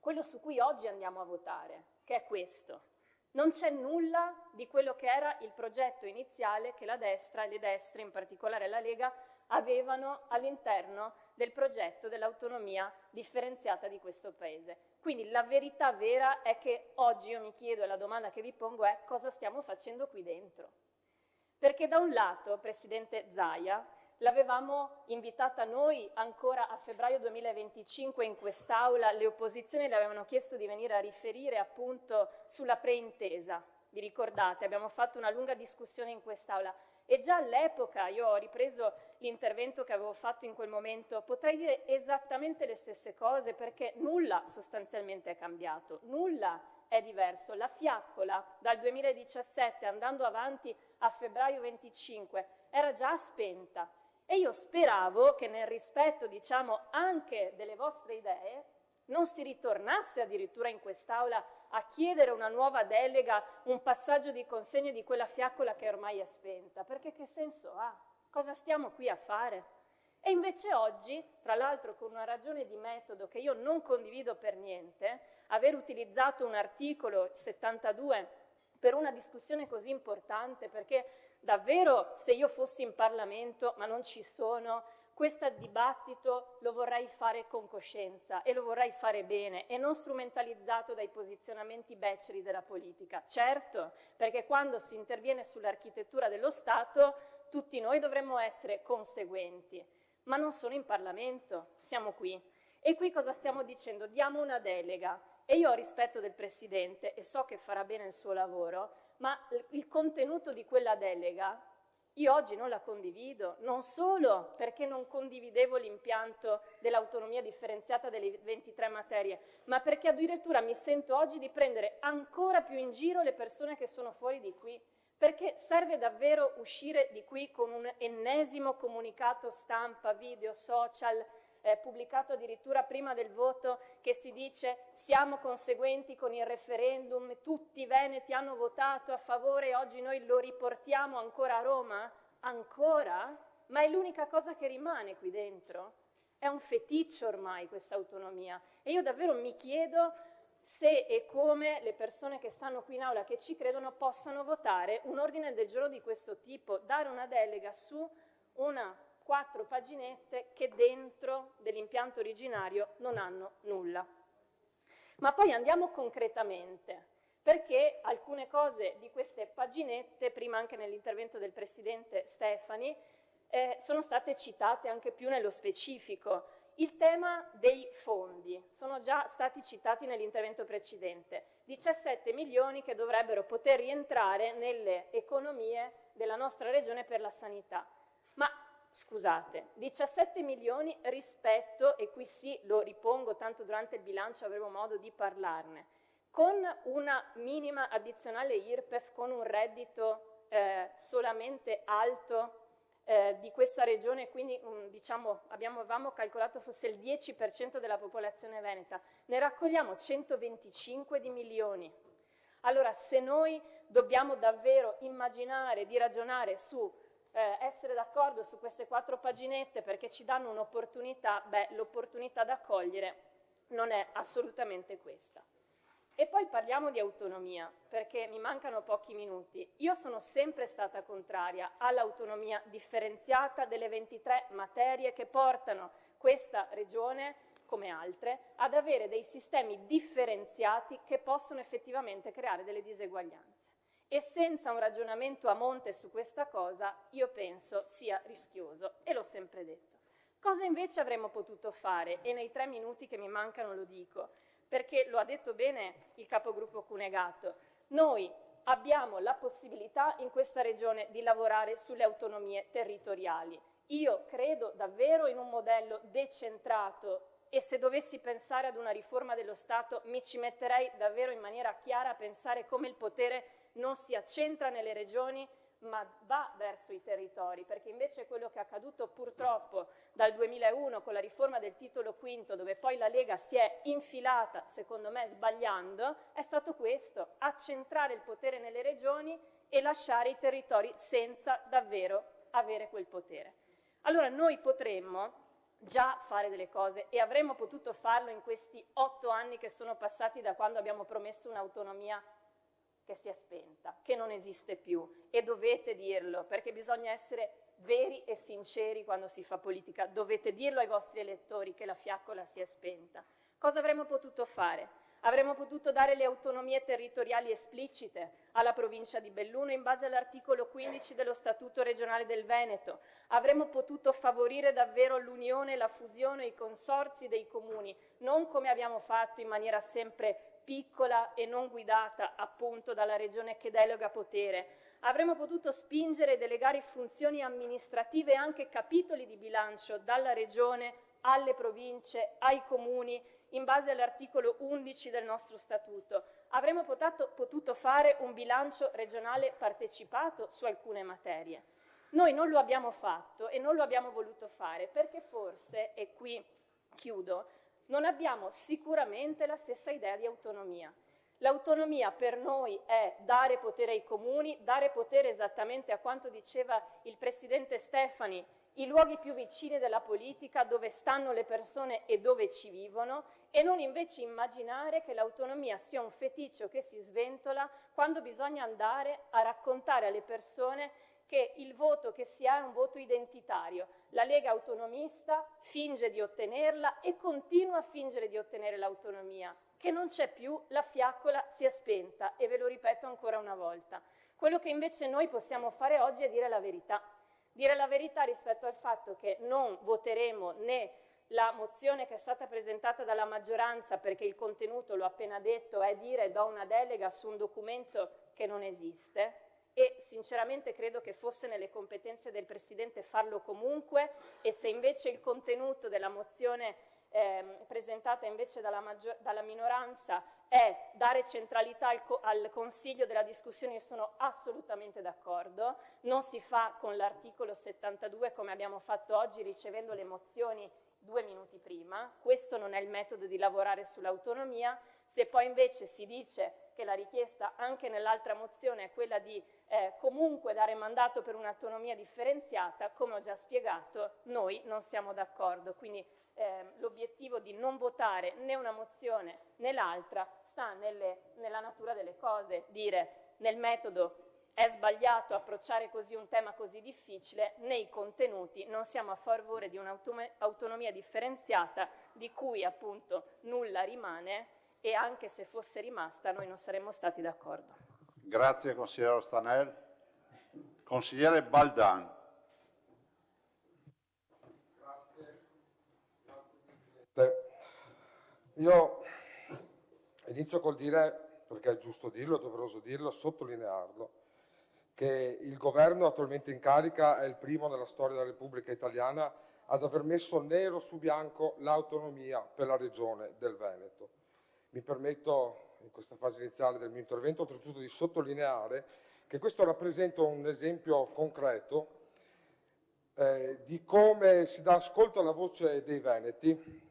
quello su cui oggi andiamo a votare, che è questo. Non c'è nulla di quello che era il progetto iniziale che la destra e le destre, in particolare la Lega, avevano all'interno del progetto dell'autonomia differenziata di questo Paese. Quindi la verità vera è che oggi io mi chiedo, e la domanda che vi pongo è: cosa stiamo facendo qui dentro? Perché da un lato, Presidente Zaia, l'avevamo invitata noi ancora a febbraio 2025 in quest'Aula, le opposizioni le avevano chiesto di venire a riferire appunto sulla preintesa, vi ricordate? Abbiamo fatto una lunga discussione in quest'Aula e già all'epoca io ho ripreso l'intervento che avevo fatto in quel momento, potrei dire esattamente le stesse cose perché nulla sostanzialmente è cambiato, nulla è diverso. La fiaccola dal 2017 andando avanti a febbraio 25 era già spenta. E io speravo che nel rispetto, diciamo, anche delle vostre idee, non si ritornasse addirittura in quest'Aula a chiedere una nuova delega, un passaggio di consegna di quella fiaccola che ormai è spenta, perché che senso ha? Cosa stiamo qui a fare? E invece oggi, tra l'altro con una ragione di metodo che io non condivido per niente, aver utilizzato un articolo 72 per una discussione così importante, perché davvero se io fossi in Parlamento, ma non ci sono, questo dibattito lo vorrei fare con coscienza e lo vorrei fare bene e non strumentalizzato dai posizionamenti beceri della politica. Certo, perché quando si interviene sull'architettura dello Stato tutti noi dovremmo essere conseguenti, ma non sono in Parlamento, siamo qui. E qui cosa stiamo dicendo? Diamo una delega e io ho rispetto del Presidente e so che farà bene il suo lavoro, ma il contenuto di quella delega io oggi non la condivido, non solo perché non condividevo l'impianto dell'autonomia differenziata delle 23 materie, ma perché addirittura mi sento oggi di prendere ancora più in giro le persone che sono fuori di qui, perché serve davvero uscire di qui con un ennesimo comunicato stampa, video, social, pubblicato addirittura prima del voto, che si dice siamo conseguenti con il referendum, tutti i veneti hanno votato a favore e oggi noi lo riportiamo ancora a Roma? Ancora? Ma è l'unica cosa che rimane qui dentro? È un feticcio ormai questa autonomia e io davvero mi chiedo se e come le persone che stanno qui in aula che ci credono possano votare un ordine del giorno di questo tipo, dare una delega su una 4 paginette che dentro dell'impianto originario non hanno nulla. Ma poi andiamo concretamente, perché alcune cose di queste paginette, prima anche nell'intervento del Presidente Stefani, sono state citate anche più nello specifico. Il tema dei fondi sono già stati citati nell'intervento precedente, 17 milioni che dovrebbero poter rientrare nelle economie della nostra regione per la sanità. Ma scusate, 17 milioni rispetto, e qui sì lo ripongo, tanto durante il bilancio avremo modo di parlarne, con una minima addizionale IRPEF, con un reddito solamente alto di questa regione, quindi diciamo avevamo calcolato fosse il 10% della popolazione veneta, ne raccogliamo 125 di milioni. Allora se noi dobbiamo davvero immaginare di ragionare su essere d'accordo su queste 4 paginette perché ci danno un'opportunità, beh, l'opportunità da cogliere non è assolutamente questa. E poi parliamo di autonomia, perché mi mancano pochi minuti. Io sono sempre stata contraria all'autonomia differenziata delle 23 materie che portano questa regione, come altre, ad avere dei sistemi differenziati che possono effettivamente creare delle diseguaglianze. E senza un ragionamento a monte su questa cosa, io penso sia rischioso, e l'ho sempre detto. Cosa invece avremmo potuto fare? E nei 3 minuti che mi mancano lo dico, perché lo ha detto bene il capogruppo Cunegato. Noi abbiamo la possibilità in questa regione di lavorare sulle autonomie territoriali. Io credo davvero in un modello decentrato e se dovessi pensare ad una riforma dello Stato mi ci metterei davvero in maniera chiara a pensare come il potere non si accentra nelle regioni ma va verso i territori, perché invece quello che è accaduto purtroppo dal 2001 con la riforma del titolo quinto, dove poi la Lega si è infilata, secondo me sbagliando, è stato questo: accentrare il potere nelle regioni e lasciare i territori senza davvero avere quel potere. Allora noi potremmo già fare delle cose e avremmo potuto farlo in questi 8 anni che sono passati da quando abbiamo promesso un'autonomia che si è spenta, che non esiste più, e dovete dirlo, perché bisogna essere veri e sinceri quando si fa politica, dovete dirlo ai vostri elettori che la fiaccola si è spenta. Cosa avremmo potuto fare? Avremmo potuto dare le autonomie territoriali esplicite alla provincia di Belluno in base all'articolo 15 dello Statuto regionale del Veneto. Avremmo potuto favorire davvero l'unione, la fusione, i consorzi dei comuni, non come abbiamo fatto in maniera sempre piccola e non guidata appunto dalla regione che delega potere. Avremmo potuto spingere e delegare funzioni amministrative e anche capitoli di bilancio dalla regione alle province, ai comuni, in base all'articolo 11 del nostro statuto. Avremmo potuto fare un bilancio regionale partecipato su alcune materie. Noi non lo abbiamo fatto e non lo abbiamo voluto fare perché forse, e qui chiudo, non abbiamo sicuramente la stessa idea di autonomia. L'autonomia per noi è dare potere ai comuni, dare potere esattamente a quanto diceva il Presidente Stefani, i luoghi più vicini della politica, dove stanno le persone e dove ci vivono, e non invece immaginare che l'autonomia sia un feticcio che si sventola quando bisogna andare a raccontare alle persone che il voto che si ha è un voto identitario. La Lega autonomista finge di ottenerla e continua a fingere di ottenere l'autonomia, che non c'è più, la fiaccola si è spenta, e ve lo ripeto ancora una volta. Quello che invece noi possiamo fare oggi è dire la verità. Dire la verità rispetto al fatto che non voteremo né la mozione che è stata presentata dalla maggioranza, perché il contenuto, l'ho appena detto, è dire do una delega su un documento che non esiste, e sinceramente credo che fosse nelle competenze del Presidente farlo comunque, e se invece il contenuto della mozione presentata invece dalla minoranza è dare centralità al Consiglio della discussione, io sono assolutamente d'accordo. Non si fa con l'articolo 72 come abbiamo fatto oggi ricevendo le mozioni 2 minuti prima, questo non è il metodo di lavorare sull'autonomia. Se poi invece si dice che la richiesta anche nell'altra mozione è quella di comunque dare mandato per un'autonomia differenziata, come ho già spiegato, noi non siamo d'accordo. Quindi l'obiettivo di non votare né una mozione né l'altra sta nella natura delle cose. Dire nel metodo è sbagliato approcciare così un tema così difficile, nei contenuti non siamo a favore di un'autonomia differenziata di cui appunto nulla rimane, e anche se fosse rimasta noi non saremmo stati d'accordo. Grazie consigliere Stanel. Consigliere Baldan. Io inizio col dire, perché è giusto dirlo, è doveroso dirlo, sottolinearlo, che il governo attualmente in carica è il primo nella storia della Repubblica Italiana ad aver messo nero su bianco l'autonomia per la regione del Veneto. Mi permetto in questa fase iniziale del mio intervento oltretutto di sottolineare che questo rappresenta un esempio concreto di come si dà ascolto alla voce dei veneti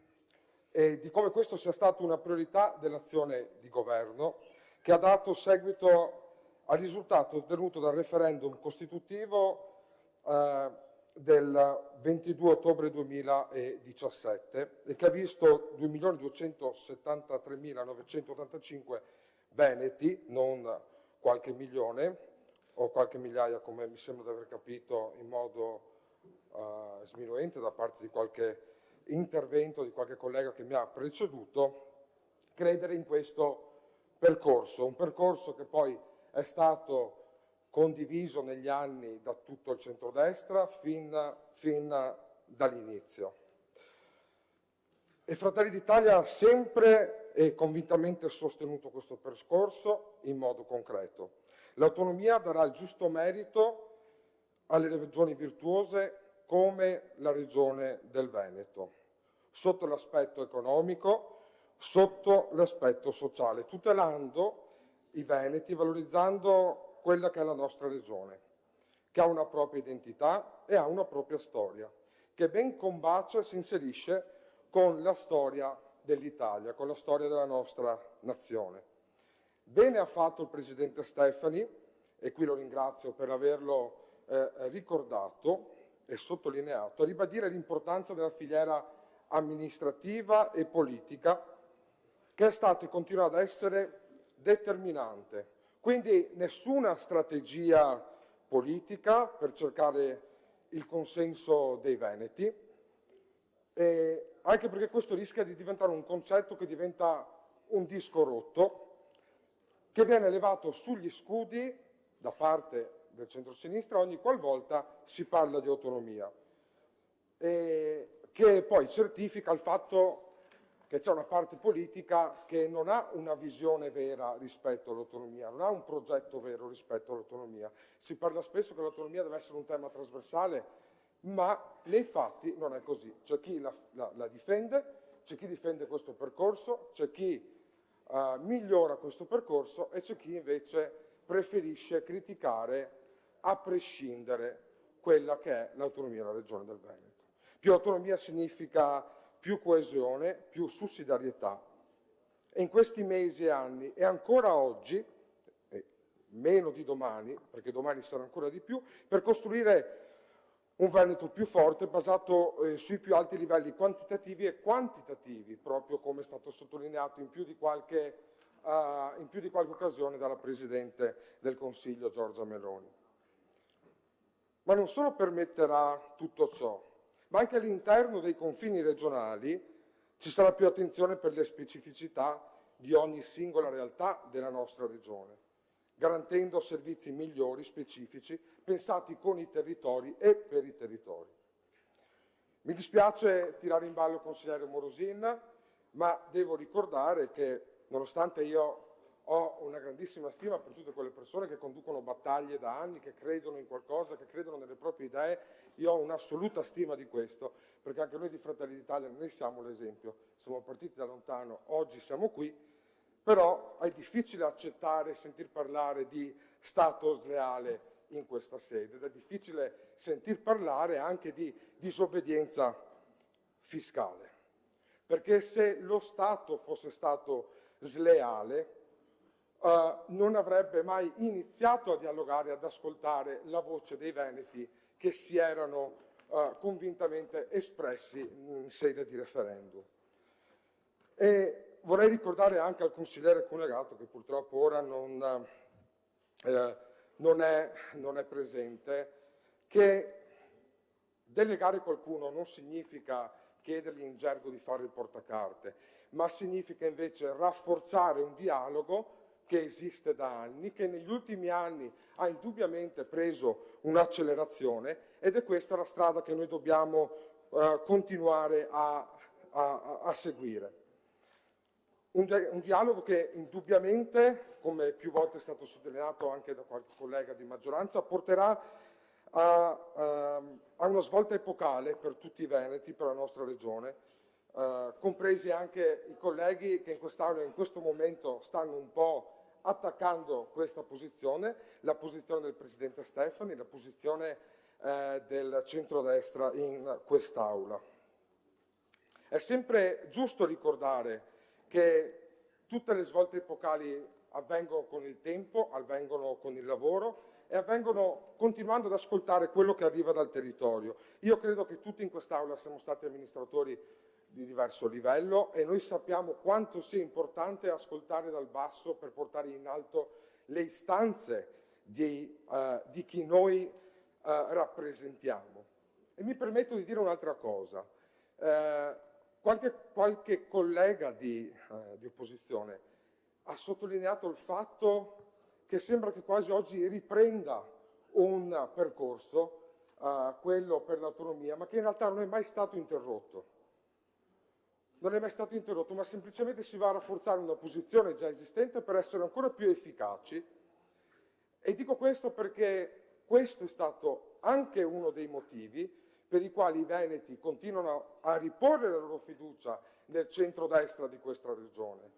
e di come questo sia stata una priorità dell'azione di governo, che ha dato seguito al risultato ottenuto dal referendum costitutivo del 22 ottobre 2017 e che ha visto 2.273.985 veneti, non qualche milione o qualche migliaia, come mi sembra di aver capito in modo sminuente da parte di qualche intervento di qualche collega che mi ha preceduto, credere in questo percorso, un percorso che poi è stato condiviso negli anni da tutto il centrodestra fin dall'inizio. E Fratelli d'Italia ha sempre e convintamente sostenuto questo percorso in modo concreto. L'autonomia darà il giusto merito alle regioni virtuose come la regione del Veneto, sotto l'aspetto economico, sotto l'aspetto sociale, tutelando i veneti, valorizzando quella che è la nostra regione, che ha una propria identità e ha una propria storia, che ben combacia e si inserisce con la storia dell'Italia, con la storia della nostra nazione. Bene ha fatto il Presidente Stefani, e qui lo ringrazio per averlo ricordato e sottolineato, a ribadire l'importanza della filiera amministrativa e politica, che è stata e continua ad essere determinante. Quindi nessuna strategia politica per cercare il consenso dei veneti, anche perché questo rischia di diventare un concetto che diventa un disco rotto, che viene levato sugli scudi da parte del centro-sinistra ogni qualvolta si parla di autonomia, che poi certifica il fatto che c'è una parte politica che non ha una visione vera rispetto all'autonomia, non ha un progetto vero rispetto all'autonomia. Si parla spesso che l'autonomia deve essere un tema trasversale, ma nei fatti non è così. C'è chi la difende, c'è chi difende questo percorso, c'è chi migliora questo percorso e c'è chi invece preferisce criticare a prescindere quella che è l'autonomia della Regione del Veneto. Più autonomia significa più coesione, più sussidiarietà. E in questi mesi e anni, e ancora oggi, meno di domani, perché domani sarà ancora di più, per costruire un Veneto più forte, basato sui più alti livelli quantitativi e quantitativi, proprio come è stato sottolineato in più di qualche occasione dalla Presidente del Consiglio Giorgia Meloni. Ma non solo permetterà tutto ciò, ma anche all'interno dei confini regionali ci sarà più attenzione per le specificità di ogni singola realtà della nostra regione, garantendo servizi migliori, specifici, pensati con i territori e per i territori. Mi dispiace tirare in ballo il consigliere Morosin, ma devo ricordare che, nonostante io ho una grandissima stima per tutte quelle persone che conducono battaglie da anni, che credono in qualcosa, che credono nelle proprie idee, io ho un'assoluta stima di questo, perché anche noi di Fratelli d'Italia ne siamo l'esempio. Siamo partiti da lontano, oggi siamo qui, però è difficile accettare e sentir parlare di Stato sleale in questa sede, ed è difficile sentir parlare anche di disobbedienza fiscale, perché se lo Stato fosse stato sleale non avrebbe mai iniziato a dialogare, ad ascoltare la voce dei veneti che si erano convintamente espressi in sede di referendum. E vorrei ricordare anche al consigliere Cunegato, che purtroppo ora non è presente, che delegare qualcuno non significa chiedergli in gergo di fare il portacarte, ma significa invece rafforzare un dialogo che esiste da anni, che negli ultimi anni ha indubbiamente preso un'accelerazione, ed è questa la strada che noi dobbiamo continuare a seguire. Un dialogo che indubbiamente, come più volte è stato sottolineato anche da qualche collega di maggioranza, porterà a una svolta epocale per tutti i veneti, per la nostra regione, compresi anche i colleghi che in quest'Aula in questo momento stanno un po' attaccando questa posizione, la posizione del Presidente Stefani, la posizione del centrodestra in quest'Aula. È sempre giusto ricordare che tutte le svolte epocali avvengono con il tempo, avvengono con il lavoro e avvengono continuando ad ascoltare quello che arriva dal territorio. Io credo che tutti in quest'Aula siamo stati amministratori di diverso livello e noi sappiamo quanto sia importante ascoltare dal basso per portare in alto le istanze di chi noi rappresentiamo. E mi permetto di dire un'altra cosa. Qualche collega di opposizione ha sottolineato il fatto che sembra che quasi oggi riprenda un percorso, quello per l'autonomia, ma che in realtà non è mai stato interrotto. Non è mai stato interrotto, ma semplicemente si va a rafforzare una posizione già esistente per essere ancora più efficaci E dico questo perché questo è stato anche uno dei motivi per i quali i veneti continuano a riporre la loro fiducia nel centrodestra di questa regione.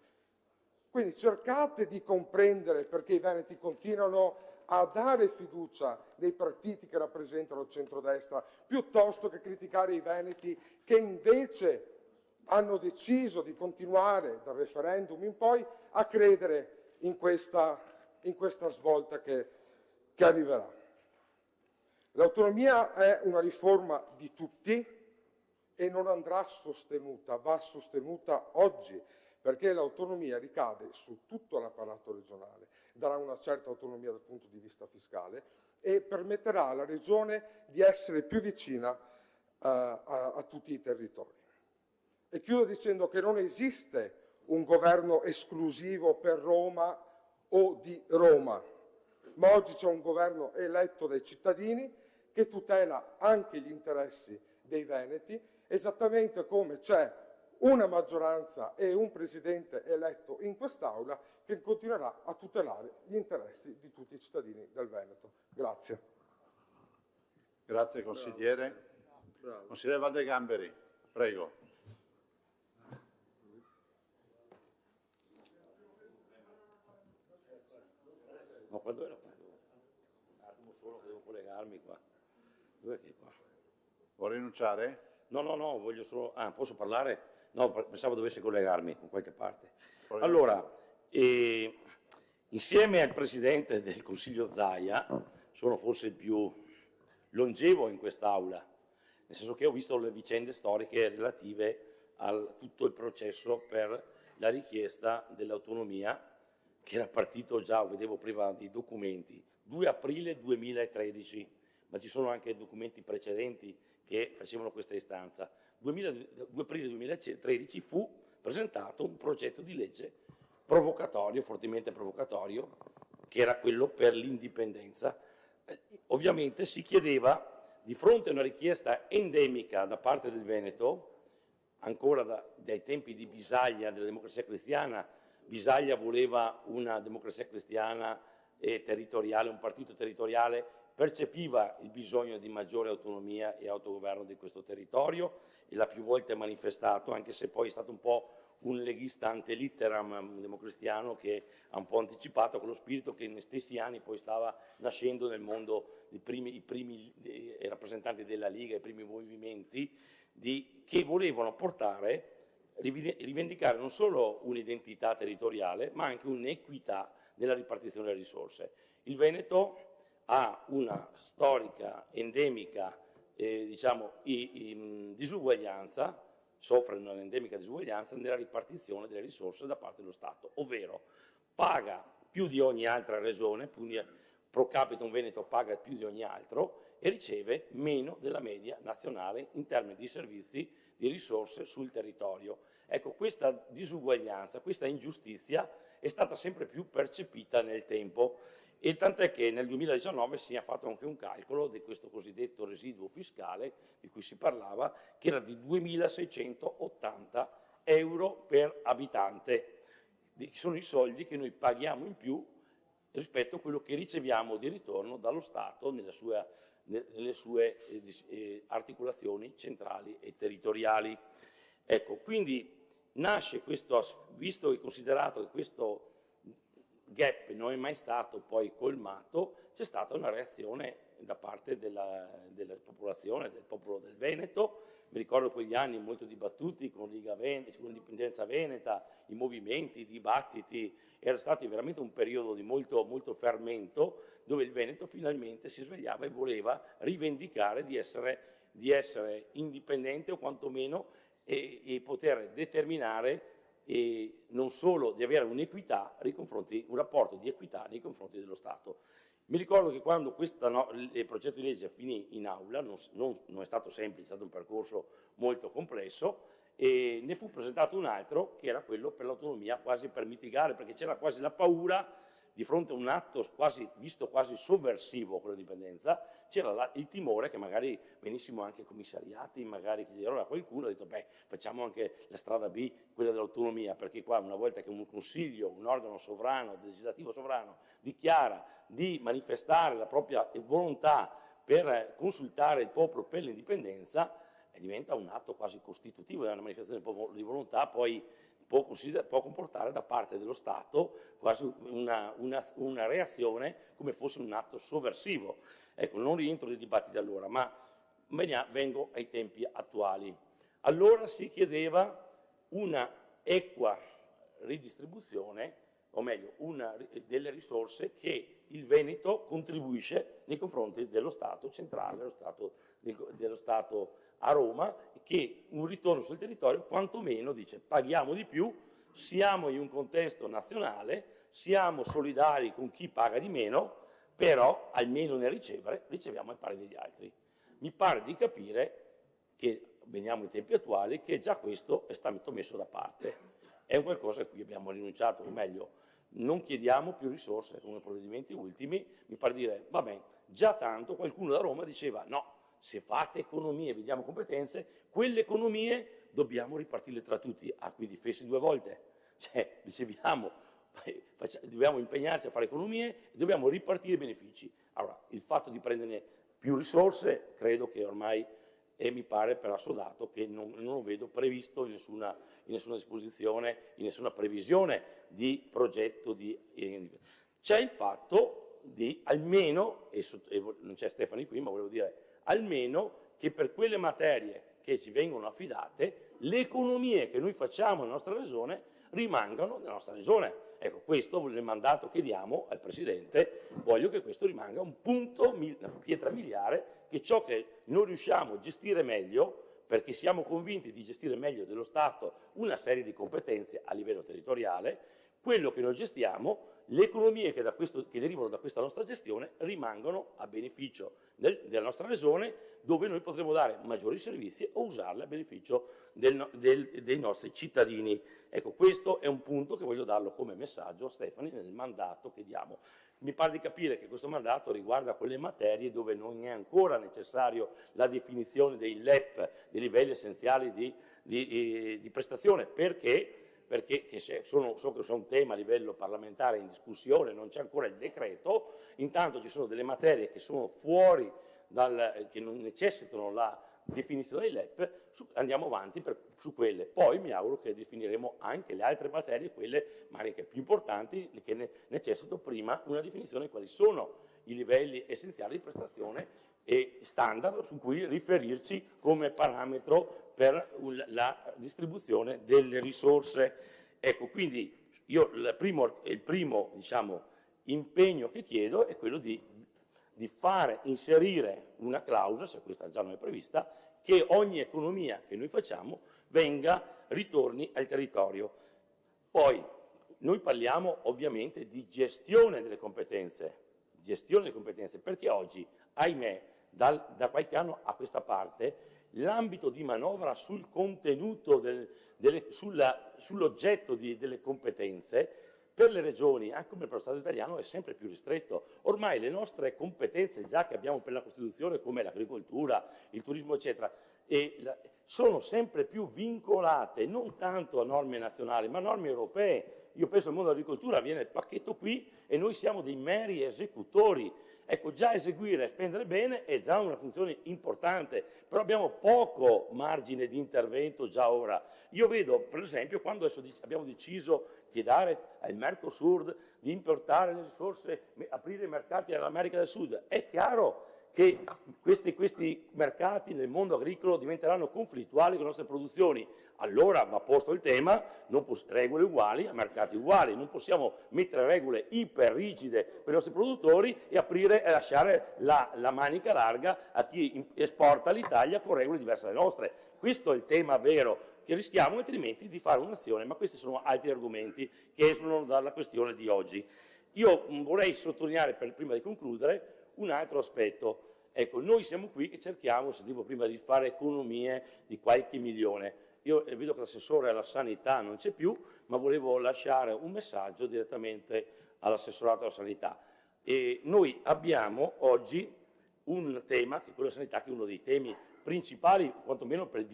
Quindi cercate di comprendere perché i veneti continuano a dare fiducia nei partiti che rappresentano il centrodestra, piuttosto che criticare i veneti che invece hanno deciso di continuare dal referendum in poi a credere in questa svolta che arriverà. L'autonomia è una riforma di tutti e non andrà sostenuta, va sostenuta oggi, perché l'autonomia ricade su tutto l'apparato regionale, darà una certa autonomia dal punto di vista fiscale e permetterà alla regione di essere più vicina a tutti i territori. E chiudo dicendo che non esiste un governo esclusivo per Roma o di Roma, ma oggi c'è un governo eletto dai cittadini che tutela anche gli interessi dei veneti, esattamente come c'è una maggioranza e un presidente eletto in quest'Aula che continuerà a tutelare gli interessi di tutti i cittadini del Veneto. Grazie. Grazie consigliere. Consigliere Valdegamberi, prego. No, quando era? Un attimo solo che devo collegarmi qua. Dov'è che è qua? Vuoi rinunciare? No, voglio solo... Ah, posso parlare? No, pensavo dovessi collegarmi con qualche parte. Poi Allora, insieme al Presidente del Consiglio Zaia, sono forse il più longevo in quest'Aula, nel senso che ho visto le vicende storiche relative a tutto il processo per la richiesta dell'autonomia, che era partito già, vedevo prima di documenti, 2 aprile 2013, ma ci sono anche documenti precedenti che facevano questa istanza. 2 aprile 2013 fu presentato un progetto di legge provocatorio, fortemente provocatorio, che era quello per l'indipendenza. Ovviamente si chiedeva, di fronte a una richiesta endemica da parte del Veneto, ancora dai tempi di Bisaglia, della Democrazia Cristiana. Bisaglia voleva una democrazia cristiana e territoriale, un partito territoriale, percepiva il bisogno di maggiore autonomia e autogoverno di questo territorio e l'ha più volte manifestato, anche se poi è stato un po' un leghista ante litteram, un democristiano che ha un po' anticipato quello spirito che negli stessi anni poi stava nascendo nel mondo, i primi rappresentanti della Liga, i primi movimenti che volevano portare, rivendicare non solo un'identità territoriale, ma anche un'equità nella ripartizione delle risorse. Il Veneto ha una storica, endemica, disuguaglianza, soffre un'endemica disuguaglianza nella ripartizione delle risorse da parte dello Stato, ovvero paga più di ogni altra regione, pro capite un Veneto paga più di ogni altro e riceve meno della media nazionale in termini di servizi, di risorse sul territorio. Ecco, questa disuguaglianza, questa ingiustizia è stata sempre più percepita nel tempo e tant'è che nel 2019 si è fatto anche un calcolo di questo cosiddetto residuo fiscale di cui si parlava, che era di 2.680 euro per abitante, che sono i soldi che noi paghiamo in più rispetto a quello che riceviamo di ritorno dallo Stato nelle sue articolazioni centrali e territoriali. Ecco, quindi nasce questo, visto e considerato che questo gap non è mai stato poi colmato, c'è stata una reazione da parte della popolazione, del popolo del Veneto. Mi ricordo quegli anni molto dibattuti con Liga Veneta, con l'indipendenza veneta, i movimenti, i dibattiti, era stato veramente un periodo di molto fermento, dove il Veneto finalmente si svegliava e voleva rivendicare di essere indipendente o quantomeno e poter determinare non solo di avere un'equità un rapporto di equità nei confronti dello Stato. Mi ricordo che quando il progetto di legge finì in aula, non è stato semplice, è stato un percorso molto complesso, e ne fu presentato un altro che era quello per l'autonomia, quasi per mitigare, perché c'era quasi la paura di fronte a un atto visto quasi sovversivo con l'indipendenza, c'era il timore che magari venissimo anche commissariati, magari che allora qualcuno ha detto beh, facciamo anche la strada B, quella dell'autonomia, perché qua una volta che un consiglio, un organo sovrano, legislativo sovrano, dichiara di manifestare la propria volontà per consultare il popolo per l'indipendenza, diventa un atto quasi costitutivo, è una manifestazione di volontà, poi può comportare da parte dello Stato quasi una reazione come fosse un atto sovversivo. Ecco, non rientro nei dibattiti allora, ma vengo ai tempi attuali. Allora si chiedeva una equa ridistribuzione, o meglio, delle risorse che il Veneto contribuisce nei confronti dello Stato centrale, dello Stato a Roma, che un ritorno sul territorio quantomeno dice paghiamo di più, siamo in un contesto nazionale, siamo solidari con chi paga di meno, però almeno nel ricevere riceviamo al pari degli altri. Mi pare di capire che, veniamo ai tempi attuali, che già questo è stato messo da parte. È un qualcosa a cui abbiamo rinunciato, o meglio, non chiediamo più risorse come provvedimenti ultimi, mi pare dire, va bene, già tanto qualcuno da Roma diceva no, se fate economie, vediamo competenze, quelle economie dobbiamo ripartirle tra tutti, quindi fessi due volte, cioè riceviamo, dobbiamo impegnarci a fare economie e dobbiamo ripartire i benefici. Allora, il fatto di prenderne più risorse credo che ormai mi pare per assodato che non lo vedo previsto in nessuna disposizione, in nessuna previsione di progetto. C'è il fatto di almeno, e non c'è Stefani qui, ma volevo dire, almeno che per quelle materie che ci vengono affidate, le economie che noi facciamo nella nostra regione rimangano nella nostra regione. Ecco, questo nel mandato che diamo al Presidente, voglio che questo rimanga un punto, una pietra miliare, che ciò che non riusciamo a gestire meglio, perché siamo convinti di gestire meglio dello Stato una serie di competenze a livello territoriale, quello che noi gestiamo, le economie che derivano da questa nostra gestione rimangono a beneficio della nostra regione, dove noi potremo dare maggiori servizi o usarle a beneficio dei nostri cittadini. Ecco, questo è un punto che voglio darlo come messaggio a Stefani nel mandato che diamo. Mi pare di capire che questo mandato riguarda quelle materie dove non è ancora necessario la definizione dei LEP, dei livelli essenziali di prestazione, perché so che c'è un tema a livello parlamentare in discussione, non c'è ancora il decreto, intanto ci sono delle materie che sono fuori, che non necessitano la definizione dei LEP, andiamo avanti su quelle. Poi mi auguro che definiremo anche le altre materie, quelle magari che più importanti, che necessitano prima una definizione di quali sono i livelli essenziali di prestazione e standard su cui riferirci come parametro per la distribuzione delle risorse. Ecco, quindi io il primo diciamo, impegno che chiedo è quello di inserire una clausola, se questa già non è prevista, che ogni economia che noi facciamo ritorni al territorio. Poi noi parliamo ovviamente di gestione delle competenze, perché oggi, ahimè, da qualche anno a questa parte, l'ambito di manovra sul contenuto, sull'oggetto delle competenze, per le regioni, anche come per lo Stato italiano, è sempre più ristretto. Ormai le nostre competenze, già che abbiamo per la Costituzione, come l'agricoltura, il turismo, eccetera, sono sempre più vincolate, non tanto a norme nazionali, ma a norme europee. Io penso al mondo dell'agricoltura, viene il pacchetto qui e noi siamo dei meri esecutori. Ecco, già eseguire e spendere bene è già una funzione importante, però abbiamo poco margine di intervento già ora. Io vedo, per esempio, quando abbiamo deciso di dare al Mercosur di importare le risorse, aprire i mercati all'America del Sud, è chiaro che questi mercati nel mondo agricolo diventeranno conflittuali con le nostre produzioni. Allora va posto il tema, regole uguali a mercati uguali, non possiamo mettere regole iper rigide per i nostri produttori e aprire e lasciare la manica larga a chi esporta l'Italia con regole diverse dalle nostre. Questo è il tema vero, che rischiamo altrimenti di fare un'azione, ma questi sono altri argomenti che esulano dalla questione di oggi. Io vorrei sottolineare, prima di concludere, un altro aspetto. Ecco, noi siamo qui che cerchiamo, se dico prima, di fare economie di qualche milione. io vedo che l'assessore alla sanità non c'è più, ma volevo lasciare un messaggio direttamente all'assessorato alla sanità. E noi abbiamo oggi un tema, che è quello della sanità, che è uno dei temi principali, quantomeno per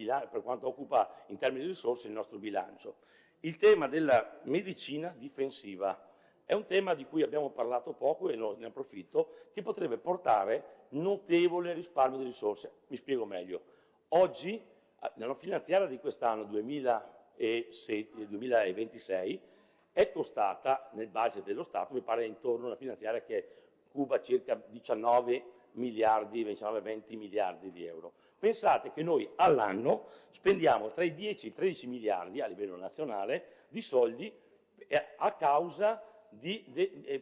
quanto occupa in termini di risorse il nostro bilancio. Il tema della medicina difensiva è un tema di cui abbiamo parlato poco e ne approfitto, che potrebbe portare notevole risparmio di risorse. Mi spiego meglio. Oggi, nella finanziaria di quest'anno 2026, è costata, nel budget dello Stato, mi pare intorno a una finanziaria che cuba circa 19 miliardi, 20 miliardi di euro. Pensate che noi all'anno spendiamo tra i 10 e i 13 miliardi a livello nazionale di soldi a causa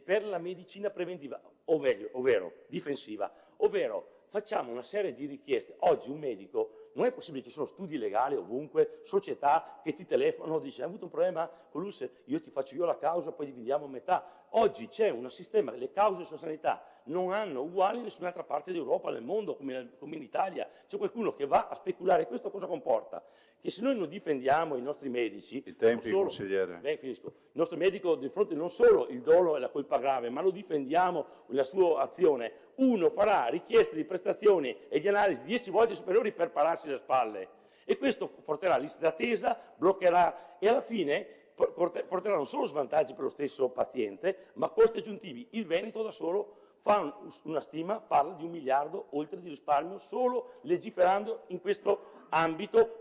per la medicina preventiva, ovvero difensiva, ovvero facciamo una serie di richieste. Oggi un medico, non è possibile, ci sono studi legali ovunque, società che ti telefonano, dice hai avuto un problema con l'ULSS, io ti faccio io la causa, poi dividiamo a metà. Oggi c'è un sistema, le cause sulla sanità non hanno uguali in nessun'altra parte d'Europa, nel mondo, come in Italia. C'è qualcuno che va a speculare. Questo cosa comporta? Che se noi non difendiamo i nostri medici, I tempi, consigliere. Finisco. Il nostro medico di fronte non solo il dolo e la colpa grave, ma lo difendiamo nella sua azione. Uno farà richieste di prestazioni e di analisi 10 volte superiori per pararsi le spalle. E questo porterà liste d'attesa, bloccherà e alla fine porterà non solo svantaggi per lo stesso paziente, ma costi aggiuntivi. Il Veneto da solo fa una stima, parla di 1 miliardo oltre di risparmio solo legiferando in questo ambito,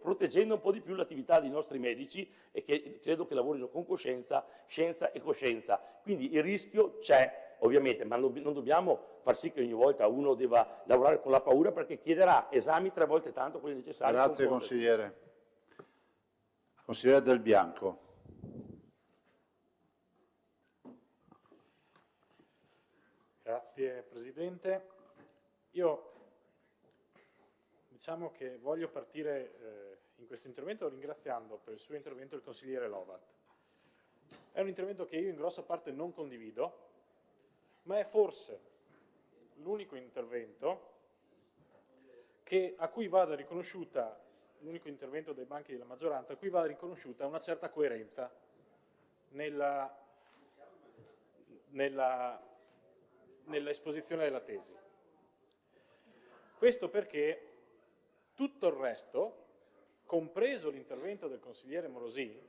proteggendo un po' di più l'attività dei nostri medici e che credo che lavorino con coscienza, scienza e coscienza. Quindi il rischio c'è, ovviamente, ma non dobbiamo far sì che ogni volta uno debba lavorare con la paura, perché chiederà esami 3 volte tanto quelli necessari. Grazie consigliere. Consigliere Del Bianco. Grazie Presidente. Io diciamo che voglio partire in questo intervento ringraziando per il suo intervento il consigliere Lovat. È un intervento che io in grossa parte non condivido, ma è forse l'unico intervento a cui vada riconosciuta, l'unico intervento dei banchi della maggioranza a cui vada riconosciuta una certa coerenza nell'esposizione della tesi. Questo perché tutto il resto, compreso l'intervento del consigliere Morosì,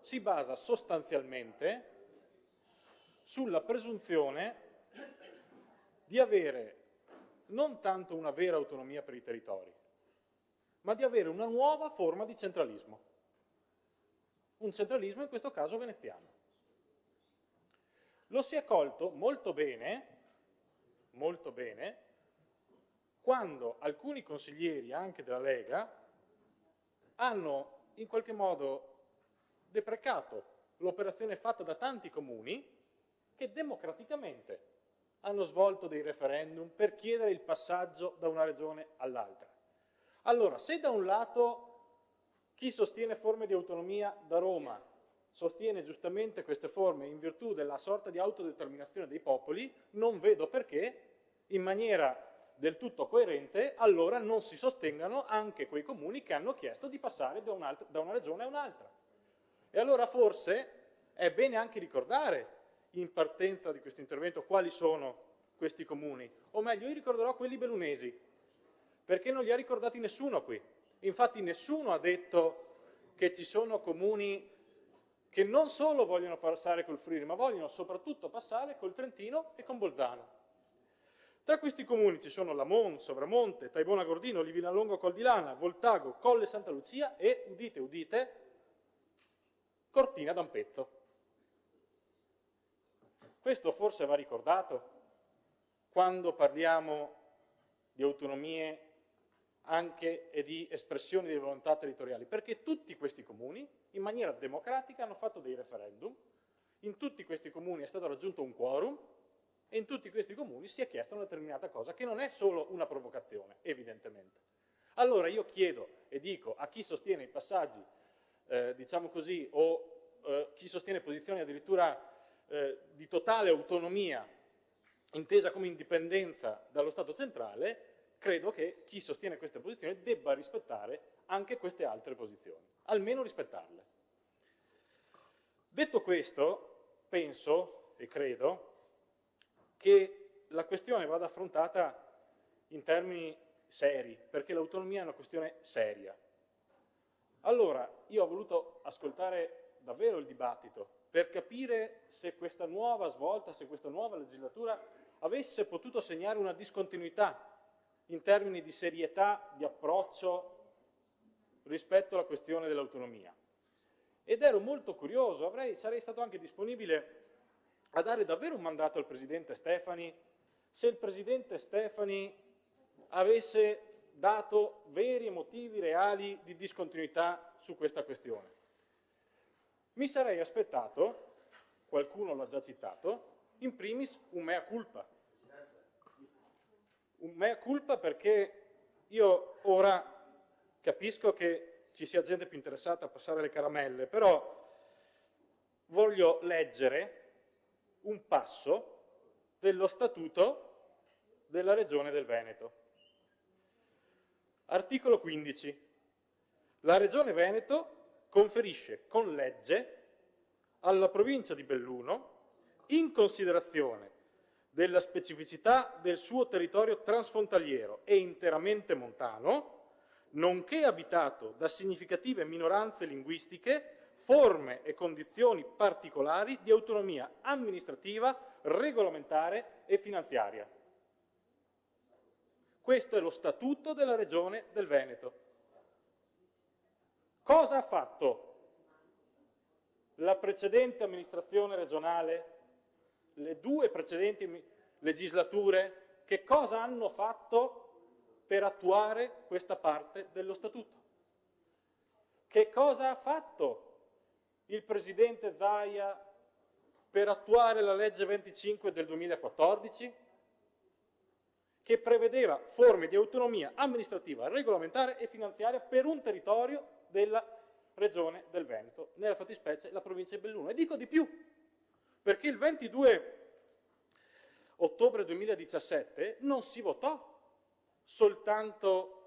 si basa sostanzialmente sulla presunzione di avere non tanto una vera autonomia per i territori, ma di avere una nuova forma di centralismo. Un centralismo in questo caso veneziano. Lo si è colto molto bene, quando alcuni consiglieri, anche della Lega, hanno in qualche modo deprecato l'operazione fatta da tanti comuni che democraticamente hanno svolto dei referendum per chiedere il passaggio da una regione all'altra. Allora, se da un lato chi sostiene forme di autonomia da Roma sostiene giustamente queste forme in virtù della sorta di autodeterminazione dei popoli, non vedo perché, in maniera del tutto coerente, allora non si sostengano anche quei comuni che hanno chiesto di passare da una regione a un'altra. E allora forse è bene anche ricordare, in partenza di questo intervento, quali sono questi comuni. O meglio, io ricorderò quelli bellunesi, perché non li ha ricordati nessuno qui. Infatti nessuno ha detto che ci sono comuni che non solo vogliono passare col Friuli, ma vogliono soprattutto passare col Trentino e con Bolzano. Tra questi comuni ci sono Lamon, Sovramonte, Taibona Gordino, Livinallongo Col di Lana, Voltago, Colle Santa Lucia e, udite udite, Cortina d'Ampezzo. Questo forse va ricordato quando parliamo di autonomie anche e di espressioni di volontà territoriali, perché tutti questi comuni in maniera democratica hanno fatto dei referendum, in tutti questi comuni è stato raggiunto un quorum e in tutti questi comuni si è chiesto una determinata cosa, che non è solo una provocazione, evidentemente. Allora io chiedo e dico a chi sostiene i passaggi, diciamo così, o chi sostiene posizioni addirittura di totale autonomia, intesa come indipendenza dallo Stato centrale, credo che chi sostiene queste posizioni debba rispettare anche queste altre posizioni, almeno rispettarle. Detto questo, penso e credo che la questione vada affrontata in termini seri, perché l'autonomia è una questione seria. Allora, io ho voluto ascoltare davvero il dibattito per capire se questa nuova svolta, se questa nuova legislatura avesse potuto segnare una discontinuità in termini di serietà, di approccio rispetto alla questione dell'autonomia. Ed ero molto curioso, sarei stato anche disponibile a dare davvero un mandato al Presidente Stefani se il Presidente Stefani avesse dato veri motivi reali di discontinuità su questa questione. Mi sarei aspettato, qualcuno l'ha già citato, in primis un mea culpa. Un mea culpa perché io ora capisco che ci sia gente più interessata a passare le caramelle, però voglio leggere un passo dello Statuto della Regione del Veneto. Articolo 15. La Regione Veneto conferisce con legge alla provincia di Belluno, in considerazione della specificità del suo territorio transfrontaliero e interamente montano, nonché abitato da significative minoranze linguistiche, forme e condizioni particolari di autonomia amministrativa, regolamentare e finanziaria. Questo è lo Statuto della Regione del Veneto. Cosa ha fatto la precedente amministrazione regionale, le due precedenti legislature? Che cosa hanno fatto per attuare questa parte dello Statuto? Che cosa ha fatto il Presidente Zaia per attuare la legge 25 del 2014? Che prevedeva forme di autonomia amministrativa, regolamentare e finanziaria per un territorio della Regione del Veneto, nella fattispecie la provincia di Belluno. E dico di più, perché il 22 ottobre 2017 non si votò soltanto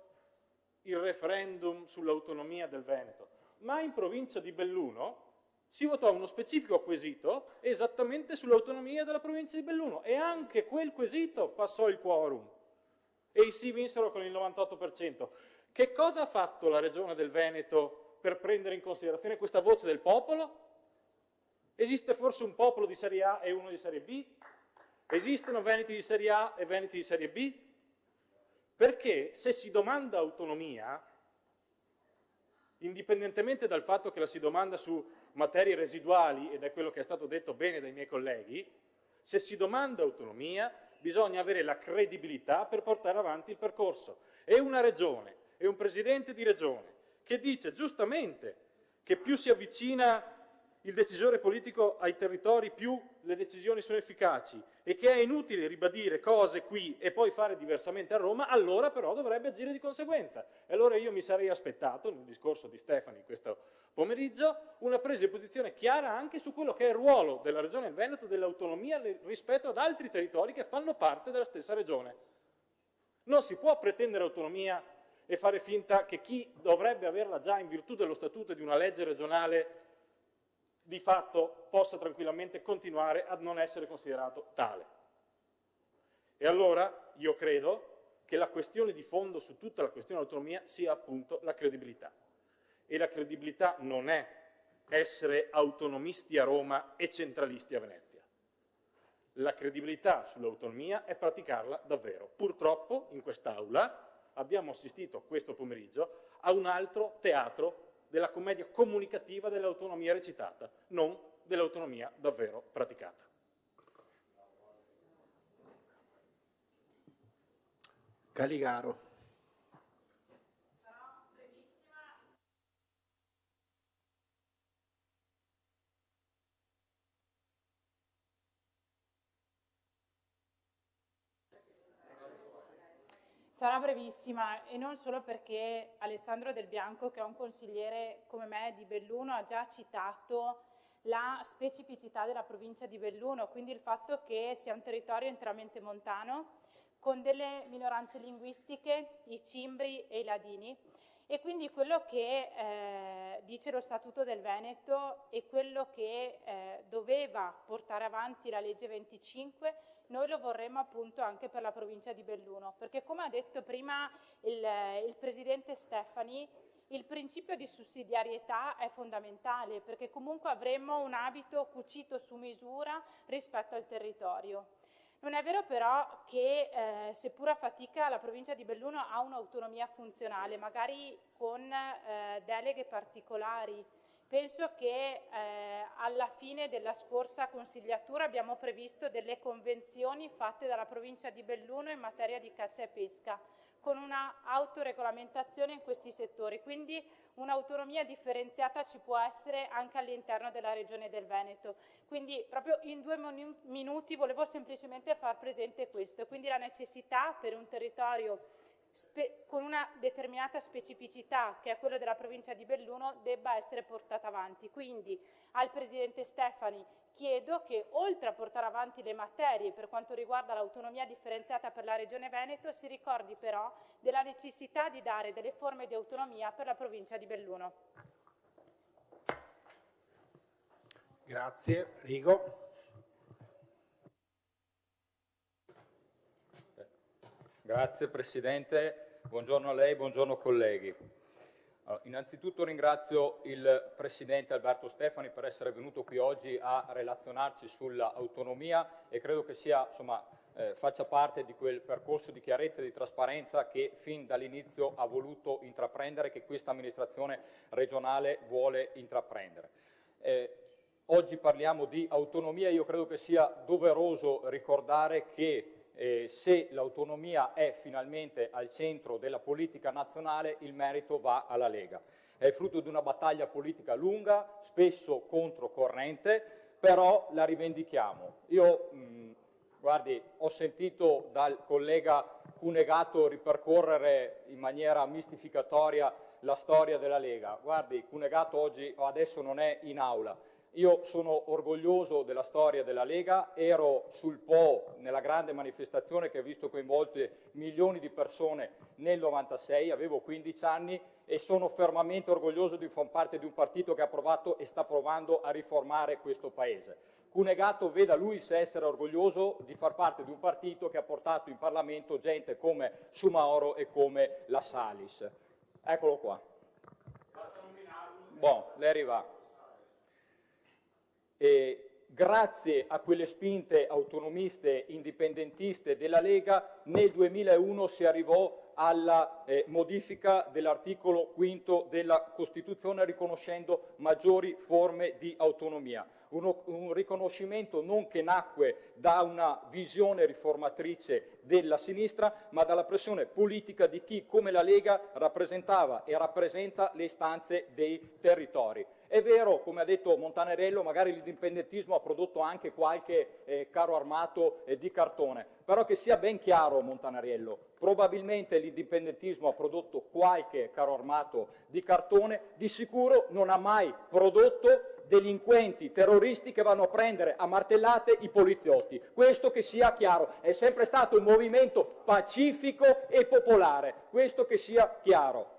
il referendum sull'autonomia del Veneto, ma in provincia di Belluno si votò uno specifico quesito esattamente sull'autonomia della provincia di Belluno e anche quel quesito passò il quorum e i sì vinsero con il 98%. Che cosa ha fatto la Regione del Veneto per prendere in considerazione questa voce del popolo? Esiste forse un popolo di serie A e uno di serie B? Esistono veneti di serie A e veneti di serie B? Perché se si domanda autonomia, indipendentemente dal fatto che la si domanda su materie residuali, ed è quello che è stato detto bene dai miei colleghi, se si domanda autonomia bisogna avere la credibilità per portare avanti il percorso. E una regione, e un presidente di regione, che dice giustamente che più si avvicina il decisore politico ai territori, più le decisioni sono efficaci, e che è inutile ribadire cose qui e poi fare diversamente a Roma, allora però dovrebbe agire di conseguenza. E allora io mi sarei aspettato, nel discorso di Stefani questo pomeriggio, una presa di posizione chiara anche su quello che è il ruolo della Regione del Veneto, dell'autonomia rispetto ad altri territori che fanno parte della stessa Regione. Non si può pretendere autonomia e fare finta che chi dovrebbe averla già in virtù dello statuto e di una legge regionale di fatto possa tranquillamente continuare a non essere considerato tale. E allora io credo che la questione di fondo su tutta la questione dell'autonomia sia appunto la credibilità. E la credibilità non è essere autonomisti a Roma e centralisti a Venezia. La credibilità sull'autonomia è praticarla davvero. Purtroppo in quest'Aula abbiamo assistito questo pomeriggio a un altro teatro della commedia comunicativa dell'autonomia recitata, non dell'autonomia davvero praticata. Caligaro. Sarà brevissima, e non solo perché Alessandro Del Bianco, che è un consigliere come me di Belluno, ha già citato la specificità della provincia di Belluno, quindi il fatto che sia un territorio interamente montano, con delle minoranze linguistiche, i cimbri e i ladini, E quindi quello che dice lo Statuto del Veneto e quello che doveva portare avanti la legge 25, noi lo vorremmo appunto anche per la provincia di Belluno, perché come ha detto prima il Presidente Stefani, il principio di sussidiarietà è fondamentale, perché comunque avremmo un abito cucito su misura rispetto al territorio. Non è vero però che, seppur a fatica, la provincia di Belluno ha un'autonomia funzionale, magari con deleghe particolari. Penso che alla fine della scorsa consigliatura abbiamo previsto delle convenzioni fatte dalla provincia di Belluno in materia di caccia e pesca, con una autoregolamentazione in questi settori, quindi un'autonomia differenziata ci può essere anche all'interno della Regione del Veneto. Quindi proprio in 2 minuti volevo semplicemente far presente questo, quindi la necessità per un territorio con una determinata specificità, che è quello della provincia di Belluno, debba essere portata avanti. Quindi al Presidente Stefani chiedo che, oltre a portare avanti le materie per quanto riguarda l'autonomia differenziata per la Regione Veneto, si ricordi però della necessità di dare delle forme di autonomia per la provincia di Belluno. Grazie. Rigo. Grazie Presidente, buongiorno a lei, buongiorno colleghi. Allora, innanzitutto ringrazio il Presidente Alberto Stefani per essere venuto qui oggi a relazionarci sull'autonomia e credo che sia, faccia parte di quel percorso di chiarezza e di trasparenza che fin dall'inizio ha voluto intraprendere, che questa amministrazione regionale vuole intraprendere. Oggi parliamo di autonomia, io credo che sia doveroso ricordare che se l'autonomia è finalmente al centro della politica nazionale, il merito va alla Lega. È frutto di una battaglia politica lunga, spesso controcorrente, però la rivendichiamo. Io, guardi, ho sentito dal collega Cunegato ripercorrere in maniera mistificatoria la storia della Lega. Guardi, Cunegato adesso non è in aula. Io sono orgoglioso della storia della Lega, ero sul Po nella grande manifestazione che ha visto coinvolte milioni di persone nel 96, avevo 15 anni e sono fermamente orgoglioso di far parte di un partito che ha provato e sta provando a riformare questo Paese. Cunegato veda lui se essere orgoglioso di far parte di un partito che ha portato in Parlamento gente come Soumahoro e come la Salis. Eccolo qua. Bon, lei arriva. E grazie a quelle spinte autonomiste indipendentiste della Lega, nel 2001 si arrivò alla modifica dell'articolo 5 della Costituzione riconoscendo maggiori forme di autonomia. Un riconoscimento non che nacque da una visione riformatrice della sinistra, ma dalla pressione politica di chi, come la Lega, rappresentava e rappresenta le istanze dei territori. È vero, come ha detto Montanarello, magari l'indipendentismo ha prodotto anche qualche carro armato di cartone, però che sia ben chiaro, Montanarello, probabilmente l'indipendentismo ha prodotto qualche carro armato di cartone, di sicuro non ha mai prodotto delinquenti terroristi che vanno a prendere a martellate i poliziotti. Questo che sia chiaro, è sempre stato un movimento pacifico e popolare, questo che sia chiaro.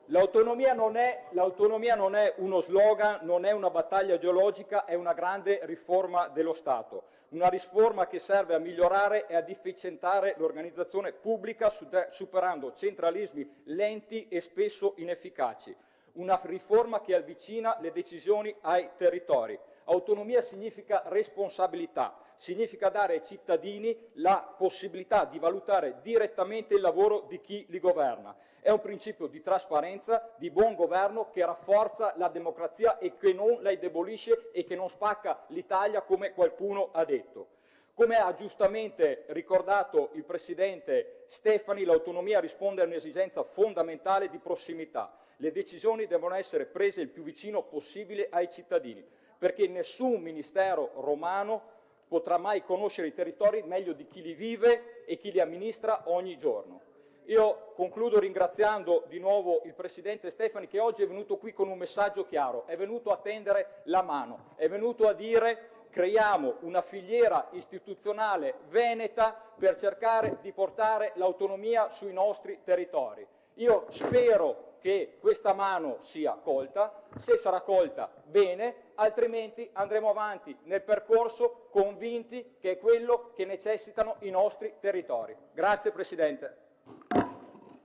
L'autonomia non è uno slogan, non è una battaglia ideologica, è una grande riforma dello Stato. Una riforma che serve a migliorare e ad efficientare l'organizzazione pubblica superando centralismi lenti e spesso inefficaci. Una riforma che avvicina le decisioni ai territori. Autonomia significa responsabilità, significa dare ai cittadini la possibilità di valutare direttamente il lavoro di chi li governa. È un principio di trasparenza, di buon governo che rafforza la democrazia e che non la indebolisce e che non spacca l'Italia come qualcuno ha detto. Come ha giustamente ricordato il Presidente Stefani, l'autonomia risponde a un'esigenza fondamentale di prossimità. Le decisioni devono essere prese il più vicino possibile ai cittadini, perché nessun ministero romano potrà mai conoscere i territori meglio di chi li vive e chi li amministra ogni giorno. Io concludo ringraziando di nuovo il Presidente Stefani che oggi è venuto qui con un messaggio chiaro, è venuto a tendere la mano, è venuto a dire creiamo una filiera istituzionale veneta per cercare di portare l'autonomia sui nostri territori. Io spero che questa mano sia colta, se sarà colta bene, altrimenti andremo avanti nel percorso convinti che è quello che necessitano i nostri territori. Grazie Presidente.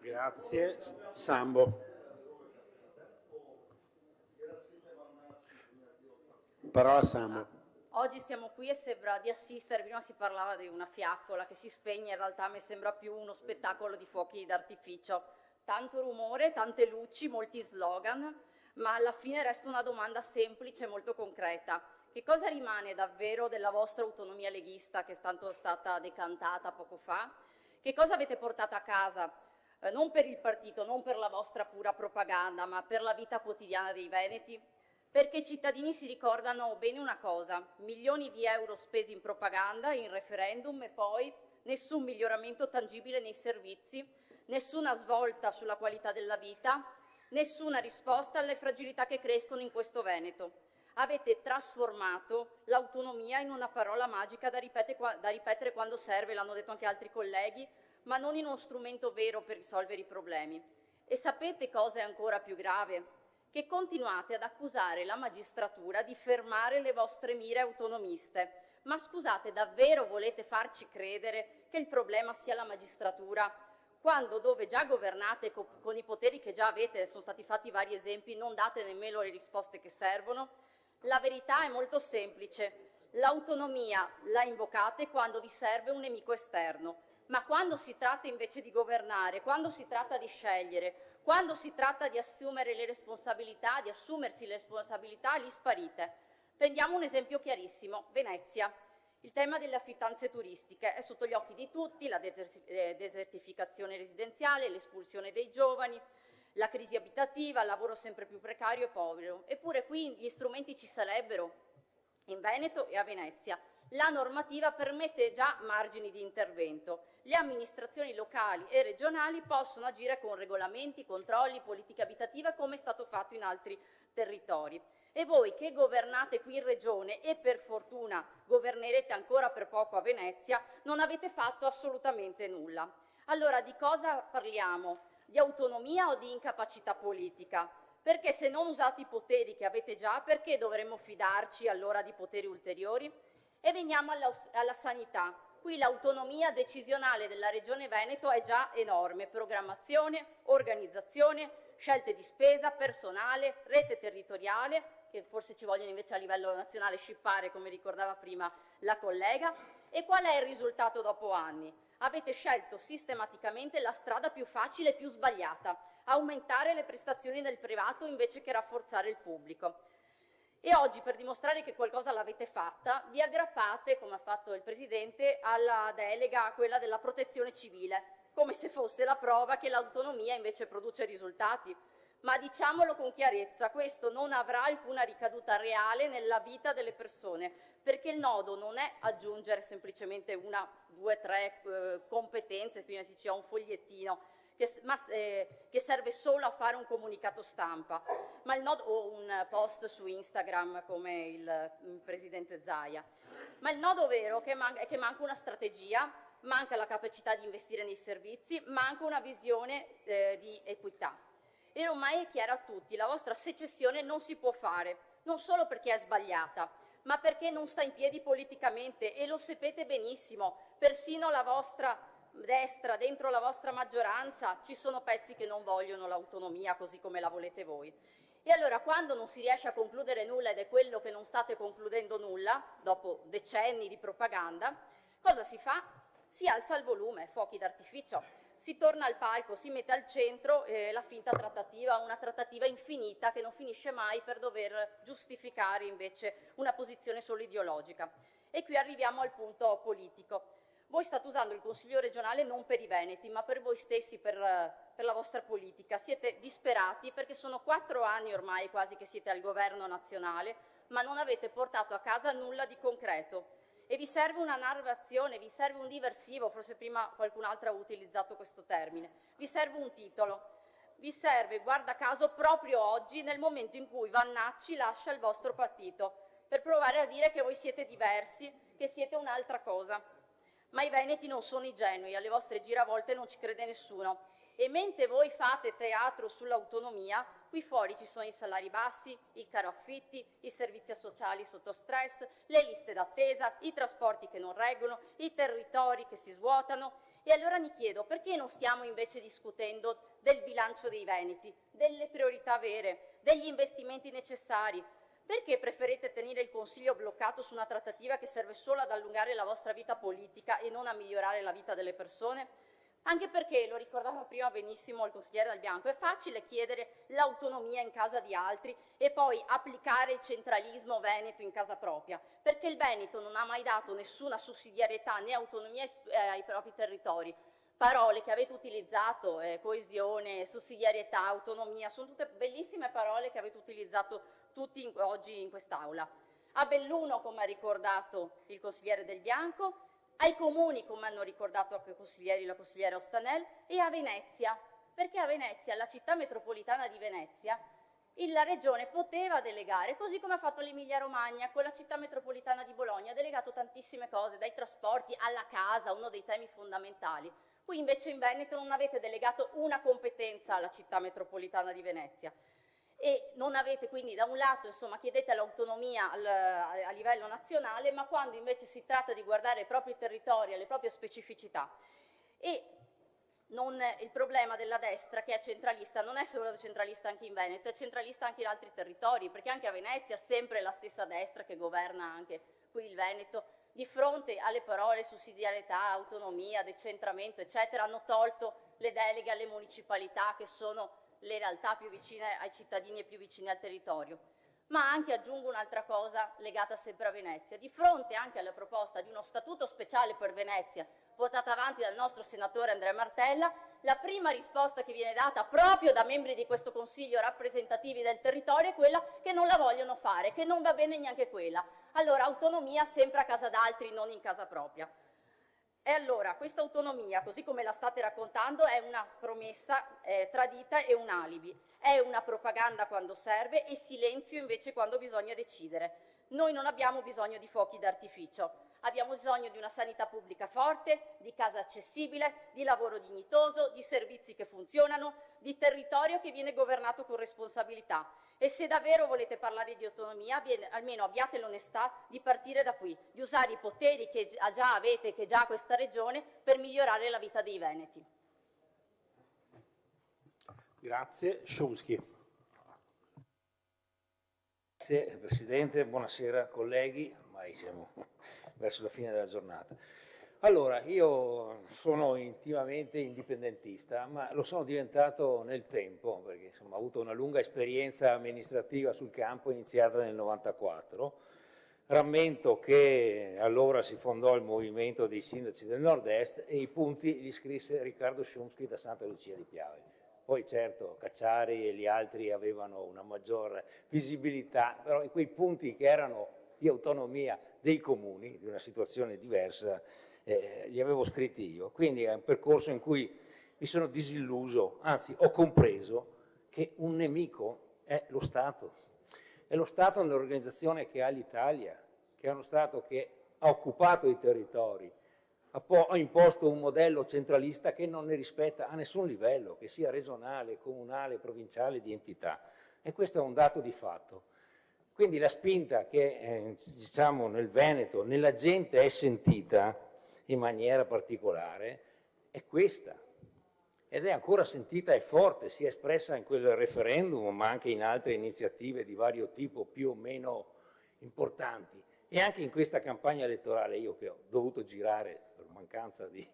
Grazie. Sambo. Parola a Sambo. Oggi siamo qui e sembra di assistere, prima si parlava di una fiaccola che si spegne, in realtà mi sembra più uno spettacolo di fuochi d'artificio. Tanto rumore, tante luci, molti slogan, ma alla fine resta una domanda semplice e molto concreta. Che cosa rimane davvero della vostra autonomia leghista che è tanto stata decantata poco fa? Che cosa avete portato a casa? Non per il partito, non per la vostra pura propaganda, ma per la vita quotidiana dei veneti? Perché i cittadini si ricordano bene una cosa: milioni di euro spesi in propaganda, in referendum e poi nessun miglioramento tangibile nei servizi, nessuna svolta sulla qualità della vita, nessuna risposta alle fragilità che crescono in questo Veneto. Avete trasformato l'autonomia in una parola magica da ripetere quando serve, l'hanno detto anche altri colleghi, ma non in uno strumento vero per risolvere i problemi. E sapete cosa è ancora più grave? Che continuate ad accusare la magistratura di fermare le vostre mire autonomiste. Ma scusate, davvero volete farci credere che il problema sia la magistratura, quando dove già governate con i poteri che già avete, sono stati fatti vari esempi, non date nemmeno le risposte che servono? La verità è molto semplice. L'autonomia la invocate quando vi serve un nemico esterno, ma quando si tratta invece di governare, quando si tratta di scegliere, quando si tratta di assumere le responsabilità, di assumersi le responsabilità, lì sparite. Prendiamo un esempio chiarissimo: Venezia. Il tema delle affittanze turistiche è sotto gli occhi di tutti, la desertificazione residenziale, l'espulsione dei giovani, la crisi abitativa, il lavoro sempre più precario e povero. Eppure qui gli strumenti ci sarebbero, in Veneto e a Venezia. La normativa permette già margini di intervento. Le amministrazioni locali e regionali possono agire con regolamenti, controlli, politiche abitative, come è stato fatto in altri territori. E voi che governate qui in Regione, e per fortuna governerete ancora per poco a Venezia, non avete fatto assolutamente nulla. Allora di cosa parliamo? Di autonomia o di incapacità politica? Perché se non usate i poteri che avete già, perché dovremmo fidarci allora di poteri ulteriori? E veniamo alla sanità. Qui l'autonomia decisionale della Regione Veneto è già enorme: programmazione, organizzazione, scelte di spesa, personale, rete territoriale, che forse ci vogliono invece a livello nazionale scippare, come ricordava prima la collega. E qual è il risultato dopo anni? Avete scelto sistematicamente la strada più facile e più sbagliata: aumentare le prestazioni nel privato invece che rafforzare il pubblico. E oggi, per dimostrare che qualcosa l'avete fatta, vi aggrappate, come ha fatto il Presidente, alla delega, quella della protezione civile, come se fosse la prova che l'autonomia invece produce risultati. Ma diciamolo con chiarezza, questo non avrà alcuna ricaduta reale nella vita delle persone, perché il nodo non è aggiungere semplicemente una, due, tre competenze, prima si diceva un fogliettino, che serve solo a fare un comunicato stampa, ma il nodo, o un post su Instagram come il Presidente Zaia. Ma il nodo vero è che manca una strategia, manca la capacità di investire nei servizi, manca una visione di equità. E ormai è chiaro a tutti: la vostra secessione non si può fare, non solo perché è sbagliata, ma perché non sta in piedi politicamente, e lo sapete benissimo. Persino la vostra destra, dentro la vostra maggioranza, ci sono pezzi che non vogliono l'autonomia così come la volete voi. E allora, quando non si riesce a concludere nulla, ed è quello che non state concludendo nulla, dopo decenni di propaganda, cosa si fa? Si alza il volume, fuochi d'artificio, si torna al palco, si mette al centro la finta trattativa, una trattativa infinita che non finisce mai per dover giustificare invece una posizione solo ideologica. E qui arriviamo al punto politico. Voi state usando il Consiglio regionale non per i veneti, ma per voi stessi, per la vostra politica. Siete disperati perché sono 4 anni ormai quasi che siete al governo nazionale, ma non avete portato a casa nulla di concreto. E vi serve una narrazione, vi serve un diversivo, forse prima qualcun altro ha utilizzato questo termine, vi serve un titolo, vi serve, guarda caso, proprio oggi, nel momento in cui Vannacci lascia il vostro partito, per provare a dire che voi siete diversi, che siete un'altra cosa. Ma i veneti non sono ingenui, alle vostre giravolte non ci crede nessuno. E mentre voi fate teatro sull'autonomia, qui fuori ci sono i salari bassi, il caro affitti, i servizi sociali sotto stress, le liste d'attesa, i trasporti che non reggono, i territori che si svuotano. E allora mi chiedo, perché non stiamo invece discutendo del bilancio dei veneti, delle priorità vere, degli investimenti necessari? Perché preferite tenere il Consiglio bloccato su una trattativa che serve solo ad allungare la vostra vita politica e non a migliorare la vita delle persone? Anche perché, lo ricordava prima benissimo il consigliere Dal Bianco, è facile chiedere l'autonomia in casa di altri e poi applicare il centralismo veneto in casa propria, perché il Veneto non ha mai dato nessuna sussidiarietà né autonomia ai propri territori. Parole che avete utilizzato, coesione, sussidiarietà, autonomia, sono tutte bellissime parole che avete utilizzato tutti oggi in quest'Aula. A Belluno, come ha ricordato il consigliere Del Bianco, ai comuni, come hanno ricordato anche i consiglieri, la consigliera Ostanel, e a Venezia, perché a Venezia, la città metropolitana di Venezia, la regione poteva delegare, così come ha fatto l'Emilia Romagna con la città metropolitana di Bologna, ha delegato tantissime cose, dai trasporti alla casa, uno dei temi fondamentali. Qui invece in Veneto non avete delegato una competenza alla città metropolitana di Venezia. E non avete quindi da un lato, insomma, chiedete l'autonomia a livello nazionale, ma quando invece si tratta di guardare i propri territori, le proprie specificità. E il problema della destra, che è centralista, non è solo centralista anche in Veneto, è centralista anche in altri territori, perché anche a Venezia è sempre la stessa destra che governa anche qui il Veneto. Di fronte alle parole sussidiarietà, autonomia, decentramento, eccetera, hanno tolto le deleghe alle municipalità, che sono le realtà più vicine ai cittadini e più vicine al territorio. Ma anche, aggiungo un'altra cosa legata sempre a Venezia, di fronte anche alla proposta di uno statuto speciale per Venezia, portata avanti dal nostro senatore Andrea Martella, la prima risposta che viene data proprio da membri di questo Consiglio rappresentativi del territorio è quella che non la vogliono fare, che non va bene neanche quella. Allora, autonomia sempre a casa d'altri, non in casa propria. E allora, questa autonomia, così come la state raccontando, è una promessa tradita e un alibi. È una propaganda quando serve e silenzio invece quando bisogna decidere. Noi non abbiamo bisogno di fuochi d'artificio. Abbiamo bisogno di una sanità pubblica forte, di casa accessibile, di lavoro dignitoso, di servizi che funzionano, di territorio che viene governato con responsabilità. E se davvero volete parlare di autonomia, almeno abbiate l'onestà di partire da qui, di usare i poteri che già avete, che già ha questa regione, per migliorare la vita dei veneti. Grazie. Sciumsky. Grazie Presidente, buonasera colleghi, ormai siamo verso la fine della giornata. Allora, io sono intimamente indipendentista, ma lo sono diventato nel tempo, perché insomma, ho avuto una lunga esperienza amministrativa sul campo iniziata nel 94. Rammento che allora si fondò il movimento dei sindaci del Nord-Est e i punti li scrisse Riccardo Sciumsky da Santa Lucia di Piave. Poi certo Cacciari e gli altri avevano una maggior visibilità, però quei punti che erano di autonomia dei comuni, di una situazione diversa, li avevo scritti io. Quindi è un percorso in cui mi sono disilluso, anzi ho compreso che un nemico è lo Stato. È lo Stato nell'organizzazione che ha l'Italia, che è uno Stato che ha occupato i territori, ha imposto un modello centralista che non ne rispetta a nessun livello, che sia regionale, comunale, provinciale, di entità. E questo è un dato di fatto. Quindi la spinta che diciamo nel Veneto, nella gente è sentita in maniera particolare, è questa. Ed è ancora sentita e forte, si è espressa in quel referendum, ma anche in altre iniziative di vario tipo più o meno importanti. E anche in questa campagna elettorale, io che ho dovuto girare per mancanza di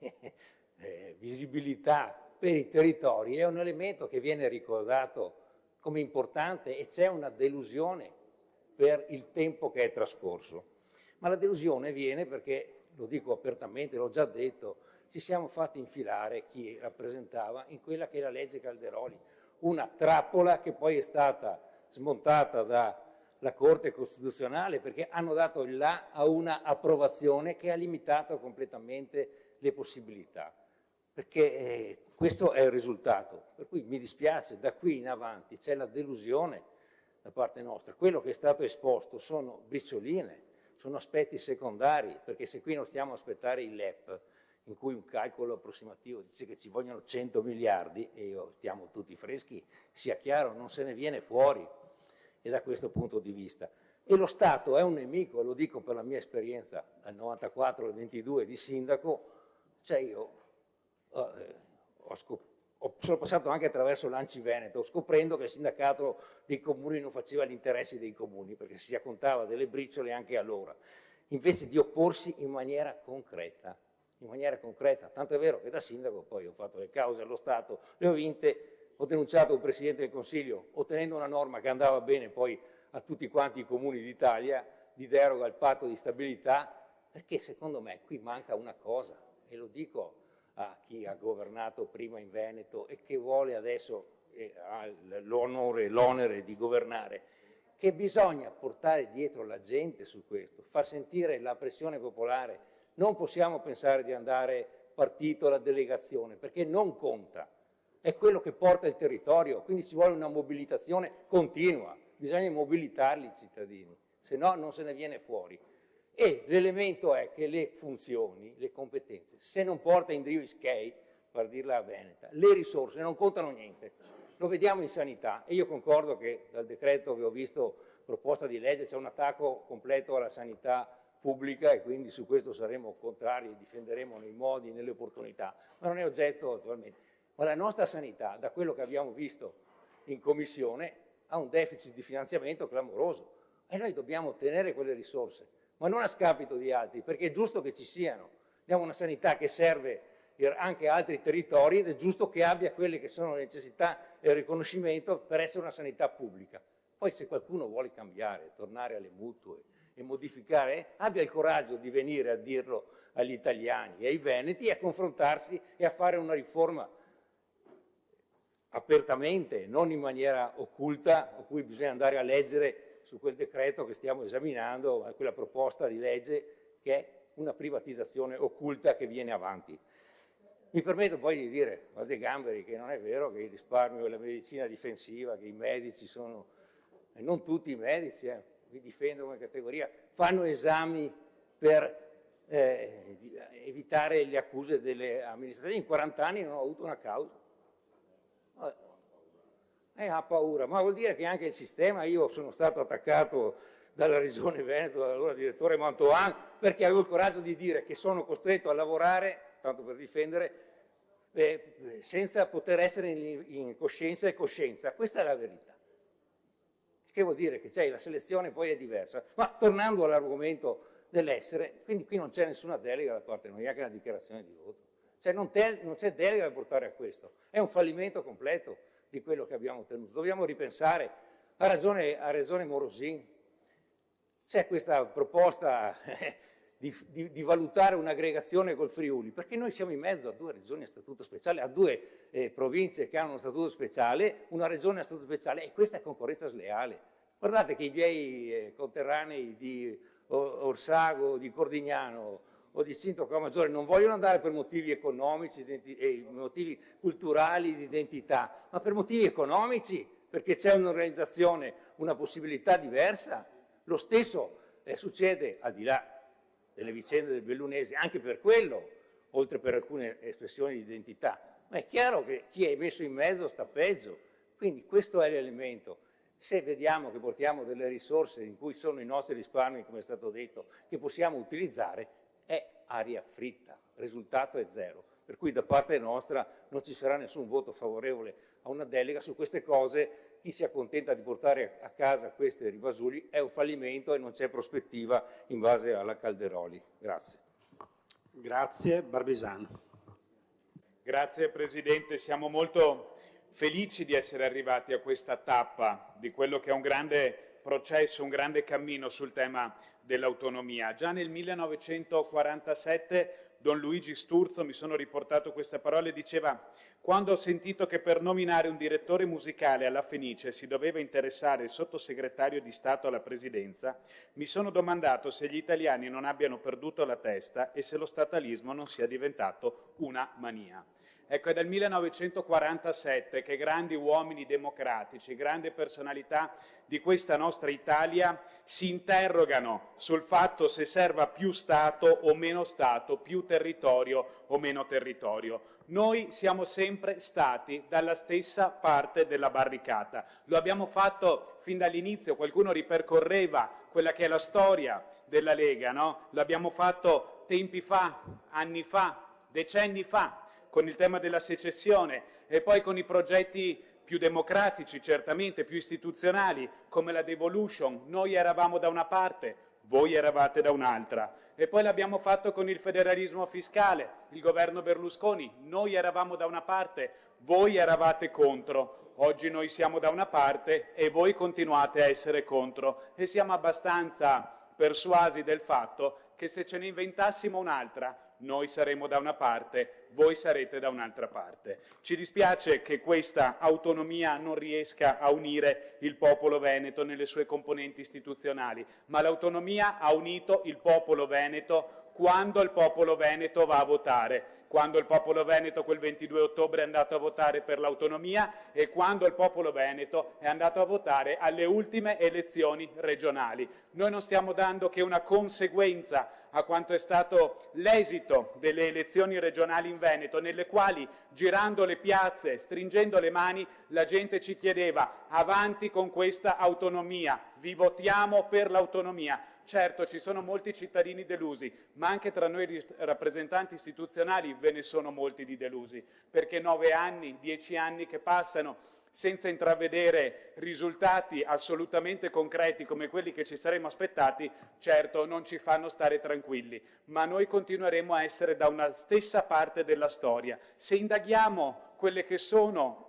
visibilità per i territori, è un elemento che viene ricordato come importante e c'è una delusione per il tempo che è trascorso. Ma la delusione viene perché, lo dico apertamente, l'ho già detto, ci siamo fatti infilare chi rappresentava in quella che è la legge Calderoli, una trappola che poi è stata smontata dalla Corte Costituzionale perché hanno dato il là a una approvazione che ha limitato completamente le possibilità, perché questo è il risultato. Per cui mi dispiace, da qui in avanti c'è la delusione da parte nostra. Quello che è stato esposto sono bricioline, sono aspetti secondari, perché se qui non stiamo a aspettare il LEP, in cui un calcolo approssimativo dice che ci vogliono 100 miliardi, e stiamo tutti freschi, sia chiaro, non se ne viene fuori. E da questo punto di vista. E lo Stato è un nemico, lo dico per la mia esperienza, dal 94 al 22 di sindaco, cioè io sono passato anche attraverso l'Anci Veneto, scoprendo che il sindacato dei comuni non faceva gli interessi dei comuni, perché si accontava delle briciole anche allora, invece di opporsi in maniera concreta. Tanto è vero che da sindaco poi ho fatto le cause allo Stato, le ho vinte, ho denunciato un Presidente del Consiglio, ottenendo una norma che andava bene poi a tutti quanti i comuni d'Italia, di deroga al patto di stabilità, perché secondo me qui manca una cosa, e lo dico a chi ha governato prima in Veneto e che vuole adesso, ha l'onore e l'onere di governare, che bisogna portare dietro la gente su questo, far sentire la pressione popolare. Non possiamo pensare di andare partito alla delegazione, perché non conta. È quello che porta il territorio, quindi ci vuole una mobilitazione continua, bisogna mobilitarli i cittadini, se no non se ne viene fuori. E l'elemento è che le funzioni, le competenze, se non porta in Dio Ischei, per dirla a Veneta, le risorse non contano niente. Lo vediamo in sanità, e io concordo che dal decreto che ho visto proposta di legge c'è un attacco completo alla sanità pubblica, e quindi su questo saremo contrari e difenderemo nei modi, nelle opportunità, ma non è oggetto attualmente. Ma la nostra sanità, da quello che abbiamo visto in Commissione, ha un deficit di finanziamento clamoroso e noi dobbiamo ottenere quelle risorse, ma non a scapito di altri, perché è giusto che ci siano. Abbiamo una sanità che serve anche a altri territori ed è giusto che abbia quelle che sono le necessità e il riconoscimento per essere una sanità pubblica. Poi se qualcuno vuole cambiare, tornare alle mutue e modificare, abbia il coraggio di venire a dirlo agli italiani e ai veneti, a confrontarsi e a fare una riforma apertamente, non in maniera occulta, a cui bisogna andare a leggere su quel decreto che stiamo esaminando, quella proposta di legge che è una privatizzazione occulta che viene avanti. Mi permetto poi di dire a De Gamberi che non è vero che il risparmio e la medicina difensiva, che i medici sono, e non tutti i medici, vi difendo come categoria, fanno esami per evitare le accuse delle amministrazioni. In 40 anni non ho avuto una causa. Ha paura, ma vuol dire che anche il sistema, io sono stato attaccato dalla Regione Veneto, dall'allora direttore Mantoan, perché avevo il coraggio di dire che sono costretto a lavorare, tanto per difendere, senza poter essere in coscienza e coscienza. Questa è la verità. Che vuol dire che la selezione poi è diversa. Ma tornando all'argomento dell'essere, quindi qui non c'è nessuna delega da parte noi, neanche una dichiarazione di voto. Cioè non c'è delega da portare a questo. È un fallimento completo di quello che abbiamo ottenuto. Dobbiamo ripensare. Ha ragione Morosin. C'è questa proposta di valutare un'aggregazione col Friuli, perché noi siamo in mezzo a 2 regioni a statuto speciale, a 2 province che hanno uno statuto speciale, una regione a statuto speciale, e questa è concorrenza sleale. Guardate che i miei conterranei di Orsago, di Cordignano o di Cinto Camaggiore non vogliono andare per motivi economici e motivi culturali di identità, ma per motivi economici, perché c'è un'organizzazione, una possibilità diversa. Lo stesso succede al di là delle vicende del Bellunese, anche per quello, oltre per alcune espressioni di identità. Ma è chiaro che chi è messo in mezzo sta peggio. Quindi questo è l'elemento. Se vediamo che portiamo delle risorse in cui sono i nostri risparmi, come è stato detto, che possiamo utilizzare, è aria fritta, il risultato è 0. Per cui da parte nostra non ci sarà nessun voto favorevole a una delega su queste cose. Chi si accontenta di portare a casa questi rimasugli è un fallimento e non c'è prospettiva in base alla Calderoli. Grazie. Grazie. Barbisano. Grazie Presidente, siamo molto felici di essere arrivati a questa tappa di quello che è un grande processo, un grande cammino sul tema dell'autonomia. Già nel 1947 Don Luigi Sturzo, mi sono riportato queste parole, diceva: quando ho sentito che per nominare un direttore musicale alla Fenice si doveva interessare il sottosegretario di Stato alla Presidenza, mi sono domandato se gli italiani non abbiano perduto la testa e se lo statalismo non sia diventato una mania. Ecco, è dal 1947 che grandi uomini democratici, grandi personalità di questa nostra Italia si interrogano sul fatto se serva più Stato o meno Stato, più territorio o meno territorio. Noi siamo sempre stati dalla stessa parte della barricata. Lo abbiamo fatto fin dall'inizio, qualcuno ripercorreva quella che è la storia della Lega, no? L'abbiamo fatto tempi fa, anni fa, decenni fa, con il tema della secessione e poi con i progetti più democratici, certamente più istituzionali, come la devolution. Noi eravamo da una parte, voi eravate da un'altra. E poi l'abbiamo fatto con il federalismo fiscale, il governo Berlusconi. Noi eravamo da una parte, voi eravate contro. Oggi noi siamo da una parte e voi continuate a essere contro. E siamo abbastanza persuasi del fatto che se ce ne inventassimo un'altra, noi saremo da una parte, voi sarete da un'altra parte. Ci dispiace che questa autonomia non riesca a unire il popolo veneto nelle sue componenti istituzionali, ma l'autonomia ha unito il popolo veneto quando il popolo veneto va a votare, quando il popolo veneto quel 22 ottobre è andato a votare per l'autonomia e quando il popolo veneto è andato a votare alle ultime elezioni regionali. Noi non stiamo dando che una conseguenza a quanto è stato l'esito delle elezioni regionali in Veneto, nelle quali, girando le piazze, stringendo le mani, la gente ci chiedeva: avanti con questa autonomia, vi votiamo per l'autonomia. Certo, ci sono molti cittadini delusi, ma anche tra noi rappresentanti istituzionali ve ne sono molti di delusi, perché 9 anni, 10 anni che passano senza intravedere risultati assolutamente concreti come quelli che ci saremmo aspettati, certo non ci fanno stare tranquilli, ma noi continueremo a essere da una stessa parte della storia. Se indaghiamo quelle che sono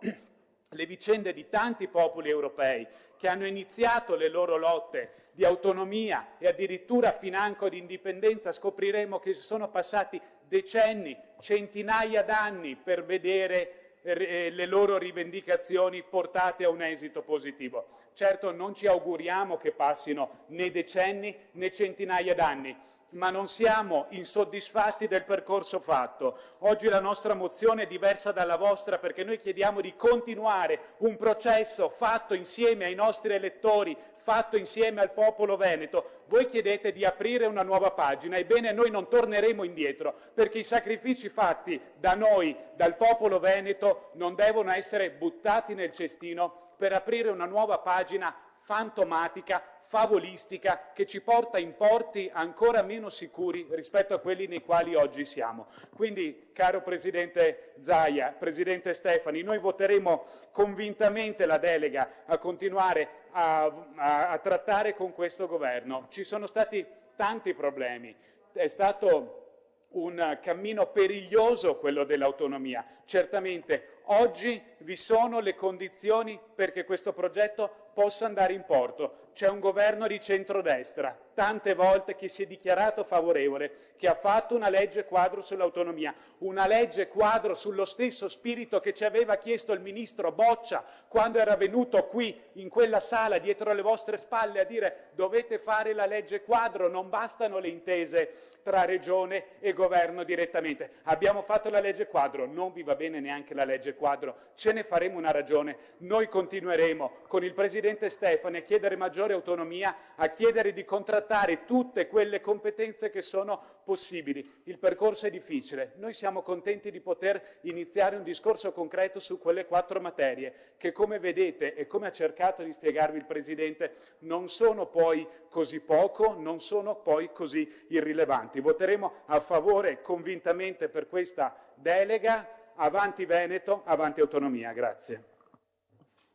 le vicende di tanti popoli europei che hanno iniziato le loro lotte di autonomia e addirittura financo di indipendenza, scopriremo che sono passati decenni, centinaia d'anni per vedere le loro rivendicazioni portate a un esito positivo. Certo non ci auguriamo che passino né decenni né centinaia d'anni, ma non siamo insoddisfatti del percorso fatto. Oggi la nostra mozione è diversa dalla vostra perché noi chiediamo di continuare un processo fatto insieme ai nostri elettori, fatto insieme al popolo veneto. Voi chiedete di aprire una nuova pagina, ebbene noi non torneremo indietro perché i sacrifici fatti da noi, dal popolo veneto, non devono essere buttati nel cestino per aprire una nuova pagina fantomatica, favolistica, che ci porta in porti ancora meno sicuri rispetto a quelli nei quali oggi siamo. Quindi, caro Presidente Zaia, Presidente Stefani, noi voteremo convintamente la delega a continuare a trattare con questo Governo. Ci sono stati tanti problemi, è stato un cammino periglioso quello dell'autonomia. Certamente oggi vi sono le condizioni perché questo progetto possa andare in porto. C'è un governo di centrodestra, tante volte che si è dichiarato favorevole, che ha fatto una legge quadro sull'autonomia, una legge quadro sullo stesso spirito che ci aveva chiesto il ministro Boccia quando era venuto qui in quella sala dietro le vostre spalle a dire: dovete fare la legge quadro, non bastano le intese tra regione e governo direttamente. Abbiamo fatto la legge quadro, non vi va bene neanche la legge quadro, ce ne faremo una ragione. Noi continueremo con il Presidente Stefani a chiedere maggiore autonomia, a chiedere di contrattare tutte quelle competenze che sono possibili. Il percorso è difficile, noi siamo contenti di poter iniziare un discorso concreto su quelle 4 materie che, come vedete e come ha cercato di spiegarvi il Presidente, non sono poi così poco, non sono poi così irrilevanti. Voteremo a favore convintamente per questa delega. Avanti Veneto, avanti autonomia. Grazie.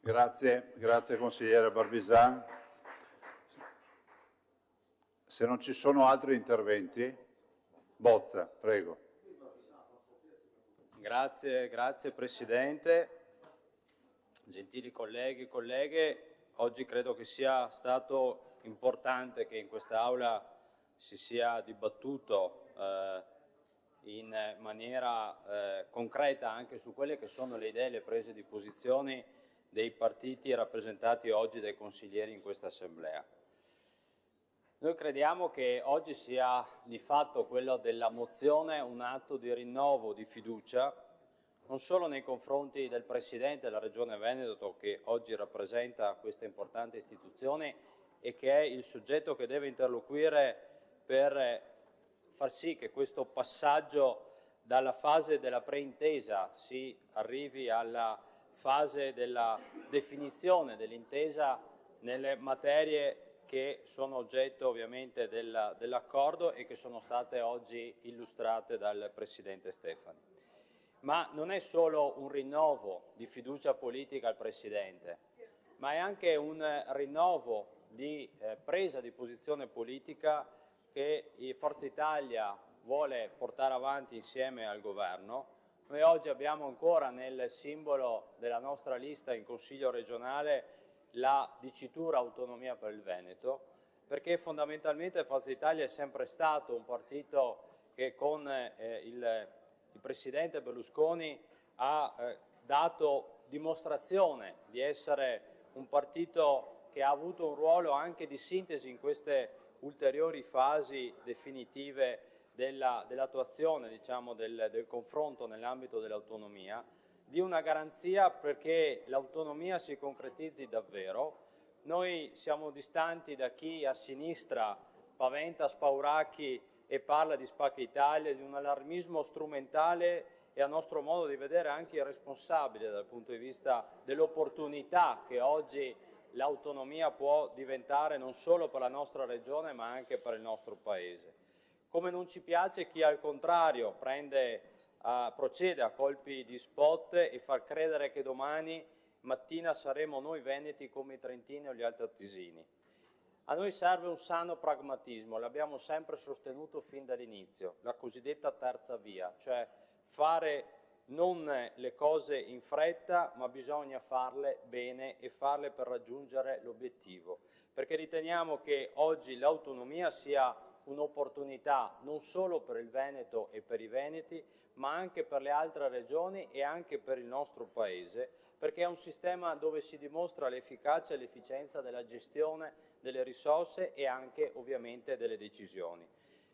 Grazie consigliere Barbisan. Se non ci sono altri interventi, Bozza, prego. Grazie Presidente, gentili colleghi e colleghe. Oggi credo che sia stato importante che in quest'Aula si sia dibattuto in maniera concreta anche su quelle che sono le idee e le prese di posizione dei partiti rappresentati oggi dai consiglieri in questa Assemblea. Noi crediamo che oggi sia di fatto quello della mozione un atto di rinnovo di fiducia non solo nei confronti del Presidente della Regione Veneto, che oggi rappresenta questa importante istituzione e che è il soggetto che deve interloquire per far sì che questo passaggio dalla fase della preintesa si arrivi alla fase della definizione dell'intesa nelle materie che sono oggetto ovviamente dell'accordo e che sono state oggi illustrate dal Presidente Stefani. Ma non è solo un rinnovo di fiducia politica al Presidente, ma è anche un rinnovo di presa di posizione politica che Forza Italia vuole portare avanti insieme al Governo. Noi oggi abbiamo ancora nel simbolo della nostra lista in Consiglio regionale la dicitura autonomia per il Veneto, perché fondamentalmente Forza Italia è sempre stato un partito che con il Presidente Berlusconi ha dato dimostrazione di essere un partito che ha avuto un ruolo anche di sintesi in queste ulteriori fasi definitive dell'attuazione, diciamo, del confronto nell'ambito dell'autonomia, di una garanzia perché l'autonomia si concretizzi davvero. Noi siamo distanti da chi a sinistra paventa spauracchi e parla di spacca Italia, di un allarmismo strumentale e a nostro modo di vedere anche irresponsabile dal punto di vista dell'opportunità che oggi l'autonomia può diventare non solo per la nostra regione ma anche per il nostro Paese. Come non ci piace chi al contrario procede a colpi di spot e far credere che domani mattina saremo noi veneti come i trentini o gli altoatesini. A noi serve un sano pragmatismo, l'abbiamo sempre sostenuto fin dall'inizio, la cosiddetta terza via, cioè fare non le cose in fretta, ma bisogna farle bene e farle per raggiungere l'obiettivo, perché riteniamo che oggi l'autonomia sia un'opportunità non solo per il Veneto e per i veneti, ma anche per le altre regioni e anche per il nostro Paese, perché è un sistema dove si dimostra l'efficacia e l'efficienza della gestione delle risorse e anche ovviamente delle decisioni.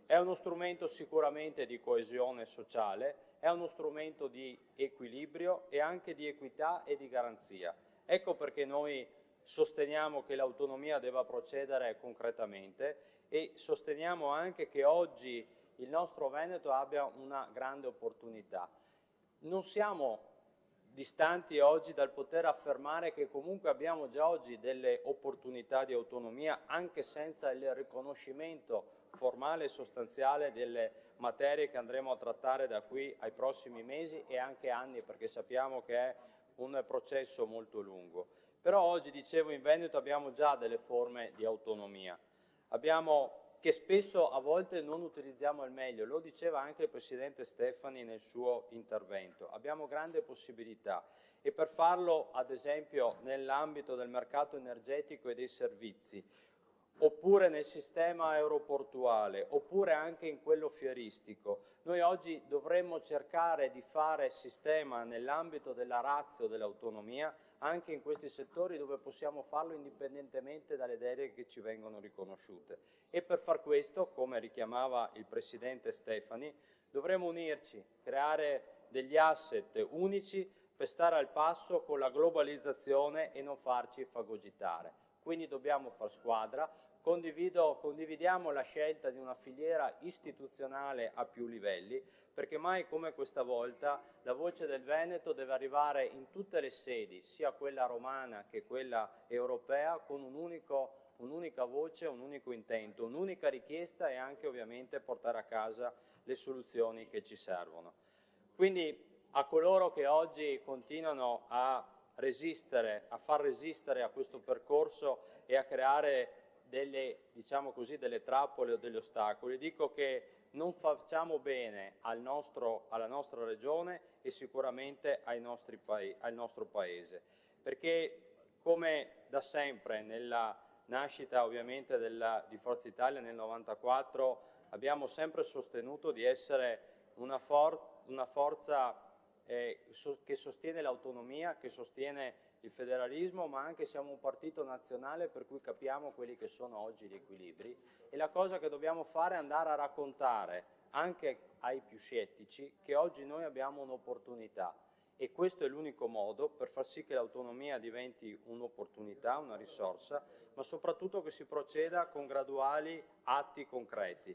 È uno strumento sicuramente di coesione sociale, è uno strumento di equilibrio e anche di equità e di garanzia. Ecco perché noi sosteniamo che l'autonomia debba procedere concretamente e sosteniamo anche che oggi il nostro Veneto abbia una grande opportunità. Non siamo distanti oggi dal poter affermare che comunque abbiamo già oggi delle opportunità di autonomia anche senza il riconoscimento formale e sostanziale delle materie che andremo a trattare da qui ai prossimi mesi e anche anni, perché sappiamo che è un processo molto lungo. Però oggi, dicevo, in Veneto abbiamo già delle forme di autonomia, che spesso a volte non utilizziamo al meglio, lo diceva anche il Presidente Stefani nel suo intervento. Abbiamo grande possibilità e per farlo, ad esempio, nell'ambito del mercato energetico e dei servizi, oppure nel sistema aeroportuale, oppure anche in quello fieristico. Noi oggi dovremmo cercare di fare sistema nell'ambito della ratio dell'autonomia anche in questi settori dove possiamo farlo indipendentemente dalle deleghe che ci vengono riconosciute. E per far questo, come richiamava il Presidente Stefani, dovremo unirci, creare degli asset unici per stare al passo con la globalizzazione e non farci fagocitare. Quindi dobbiamo far squadra. Condividiamo la scelta di una filiera istituzionale a più livelli, perché mai come questa volta la voce del Veneto deve arrivare in tutte le sedi, sia quella romana che quella europea, con un'unica voce, un unico intento, un'unica richiesta e anche ovviamente portare a casa le soluzioni che ci servono. Quindi a coloro che oggi continuano a resistere, a far resistere a questo percorso e a creare diciamo così, delle trappole o degli ostacoli, dico che non facciamo bene alla nostra regione e sicuramente al nostro Paese, perché come da sempre nella nascita ovviamente di Forza Italia nel 94 abbiamo sempre sostenuto di essere una forza che sostiene l'autonomia, che sostiene il federalismo, ma anche siamo un partito nazionale per cui capiamo quelli che sono oggi gli equilibri e la cosa che dobbiamo fare è andare a raccontare anche ai più scettici che oggi noi abbiamo un'opportunità e questo è l'unico modo per far sì che l'autonomia diventi un'opportunità, una risorsa, ma soprattutto che si proceda con graduali atti concreti.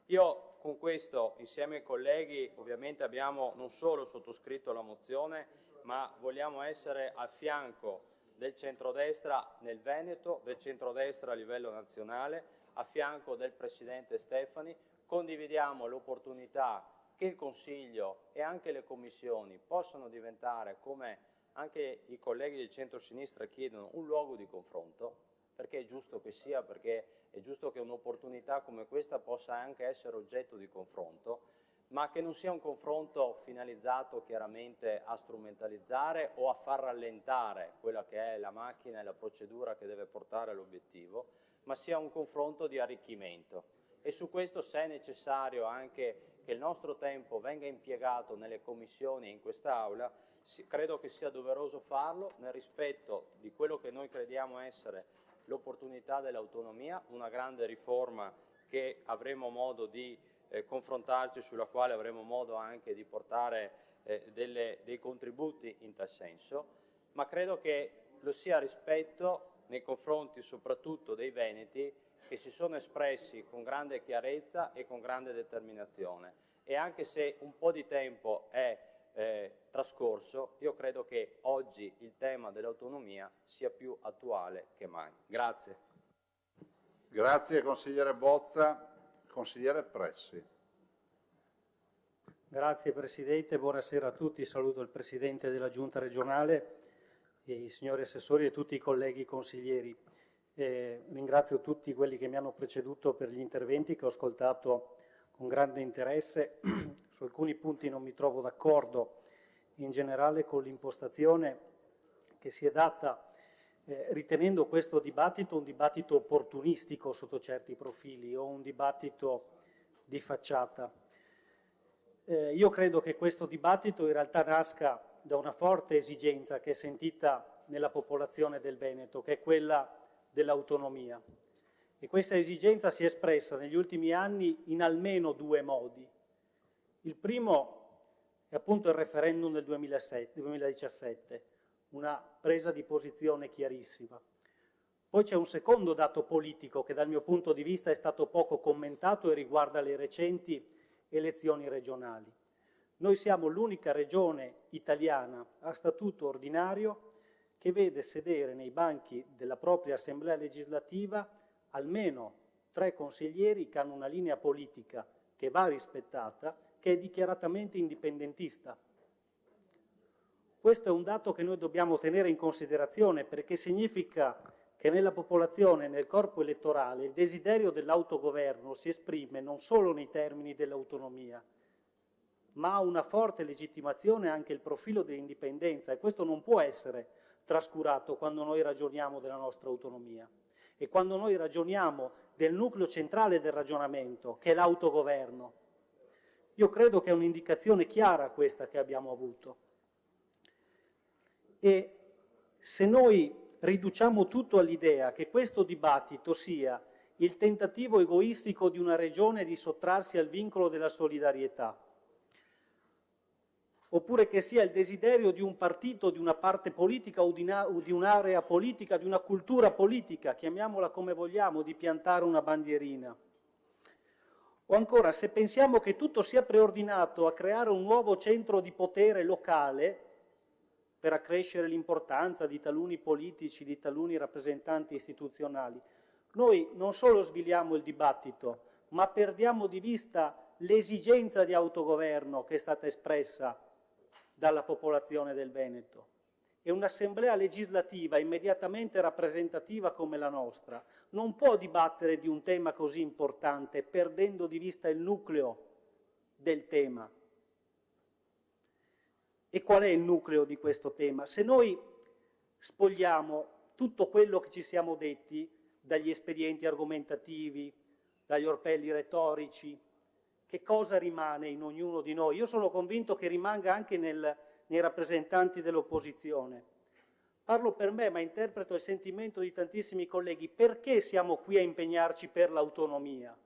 Io con questo, insieme ai colleghi, ovviamente abbiamo non solo sottoscritto la mozione, ma vogliamo essere a fianco del centrodestra nel Veneto, del centrodestra a livello nazionale, a fianco del Presidente Stefani. Condividiamo l'opportunità che il Consiglio e anche le commissioni possano diventare, come anche i colleghi del centro-sinistra chiedono, un luogo di confronto, perché è giusto che sia, perché è giusto che un'opportunità come questa possa anche essere oggetto di confronto, ma che non sia un confronto finalizzato chiaramente a strumentalizzare o a far rallentare quella che è la macchina e la procedura che deve portare all'obiettivo, ma sia un confronto di arricchimento. E su questo, se è necessario anche che il nostro tempo venga impiegato nelle commissioni e in quest'Aula, credo che sia doveroso farlo nel rispetto di quello che noi crediamo essere l'opportunità dell'autonomia, una grande riforma che avremo modo di confrontarci, sulla quale avremo modo anche di portare dei contributi in tal senso, ma credo che lo sia rispetto nei confronti soprattutto dei veneti, che si sono espressi con grande chiarezza e con grande determinazione. E anche se un po' di tempo è trascorso, io credo che oggi il tema dell'autonomia sia più attuale che mai. Grazie. Grazie consigliere Bozza. Consigliere Pressi. Grazie Presidente, buonasera a tutti. Saluto il Presidente della Giunta regionale, e i signori assessori e tutti i colleghi consiglieri. Ringrazio tutti quelli che mi hanno preceduto per gli interventi che ho ascoltato con grande interesse. Su alcuni punti non mi trovo d'accordo, in generale con l'impostazione che si è data, ritenendo questo dibattito un dibattito opportunistico sotto certi profili o un dibattito di facciata. Io credo che questo dibattito in realtà nasca da una forte esigenza che è sentita nella popolazione del Veneto, che è quella dell'autonomia. E questa esigenza si è espressa negli ultimi anni in almeno due modi. Il primo è appunto il referendum del 2017, una presa di posizione chiarissima. Poi c'è un secondo dato politico che dal mio punto di vista è stato poco commentato e riguarda le recenti elezioni regionali. Noi siamo l'unica regione italiana a statuto ordinario che vede sedere nei banchi della propria assemblea legislativa almeno 3 consiglieri che hanno una linea politica che va rispettata, che è dichiaratamente indipendentista. Questo è un dato che noi dobbiamo tenere in considerazione, perché significa che nella popolazione, nel corpo elettorale, il desiderio dell'autogoverno si esprime non solo nei termini dell'autonomia, ma ha una forte legittimazione anche il profilo dell'indipendenza, e questo non può essere trascurato quando noi ragioniamo della nostra autonomia e quando noi ragioniamo del nucleo centrale del ragionamento, che è l'autogoverno. Io credo che è un'indicazione chiara questa che abbiamo avuto. E se noi riduciamo tutto all'idea che questo dibattito sia il tentativo egoistico di una regione di sottrarsi al vincolo della solidarietà, oppure che sia il desiderio di un partito, di una parte politica o di un'area politica, di una cultura politica, chiamiamola come vogliamo, di piantare una bandierina. O ancora, se pensiamo che tutto sia preordinato a creare un nuovo centro di potere locale per accrescere l'importanza di taluni politici, di taluni rappresentanti istituzionali, noi non solo sviliamo il dibattito, ma perdiamo di vista l'esigenza di autogoverno che è stata espressa dalla popolazione del Veneto. E un'assemblea legislativa immediatamente rappresentativa come la nostra non può dibattere di un tema così importante perdendo di vista il nucleo del tema. E qual è il nucleo di questo tema? Se noi spogliamo tutto quello che ci siamo detti, dagli espedienti argomentativi, dagli orpelli retorici, che cosa rimane in ognuno di noi? Io sono convinto che rimanga anche nei rappresentanti dell'opposizione. Parlo per me, ma interpreto il sentimento di tantissimi colleghi. Perché siamo qui a impegnarci per l'autonomia?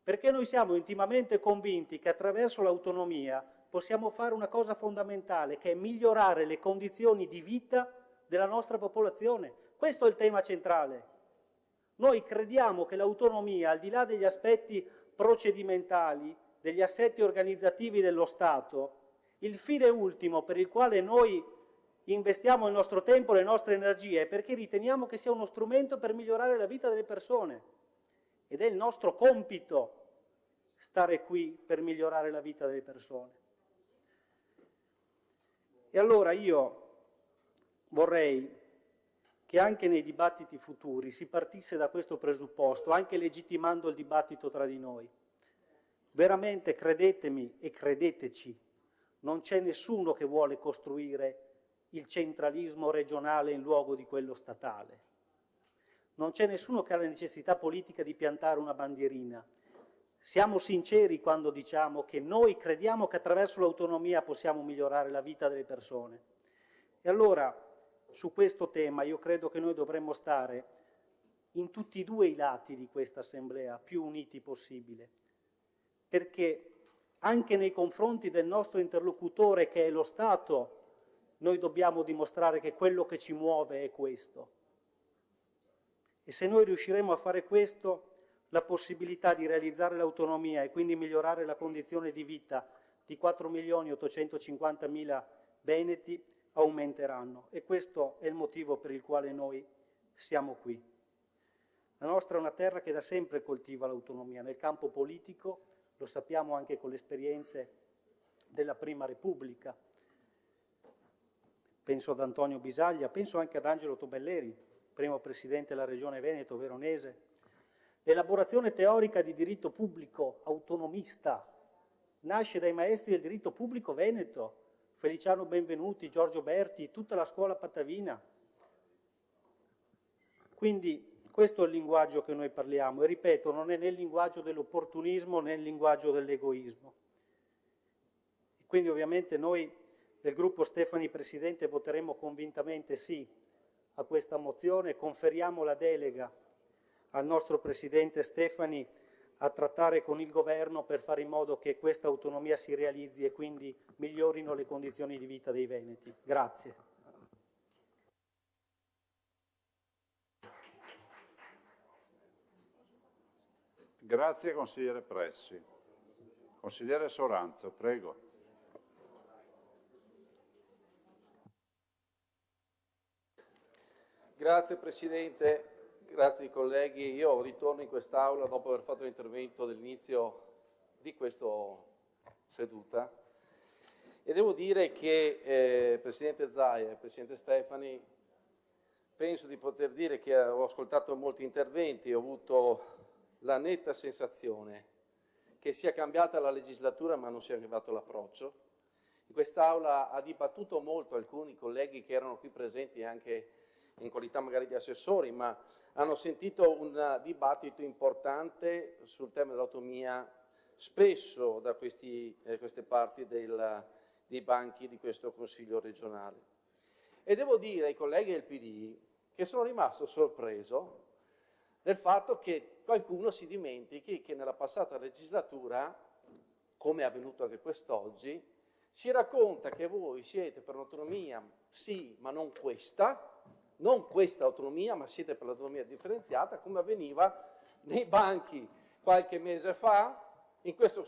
Perché noi siamo intimamente convinti che attraverso l'autonomia possiamo fare una cosa fondamentale, che è migliorare le condizioni di vita della nostra popolazione. Questo è il tema centrale. Noi crediamo che l'autonomia, al di là degli aspetti procedimentali, degli assetti organizzativi dello Stato, il fine ultimo per il quale noi investiamo il nostro tempo, le nostre energie, è perché riteniamo che sia uno strumento per migliorare la vita delle persone. Ed è il nostro compito stare qui per migliorare la vita delle persone. E allora io vorrei che anche nei dibattiti futuri si partisse da questo presupposto, anche legittimando il dibattito tra di noi. Veramente credetemi e credeteci, non c'è nessuno che vuole costruire il centralismo regionale in luogo di quello statale. Non c'è nessuno che ha la necessità politica di piantare una bandierina. Siamo sinceri quando diciamo che noi crediamo che attraverso l'autonomia possiamo migliorare la vita delle persone. E allora, su questo tema, io credo che noi dovremmo stare in tutti e due i lati di questa assemblea, più uniti possibile, perché anche nei confronti del nostro interlocutore, che è lo Stato, noi dobbiamo dimostrare che quello che ci muove è questo. E se noi riusciremo a fare questo, la possibilità di realizzare l'autonomia e quindi migliorare la condizione di vita di 4.850.000 veneti aumenteranno. E questo è il motivo per il quale noi siamo qui. La nostra è una terra che da sempre coltiva l'autonomia nel campo politico, lo sappiamo anche con le esperienze della Prima Repubblica. Penso ad Antonio Bisaglia, penso anche ad Angelo Tobelleri, primo presidente della Regione Veneto veronese. L'elaborazione teorica di diritto pubblico autonomista nasce dai maestri del diritto pubblico veneto, Feliciano Benvenuti, Giorgio Berti, tutta la scuola patavina. Quindi questo è il linguaggio che noi parliamo e ripeto, non è né il linguaggio dell'opportunismo né il linguaggio dell'egoismo. E quindi ovviamente noi del gruppo Stefani Presidente voteremo convintamente sì a questa mozione, conferiamo la delega al nostro Presidente Stefani a trattare con il Governo per fare in modo che questa autonomia si realizzi e quindi migliorino le condizioni di vita dei veneti. Grazie. Grazie consigliere Pressi. Consigliere Soranzo, prego. Grazie Presidente. Grazie ai colleghi, io ritorno in quest'Aula dopo aver fatto l'intervento dell'inizio di questa seduta e devo dire che Presidente Zaia e Presidente Stefani, penso di poter dire che ho ascoltato molti interventi e ho avuto la netta sensazione che sia cambiata la legislatura ma non sia cambiato l'approccio. In quest'Aula ha dibattuto molto alcuni colleghi che erano qui presenti anche in qualità magari di assessori, ma hanno sentito un dibattito importante sul tema dell'autonomia, spesso da queste parti dei banchi di questo Consiglio regionale. E devo dire ai colleghi del PD che sono rimasto sorpreso del fatto che qualcuno si dimentichi che nella passata legislatura, come è avvenuto anche quest'oggi, si racconta che voi siete per l'autonomia, sì, ma non questa autonomia, ma siete per l'autonomia differenziata, come avveniva nei banchi qualche mese fa, in questo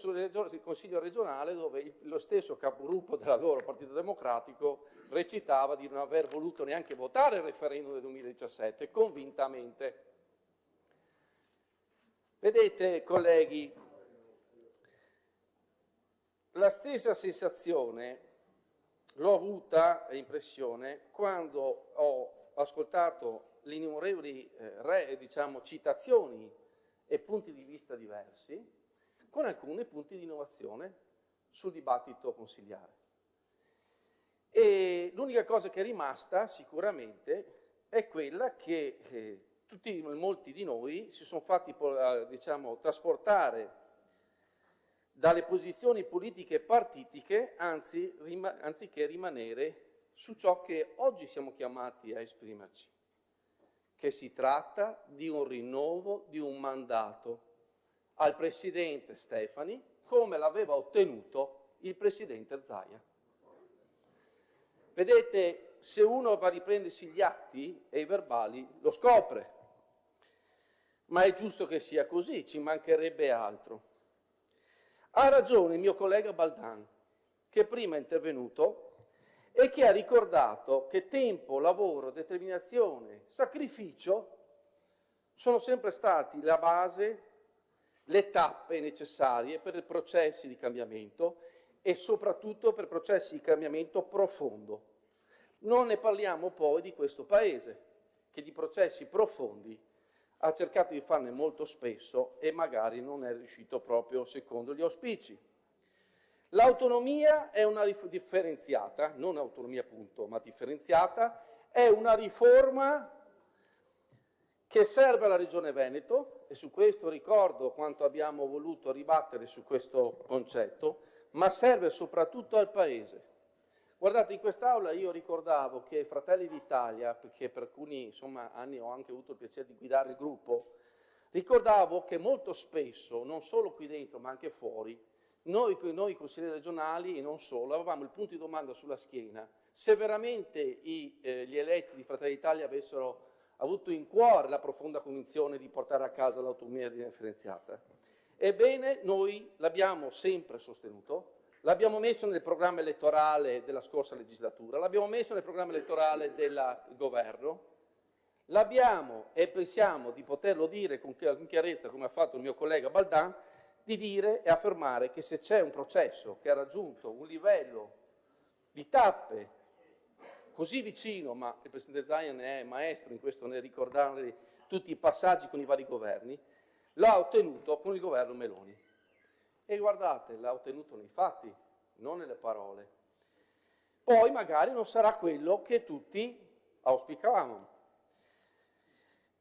Consiglio regionale, dove lo stesso capogruppo della loro Partito Democratico recitava di non aver voluto neanche votare il referendum del 2017, convintamente. Vedete, colleghi, la stessa sensazione l'ho avuta, impressione, quando ho ascoltato le innumerevoli citazioni e punti di vista diversi, con alcuni punti di innovazione sul dibattito consiliare. E l'unica cosa che è rimasta sicuramente è quella che molti di noi si sono fatti trasportare dalle posizioni politiche e partitiche, anziché rimanere su ciò che oggi siamo chiamati a esprimerci, che si tratta di un rinnovo di un mandato al Presidente Stefani, come l'aveva ottenuto il presidente Zaia. Vedete, se uno va a riprendersi gli atti e i verbali, lo scopre. Ma è giusto che sia così, ci mancherebbe altro. Ha ragione il mio collega Baldan, che prima è intervenuto e che ha ricordato che tempo, lavoro, determinazione, sacrificio sono sempre stati la base, le tappe necessarie per i processi di cambiamento e soprattutto per processi di cambiamento profondo. Non ne parliamo poi di questo Paese, che di processi profondi ha cercato di farne molto spesso e magari non è riuscito proprio secondo gli auspici. L'autonomia è una differenziata, non autonomia punto, ma differenziata, è una riforma che serve alla Regione Veneto, e su questo ricordo quanto abbiamo voluto ribattere su questo concetto, ma serve soprattutto al Paese. Guardate, in quest'Aula io ricordavo che Fratelli d'Italia, perché per alcuni anni ho anche avuto il piacere di guidare il gruppo, ricordavo che molto spesso, non solo qui dentro ma anche fuori, noi consiglieri regionali e non solo, avevamo il punto di domanda sulla schiena se veramente gli eletti di Fratelli d'Italia avessero avuto in cuore la profonda convinzione di portare a casa l'autonomia differenziata. Ebbene, noi l'abbiamo sempre sostenuto, l'abbiamo messo nel programma elettorale della scorsa legislatura, l'abbiamo messo nel programma elettorale del governo, l'abbiamo e pensiamo di poterlo dire con chiarezza, come ha fatto il mio collega Baldan, di dire e affermare che se c'è un processo che ha raggiunto un livello di tappe così vicino, ma il Presidente Zaia ne è maestro in questo, nel ricordare tutti i passaggi con i vari governi, l'ha ottenuto con il governo Meloni. E guardate, l'ha ottenuto nei fatti, non nelle parole. Poi magari non sarà quello che tutti auspicavamo.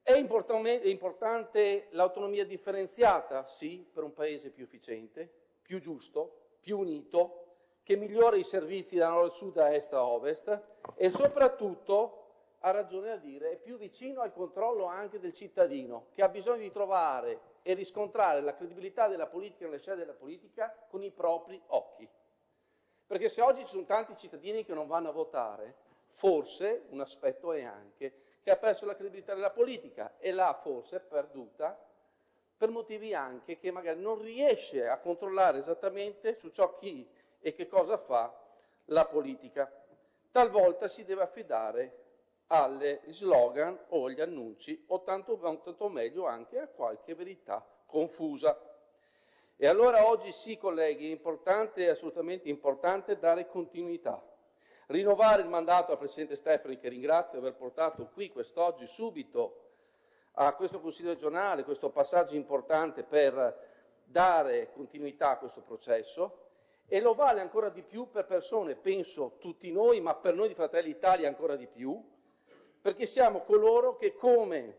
È importante l'autonomia differenziata? Sì, per un paese più efficiente, più giusto, più unito, che migliora i servizi da nord a sud, da est a ovest e soprattutto, ha ragione a dire, è più vicino al controllo anche del cittadino, che ha bisogno di trovare e riscontrare la credibilità della politica nelle scelte della politica con i propri occhi. Perché se oggi ci sono tanti cittadini che non vanno a votare, forse un aspetto è anche che ha perso la credibilità della politica e l'ha forse perduta per motivi anche che magari non riesce a controllare esattamente su ciò chi e che cosa fa la politica. Talvolta si deve affidare alle slogan o agli annunci o tanto meglio anche a qualche verità confusa. E allora oggi sì, colleghi, è importante, assolutamente importante dare continuità. Rinnovare il mandato al Presidente Stefani, che ringrazio di aver portato qui quest'oggi subito a questo Consiglio regionale, questo passaggio importante per dare continuità a questo processo, e lo vale ancora di più per persone, penso tutti noi, ma per noi di Fratelli d'Italia ancora di più, perché siamo coloro che, come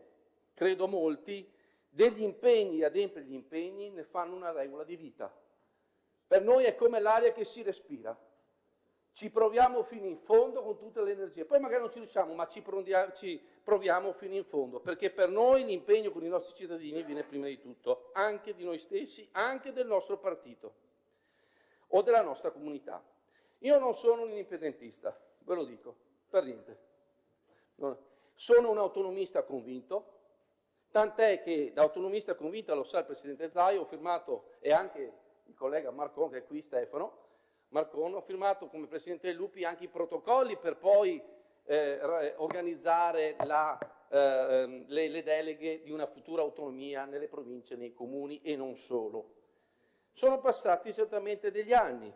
credo molti, degli impegni, adempie gli impegni, ne fanno una regola di vita. Per noi è come l'aria che si respira. Ci proviamo fino in fondo con tutte le energie, poi magari non ci riusciamo, ma ci proviamo fino in fondo, perché per noi l'impegno con i nostri cittadini viene prima di tutto, anche di noi stessi, anche del nostro partito o della nostra comunità. Io non sono un indipendentista, ve lo dico, per niente. Sono un autonomista convinto, tant'è che da autonomista convinta, lo sa il Presidente Zaia, ho firmato, e anche il collega Marcon, che è qui, Stefano, Marcon, ho firmato come Presidente del Lupi anche i protocolli per poi organizzare le deleghe di una futura autonomia nelle province, nei comuni e non solo. Sono passati certamente degli anni,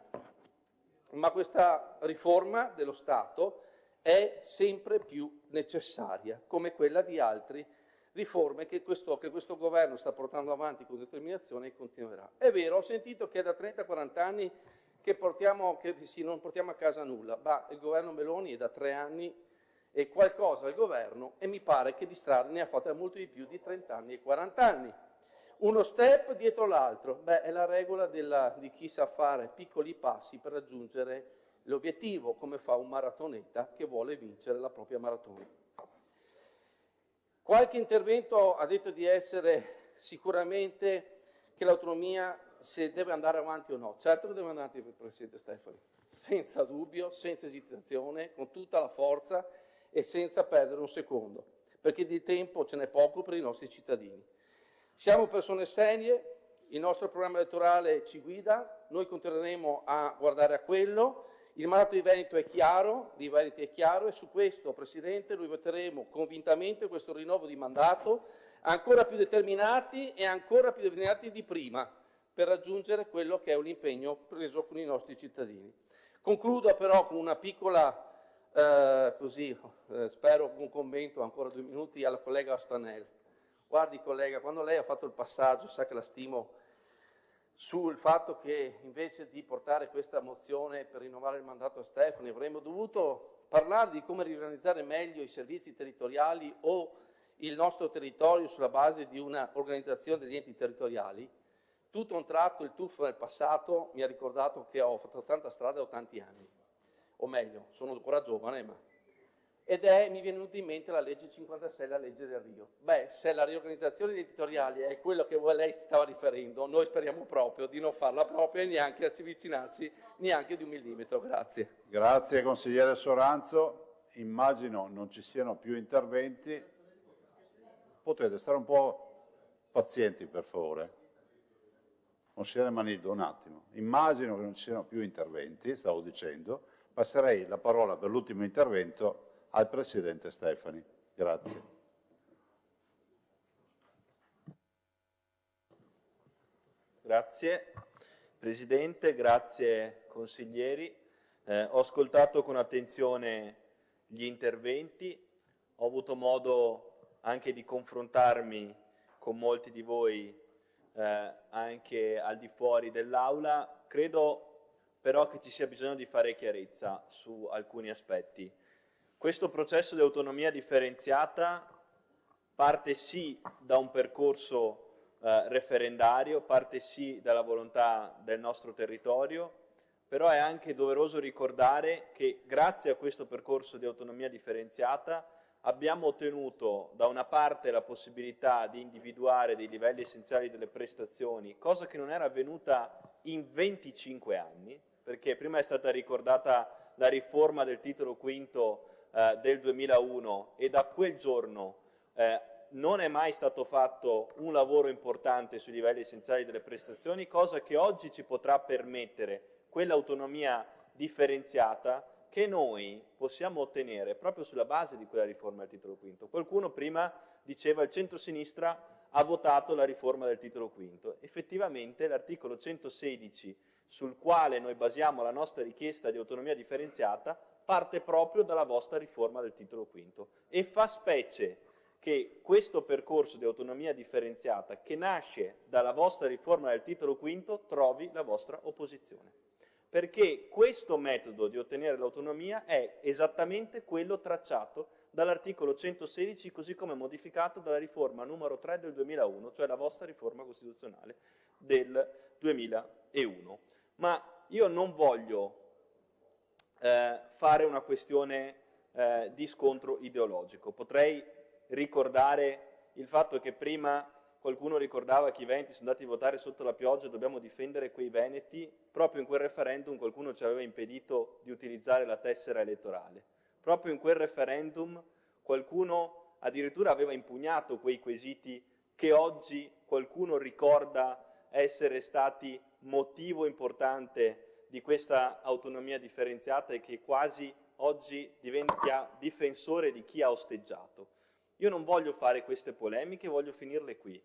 ma questa riforma dello Stato è sempre più necessaria, come quella di altre riforme che questo governo sta portando avanti con determinazione e continuerà. È vero, ho sentito che è da 30-40 anni che non portiamo a casa nulla, ma il governo Meloni è da 3 anni e qualcosa al governo e mi pare che di strada ne ha fatta molto di più di 30 anni e 40 anni. Uno step dietro l'altro, è la regola di chi sa fare piccoli passi per raggiungere l'obiettivo, come fa un maratoneta che vuole vincere la propria maratona. Qualche intervento ha detto di essere sicuramente che l'autonomia se deve andare avanti o no. Certo che deve andare avanti il Presidente Stefani, senza dubbio, senza esitazione, con tutta la forza e senza perdere un secondo, perché di tempo ce n'è poco per i nostri cittadini. Siamo persone serie, il nostro programma elettorale ci guida, noi continueremo a guardare a quello, il mandato di Veneto è chiaro, e su questo, Presidente, noi voteremo convintamente questo rinnovo di mandato, ancora più determinati e ancora più determinati di prima, per raggiungere quello che è un impegno preso con i nostri cittadini. Concludo però con una piccola, spero un commento, ancora 2 minuti, alla collega Stanel. Guardi collega, quando lei ha fatto il passaggio, sa che la stimo, sul fatto che invece di portare questa mozione per rinnovare il mandato a Stefani avremmo dovuto parlare di come riorganizzare meglio i servizi territoriali o il nostro territorio sulla base di una organizzazione degli enti territoriali, tutto a un tratto il tuffo nel passato mi ha ricordato che ho fatto tanta strada e ho tanti anni, o meglio, sono ancora giovane, ma... mi viene venuta in mente la legge 56, la legge del Rio. Beh, se la riorganizzazione editoriale è quello che lei stava riferendo, noi speriamo proprio di non farla proprio e neanche avvicinarci neanche di 1 millimetro. Grazie. Grazie consigliere Soranzo, immagino non ci siano più interventi. Potete stare un po' pazienti per favore. Consigliere Manildo, un attimo. Immagino che non ci siano più interventi, stavo dicendo. Passerei la parola per l'ultimo intervento al Presidente Stefani. Grazie. Grazie Presidente, grazie consiglieri. Ho ascoltato con attenzione gli interventi, ho avuto modo anche di confrontarmi con molti di voi anche al di fuori dell'aula. Credo però che ci sia bisogno di fare chiarezza su alcuni aspetti. Questo processo di autonomia differenziata parte sì da un percorso referendario, parte sì dalla volontà del nostro territorio, però è anche doveroso ricordare che grazie a questo percorso di autonomia differenziata abbiamo ottenuto da una parte la possibilità di individuare dei livelli essenziali delle prestazioni, cosa che non era avvenuta in 25 anni, perché prima è stata ricordata la riforma del titolo quinto del 2001 e da quel giorno non è mai stato fatto un lavoro importante sui livelli essenziali delle prestazioni, cosa che oggi ci potrà permettere quell'autonomia differenziata che noi possiamo ottenere proprio sulla base di quella riforma del titolo quinto. Qualcuno prima diceva il centro-sinistra ha votato la riforma del titolo quinto. Effettivamente l'articolo 116 sul quale noi basiamo la nostra richiesta di autonomia differenziata parte proprio dalla vostra riforma del titolo quinto e fa specie che questo percorso di autonomia differenziata che nasce dalla vostra riforma del titolo quinto trovi la vostra opposizione. Perché questo metodo di ottenere l'autonomia è esattamente quello tracciato dall'articolo 116 così come modificato dalla riforma numero 3 del 2001, cioè la vostra riforma costituzionale del 2001. Ma io non voglio fare una questione di scontro ideologico. Potrei ricordare il fatto che prima qualcuno ricordava che i veneti sono andati a votare sotto la pioggia e dobbiamo difendere quei veneti. Proprio in quel referendum qualcuno ci aveva impedito di utilizzare la tessera elettorale. Proprio in quel referendum qualcuno addirittura aveva impugnato quei quesiti che oggi qualcuno ricorda essere stati motivo importante di questa autonomia differenziata e che quasi oggi diventa difensore di chi ha osteggiato. Io non voglio fare queste polemiche, voglio finirle qui,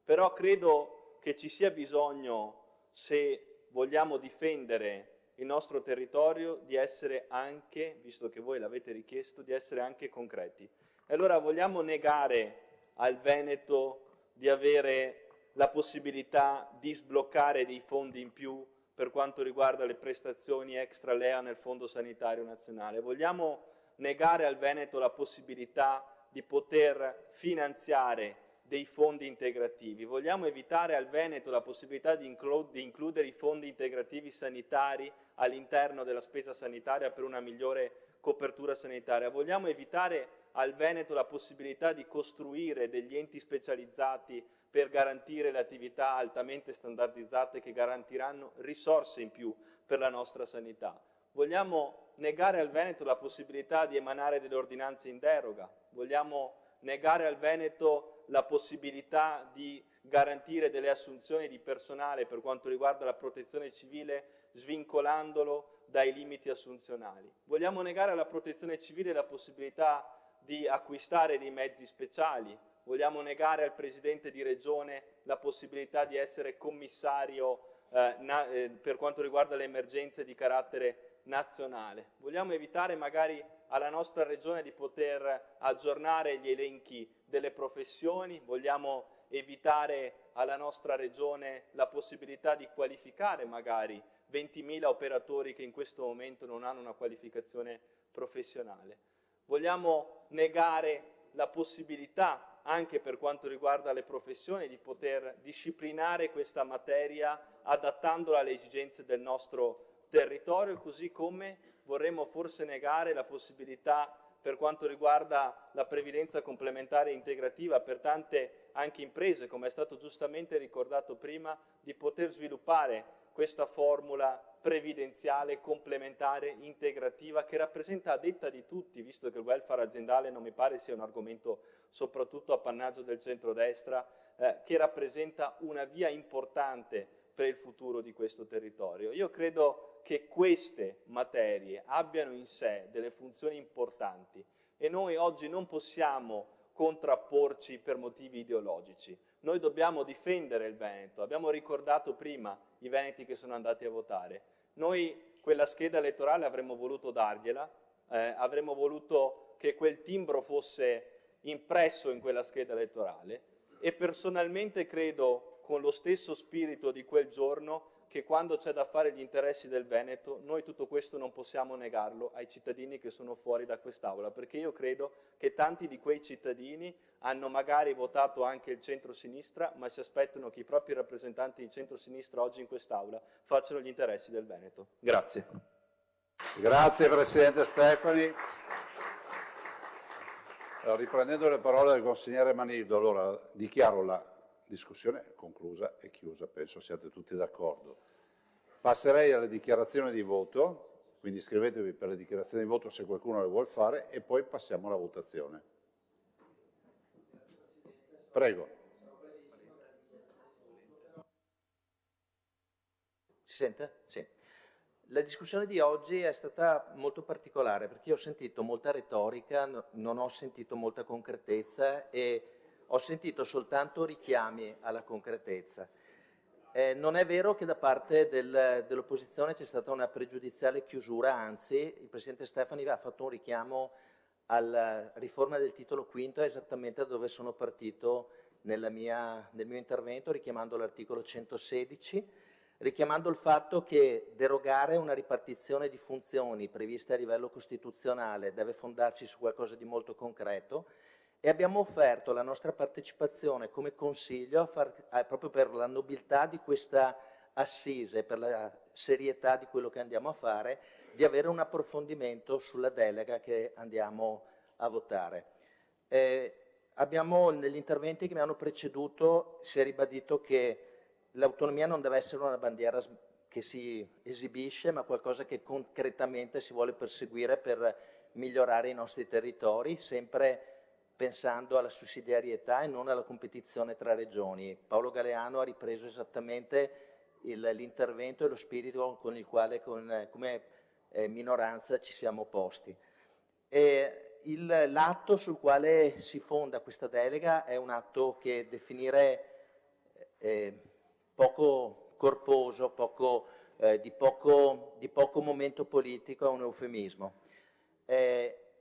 però credo che ci sia bisogno, se vogliamo difendere il nostro territorio, di essere anche, visto che voi l'avete richiesto, di essere anche concreti. E allora vogliamo negare al Veneto di avere la possibilità di sbloccare dei fondi in più per quanto riguarda le prestazioni extra LEA nel Fondo Sanitario Nazionale? Vogliamo negare al Veneto la possibilità di poter finanziare dei fondi integrativi? Vogliamo evitare al Veneto la possibilità di includere i fondi integrativi sanitari all'interno della spesa sanitaria per una migliore copertura sanitaria? Vogliamo evitare al Veneto la possibilità di costruire degli enti specializzati per garantire le attività altamente standardizzate che garantiranno risorse in più per la nostra sanità. Vogliamo negare al Veneto la possibilità di emanare delle ordinanze in deroga, vogliamo negare al Veneto la possibilità di garantire delle assunzioni di personale per quanto riguarda la protezione civile, svincolandolo dai limiti assunzionali. Vogliamo negare alla protezione civile la possibilità di acquistare dei mezzi speciali, vogliamo negare al Presidente di Regione la possibilità di essere commissario per quanto riguarda le emergenze di carattere nazionale. Vogliamo evitare magari alla nostra Regione di poter aggiornare gli elenchi delle professioni, vogliamo evitare alla nostra Regione la possibilità di qualificare magari 20.000 operatori che in questo momento non hanno una qualificazione professionale. Vogliamo negare la possibilità, anche per quanto riguarda le professioni, di poter disciplinare questa materia adattandola alle esigenze del nostro territorio, così come vorremmo forse negare la possibilità per quanto riguarda la previdenza complementare e integrativa per tante anche imprese, come è stato giustamente ricordato prima, di poter sviluppare questa formula previdenziale complementare integrativa che rappresenta a detta di tutti, visto che il welfare aziendale non mi pare sia un argomento soprattutto appannaggio del centrodestra, che rappresenta una via importante per il futuro di questo territorio. Io credo che queste materie abbiano in sé delle funzioni importanti e noi oggi non possiamo contrapporci per motivi ideologici. Noi dobbiamo difendere il Veneto, abbiamo ricordato prima i veneti che sono andati a votare. Noi quella scheda elettorale avremmo voluto dargliela, avremmo voluto che quel timbro fosse impresso in quella scheda elettorale e personalmente credo, con lo stesso spirito di quel giorno, che quando c'è da fare gli interessi del Veneto, noi tutto questo non possiamo negarlo ai cittadini che sono fuori da quest'Aula, perché io credo che tanti di quei cittadini hanno magari votato anche il centro-sinistra, ma si aspettano che i propri rappresentanti di centro-sinistra oggi in quest'Aula facciano gli interessi del Veneto. Grazie. Grazie Presidente Stefani. Allora, riprendendo le parole del consigliere Manildo, allora dichiaro la discussione conclusa e chiusa, penso siate tutti d'accordo. Passerei alle dichiarazioni di voto, quindi iscrivetevi per le dichiarazioni di voto se qualcuno le vuol fare e poi passiamo alla votazione. Prego. Si sente? Sì. La discussione di oggi è stata molto particolare perché io ho sentito molta retorica, non ho sentito molta concretezza e ho sentito soltanto richiami alla concretezza. Non è vero che da parte dell'opposizione c'è stata una pregiudiziale chiusura, anzi il Presidente Stefani aveva fatto un richiamo alla riforma del titolo quinto, esattamente da dove sono partito nel mio intervento, richiamando l'articolo 116, richiamando il fatto che derogare una ripartizione di funzioni previste a livello costituzionale deve fondarsi su qualcosa di molto concreto. E abbiamo offerto la nostra partecipazione come Consiglio proprio per la nobiltà di questa assise, per la serietà di quello che andiamo a fare, di avere un approfondimento sulla delega che andiamo a votare. Negli interventi che mi hanno preceduto si è ribadito che l'autonomia non deve essere una bandiera che si esibisce, ma qualcosa che concretamente si vuole perseguire per migliorare i nostri territori, sempre pensando alla sussidiarietà e non alla competizione tra regioni. Paolo Galeano ha ripreso esattamente l'intervento e lo spirito con il quale come minoranza ci siamo posti. L'atto sul quale si fonda questa delega è un atto che definire poco corposo, di poco momento politico è un eufemismo.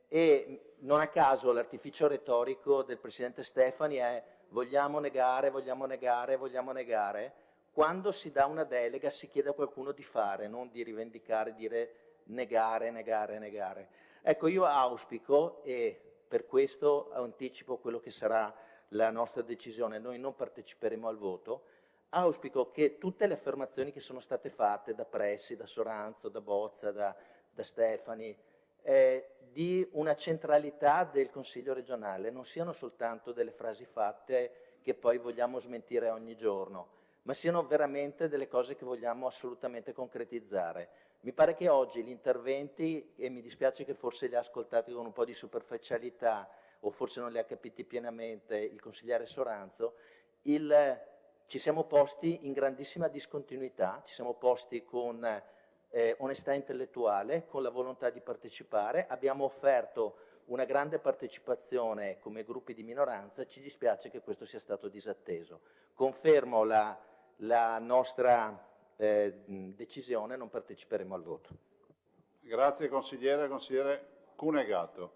E non a caso l'artificio retorico del Presidente Stefani è vogliamo negare, vogliamo negare, vogliamo negare. Quando si dà una delega si chiede a qualcuno di fare, non di rivendicare, dire negare, negare, negare. Ecco, io auspico, e per questo anticipo quello che sarà la nostra decisione, noi non parteciperemo al voto, auspico che tutte le affermazioni che sono state fatte da Pressi, da Soranzo, da Bozza, da Stefani, di una centralità del Consiglio regionale non siano soltanto delle frasi fatte che poi vogliamo smentire ogni giorno, ma siano veramente delle cose che vogliamo assolutamente concretizzare. Mi pare che oggi gli interventi, e mi dispiace che forse li ha ascoltati con un po' di superficialità o forse non li ha capiti pienamente il consigliere Soranzo, ci siamo posti in grandissima discontinuità, ci siamo posti con onestà intellettuale, con la volontà di partecipare, abbiamo offerto una grande partecipazione come gruppi di minoranza, ci dispiace che questo sia stato disatteso. Confermo la nostra decisione, non parteciperemo al voto. Grazie consigliere. Consigliere Cunegato.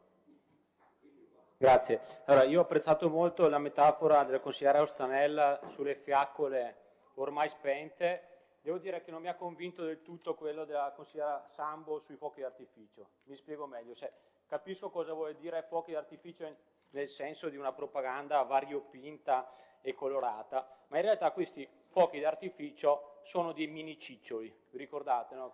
Grazie. Allora, io ho apprezzato molto la metafora del consigliere Ostanella sulle fiaccole ormai spente. Devo dire che non mi ha convinto del tutto quello della consigliera Sambo sui fuochi d'artificio. Mi spiego meglio. Capisco cosa vuole dire fuochi d'artificio nel senso di una propaganda variopinta e colorata, ma in realtà questi fuochi d'artificio sono dei mini ciccioli. Vi ricordate, no?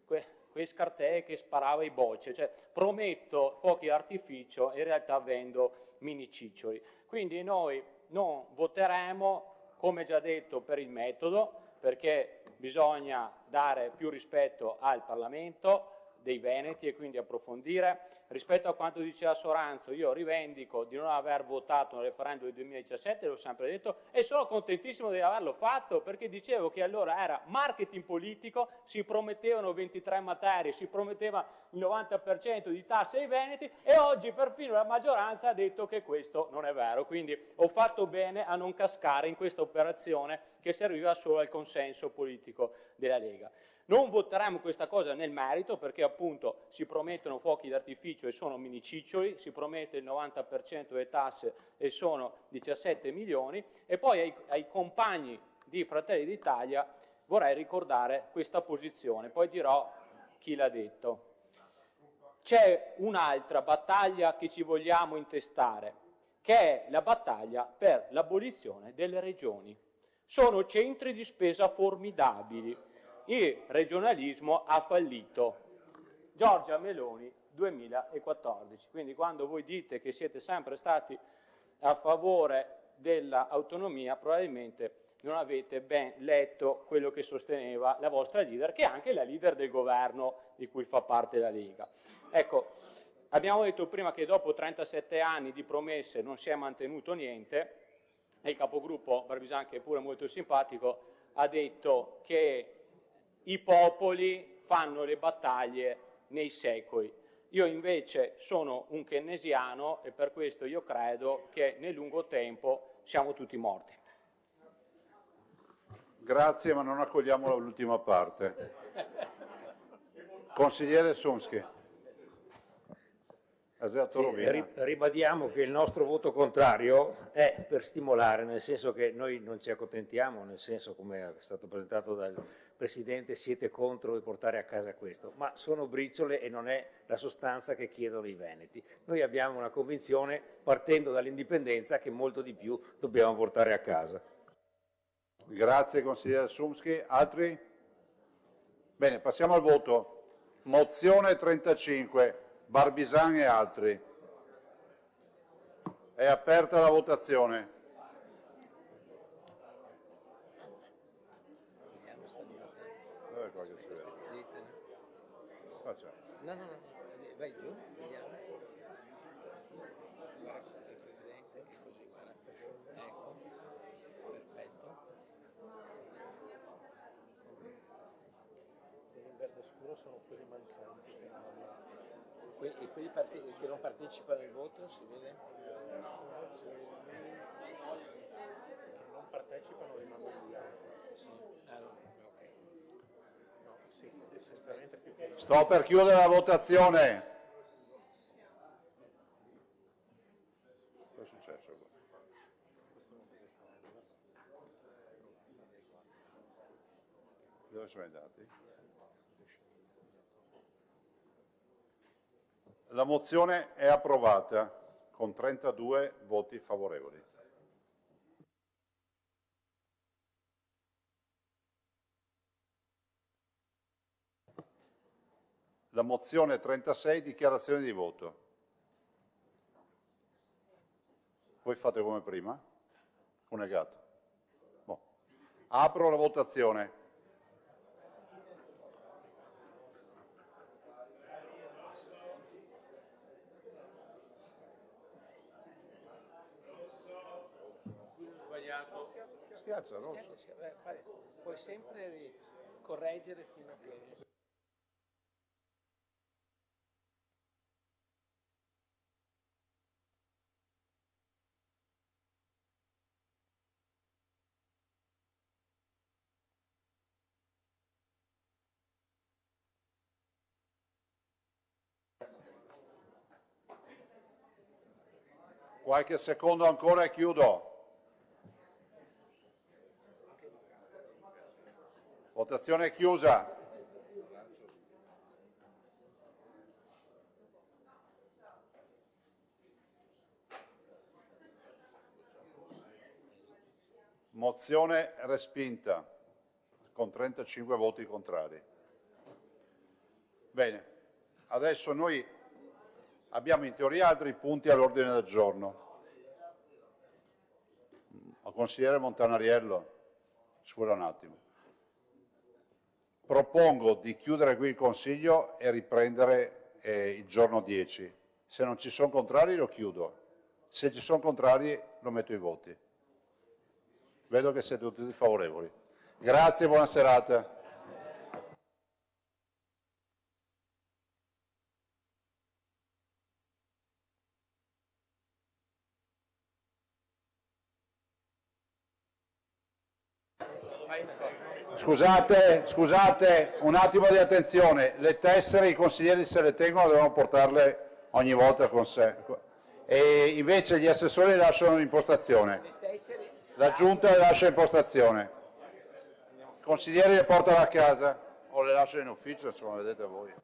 Quei scartei che sparava i bocce, cioè prometto fuochi d'artificio e in realtà vendo mini ciccioli. Quindi noi non voteremo, come già detto, per il metodo, perché bisogna dare più rispetto al Parlamento dei Veneti e quindi approfondire. Rispetto a quanto diceva Soranzo, io rivendico di non aver votato nel referendum del 2017, l'ho sempre detto, e sono contentissimo di averlo fatto, perché dicevo che allora era marketing politico, si promettevano 23 materie, si prometteva il 90% di tasse ai Veneti e oggi perfino la maggioranza ha detto che questo non è vero, quindi ho fatto bene a non cascare in questa operazione che serviva solo al consenso politico della Lega. Non voteremo questa cosa nel merito perché appunto si promettono fuochi d'artificio e sono mini ciccioli, si promette il 90% delle tasse e sono 17 milioni e poi ai compagni di Fratelli d'Italia vorrei ricordare questa posizione, poi dirò chi l'ha detto. C'è un'altra battaglia che ci vogliamo intestare, che è la battaglia per l'abolizione delle regioni. Sono centri di spesa formidabili. Il regionalismo ha fallito. Giorgia Meloni 2014. Quindi quando voi dite che siete sempre stati a favore dell'autonomia, probabilmente non avete ben letto quello che sosteneva la vostra leader, che è anche la leader del governo di cui fa parte la Lega. Ecco, abbiamo detto prima che dopo 37 anni di promesse non si è mantenuto niente e il capogruppo Barbisan, che è pure molto simpatico, ha detto che i popoli fanno le battaglie nei secoli. Io invece sono un keynesiano e per questo io credo che nel lungo tempo siamo tutti morti. Grazie, ma non accogliamo l'ultima parte. Consigliere Sumsky. Ribadiamo che il nostro voto contrario è per stimolare, nel senso che noi non ci accontentiamo, nel senso come è stato presentato dal Presidente, siete contro di portare a casa questo, ma sono briciole e non è la sostanza che chiedono i veneti. Noi abbiamo una convinzione, partendo dall'indipendenza, che molto di più dobbiamo portare a casa. Grazie consigliere Sumsky. Altri? Bene, passiamo al voto. Mozione 35. Barbisan e altri. È aperta la votazione. Dove qua che si vede? Qua c'è. No, vai giù, vediamo. Guarda il Presidente che così guarda. Ecco, perfetto. In verde scuro sono quelli mancanti. E quelli che non partecipano al voto, si vede? Sono quelli che non partecipano rimangono bianchi. Sì, ok. No, sì, essenzialmente più che... Sto per chiudere la votazione. Cosa è successo? Dove sono andati? La mozione è approvata con 32 voti favorevoli. La mozione 36, dichiarazione di voto. Voi fate come prima? Fu negato. Boh. Apro la votazione. Sbagliato. Schiaccia, Rosso. Puoi sempre correggere fino a che... Qualche secondo ancora e chiudo. Votazione chiusa. Mozione respinta con 35 voti contrari. Bene, adesso noi abbiamo in teoria altri punti all'ordine del giorno. Al consigliere Montanariello, scusa un attimo. Propongo di chiudere qui il Consiglio e riprendere il giorno 10. Se non ci sono contrari lo chiudo, se ci sono contrari lo metto ai voti. Vedo che siete tutti favorevoli. Grazie e buona serata. Scusate, un attimo di attenzione, le tessere i consiglieri se le tengono devono portarle ogni volta con sé e invece gli assessori lasciano l'impostazione, la giunta le lascia impostazione, i consiglieri le portano a casa o le lasciano in ufficio, insomma vedete voi.